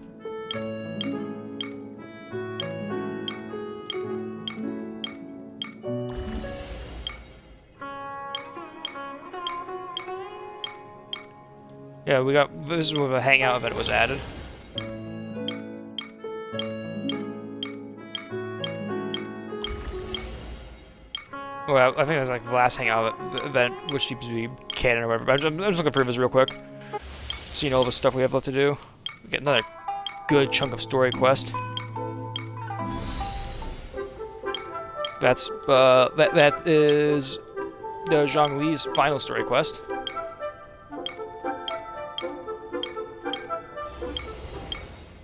Yeah, we got. This is where the hangout event was added. Well, I think it was like the last hangout event, which seems to be canon or whatever. But I'm just looking through this real quick. Seeing all the stuff we have left to do. We get another good chunk of story quest. That is the Zhongli's final story quest.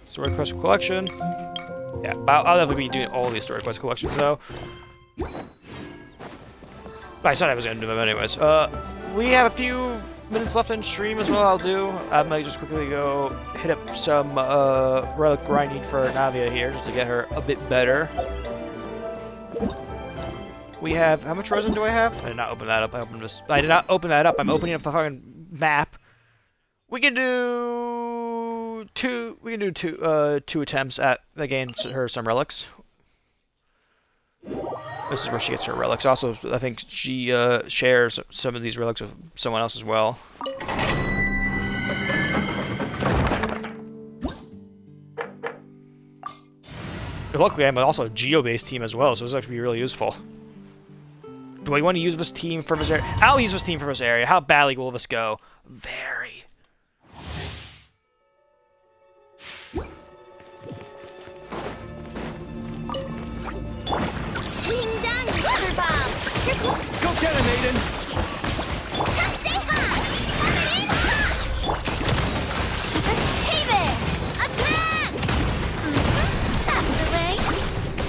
Story quest collection. Yeah, I'll definitely be doing all these story quest collections though. I said I was gonna do them anyways. We have a few minutes left in stream as well. I might just quickly go hit up some relic grinding for Navia here just to get her a bit better. We have how much resin do I have? I did not open that up. I did not open that up. I'm opening up the fucking map. We can do two attempts at getting her some relics. This is where she gets her relics. Also, I think she shares some of these relics with someone else as well. But luckily, I'm also a geo-based team as well, so this is actually really useful. Do I want to use this team for this area? I'll use this team for this area. How badly will this go? Very. Go get him, Aiden! Hey there! Attack! That's the way.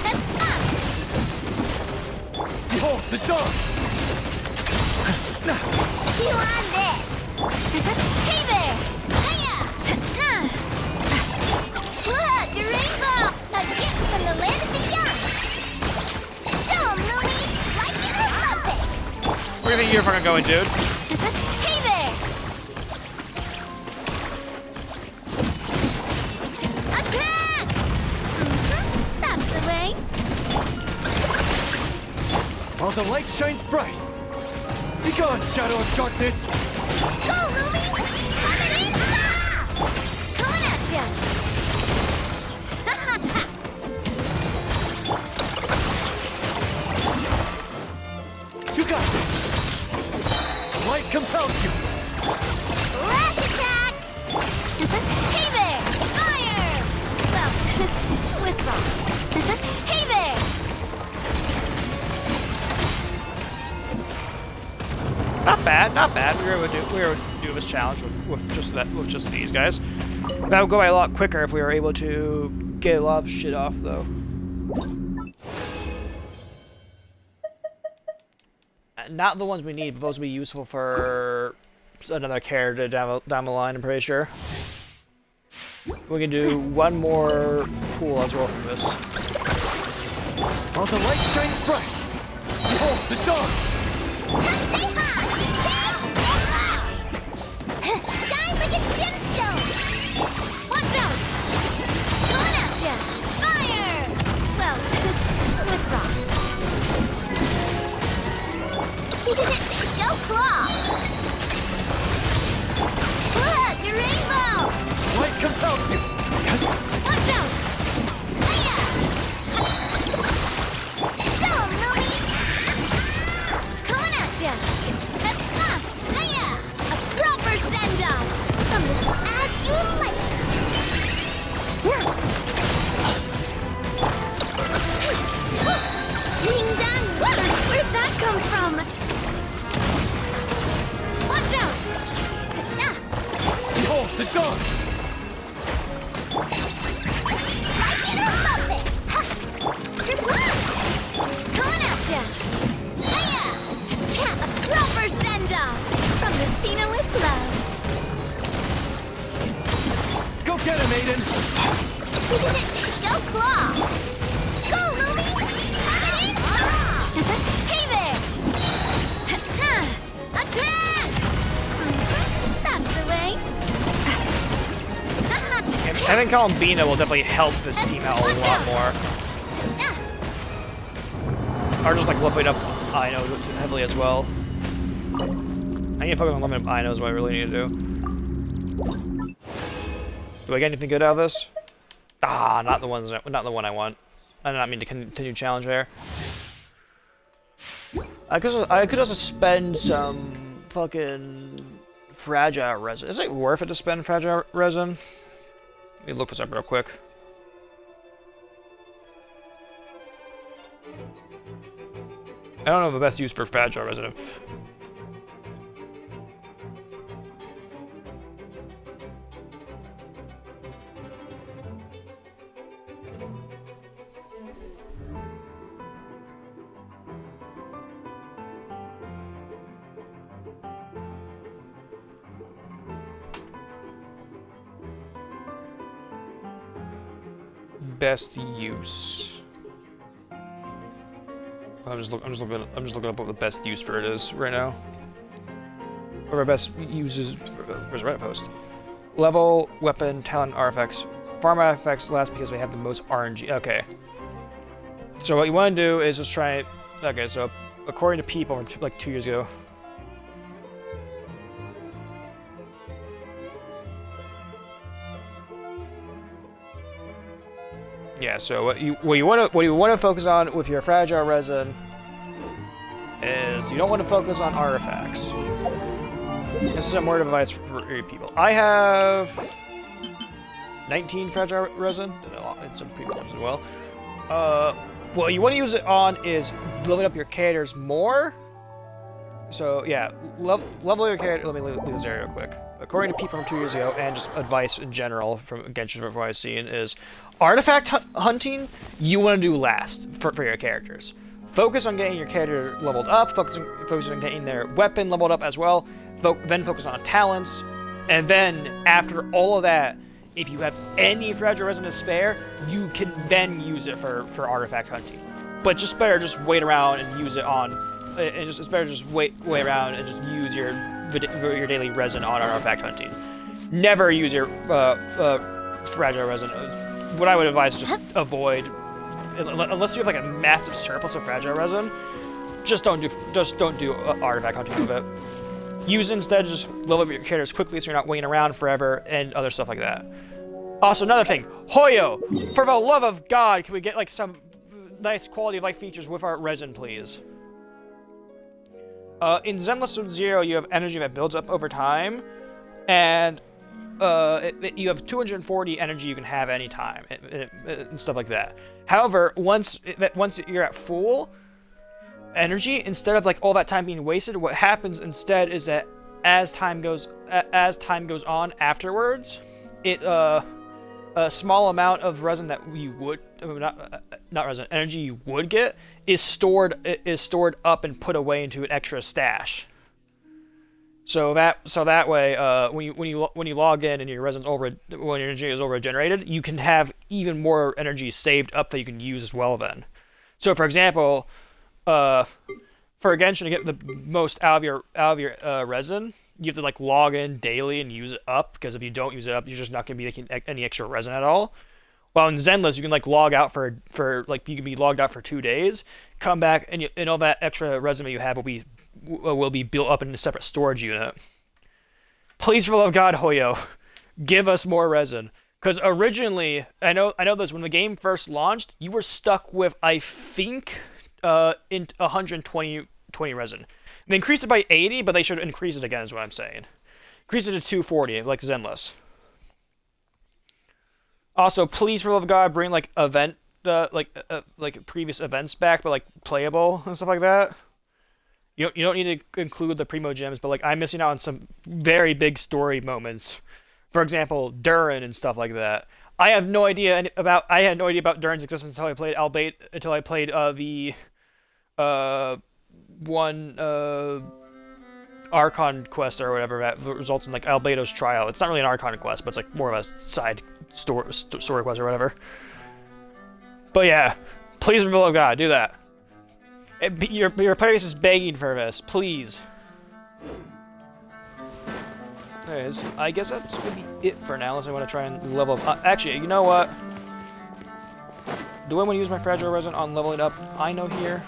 Heads up! Behold the dog! Chew on this! Hey there! Hiya! Look, a rainbow! A gift from the land of the young! Show 'em, Louie! Like it or lump it! Where do you think you're fucking going, dude? Hey there! Attack! That's the way. While the light shines bright! Be gone, shadow of darkness! Go, Lumi! Coming in! Coming at ya! You got this! The light compels you! Lash attack! Hey there! Fire! Well, with bombs. Hey there! Not bad, not bad. We were able to do this challenge with just these guys. That would go by a lot quicker if we were able to get a lot of shit off, though. Not the ones we need, but those will be useful for another character down the line, I'm pretty sure. We can do one more pool as well from this. While the light shines bright! Behold the dawn! Shine like a gemstone! Watch out! Ding dang! Where'd that come from? Watch out! Oh, the dog! Like it or lump it! Coming at ya! Hiya! Cha! Proper send-off! From the Spina with love. Go get him, Aiden! Go claw! Go, Lumi! Hey there! Attack! That's the way. Having Columbina will definitely help this team out a lot more. Or just like leveling up Ino heavily as well. I need to focus on leveling up Ino is what I really need to do. Do I get anything good out of this? Ah, not the one I want. I did not mean to continue challenge there. I could also spend some fucking fragile resin. Is it worth it to spend fragile resin? Let me look for something real quick. I don't know the best use for fragile resin. Best use. I'm just looking up what the best use for it is right now. What our best uses where's Reddit post? Level, weapon, talent, artifacts. Farm artifacts last because we have the most RNG. Okay. So what you want to do is just try. Okay, so according to people from like 2 years ago. Yeah, so what you want to focus on with your fragile resin is you don't want to focus on artifacts. This is a word of advice for people. I have 19 fragile resin and some premiums as well. What you want to use it on is building up your characters more. So yeah, level your character. Let me leave this area real quick. According to people from 2 years ago, and just advice in general from Genshin from what I've seen, is artifact hunting you want to do last for your characters. Focus on getting your character leveled up, focus on getting their weapon leveled up as well, then focus on talents, and then after all of that, if you have any fragile resin to spare, you can then use it for artifact hunting. But just better just wait around and use it on, and it's better just wait around and just use your daily resin on artifact hunting. Never use your fragile resin. What I would advise is just avoid, unless you have like a massive surplus of fragile resin. Just don't do artifact hunting with it. Use instead just level up your characters quickly so you're not waiting around forever and other stuff like that. Also, another thing, Hoyo, for the love of God, can we get like some nice quality of life features with our resin, please? In Zenless Zero, you have energy that builds up over time, and you have 240 energy you can have anytime, and stuff like that. However, once you're at full energy, instead of like all that time being wasted, what happens instead is that as time goes on afterwards, a small amount of resin that you would not resin energy you would get is stored up and put away into an extra stash. So that way, when you log in and your resin's when your energy is over generated, you can have even more energy saved up that you can use as well. Then, so for example, for Genshin to get the most out of your resin, you have to like log in daily and use it up, because if you don't use it up, you're just not going to be making any extra resin at all. While in Zenless, you can like log out for like you can be logged out for 2 days, come back, and all that extra resin that you have will be built up in a separate storage unit. Please, for the love of God, Hoyo, give us more resin. Because originally, I know this, when the game first launched, you were stuck with, I think, in 120 resin. They increased it by 80, but they should increase it again, is what I'm saying. Increase it to 240, like Zenless. Also, please, for the love of God, bring like like previous events back, but like playable and stuff like that. You don't need to include the Primo Gems, but like I'm missing out on some very big story moments. For example, Durin and stuff like that. I had no idea about Durin's existence until I played the one Archon quest or whatever that results in like Albedo's trial. It's not really an Archon quest, but it's like more of a side story quest or whatever. But yeah, please, for the love of God, do that. Your player base is begging for this. Please. Anyways, I guess that's gonna be it for now, unless I want to try and level up. Actually, you know what? Do I want to use my Fragile Resin on leveling up Ino here?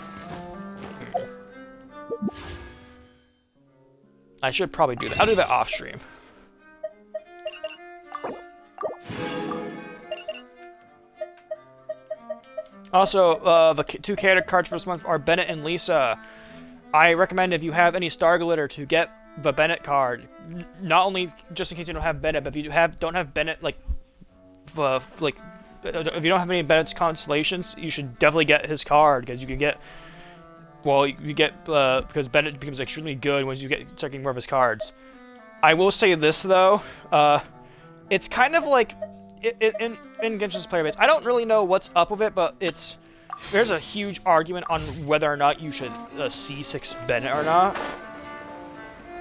I should probably do that. I'll do that off stream. Also, the 2 character cards for this month are Bennett and Lisa. I recommend, if you have any Star Glitter, to get the Bennett card. Not only just in case you don't have Bennett, but if you don't have Bennett, if you don't have any Bennett's constellations, you should definitely get his card, because you can get, because Bennett becomes extremely good once you start getting more of his cards. I will say this though, it's kind of like in Genshin's player base. I don't really know what's up with it, but there's a huge argument on whether or not you should C6 Bennett or not.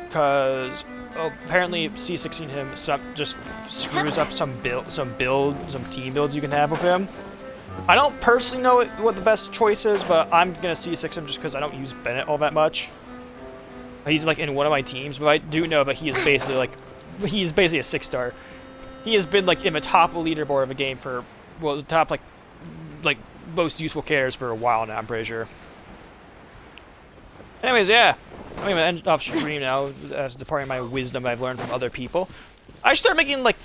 Because apparently C6ing him just screws up some team builds you can have with him. I don't personally know what the best choice is, but I'm gonna C6 him just because I don't use Bennett all that much. He's like in one of my teams, but I do know that he is basically he's basically a 6-star. He has been like in the top leaderboard of the game for, well, the top like most useful characters for a while now, I'm pretty sure. Anyways, yeah. I'm gonna end off stream now, as departing my wisdom I've learned from other people. I should start making like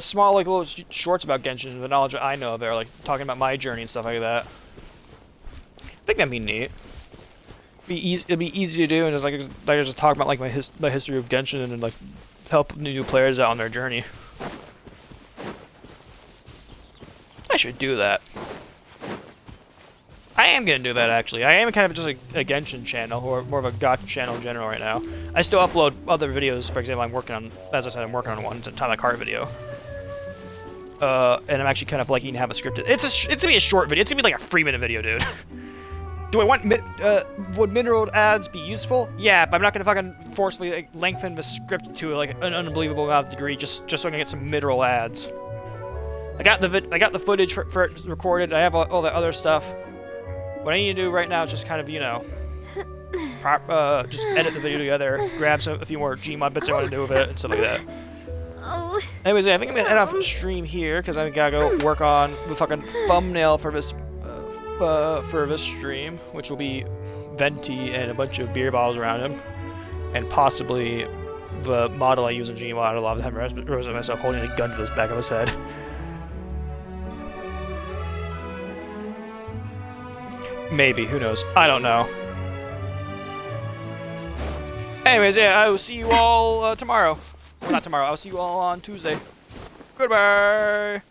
small little shorts about Genshin, the knowledge that I know of there, like talking about my journey and stuff like that. I think that'd be neat. It'd be easy to do, and just talk about like my history of Genshin and like help new players out on their journey. I should do that. I am gonna do that, actually. I am kind of just a Genshin channel, or more of a gacha channel in general right now. I still upload other videos. For example, as I said, I'm working on one. It's a Atomic Heart video. And I'm actually kind of liking to have a scripted. It's gonna be a short video. It's gonna be like a 3-minute video, dude. Do I want would mineral ads be useful? Yeah, but I'm not gonna fucking forcefully lengthen the script to like an unbelievable amount of degree just so I can get some mineral ads. I got the footage for it recorded. I have all that other stuff. What I need to do right now is just kind of, just edit the video together, grab a few more Gmod bits I want to do with it, and stuff like that. Anyways, yeah, I think I'm gonna end off stream here because I gotta go work on the fucking thumbnail for this stream, which will be Venti and a bunch of beer bottles around him, and possibly the model I use in Gmod. I love having Rose of myself holding a gun to the back of his head. Maybe, who knows? I don't know. Anyways, yeah, I will see you all tomorrow. Well, not tomorrow, I'll see you all on Tuesday. Goodbye!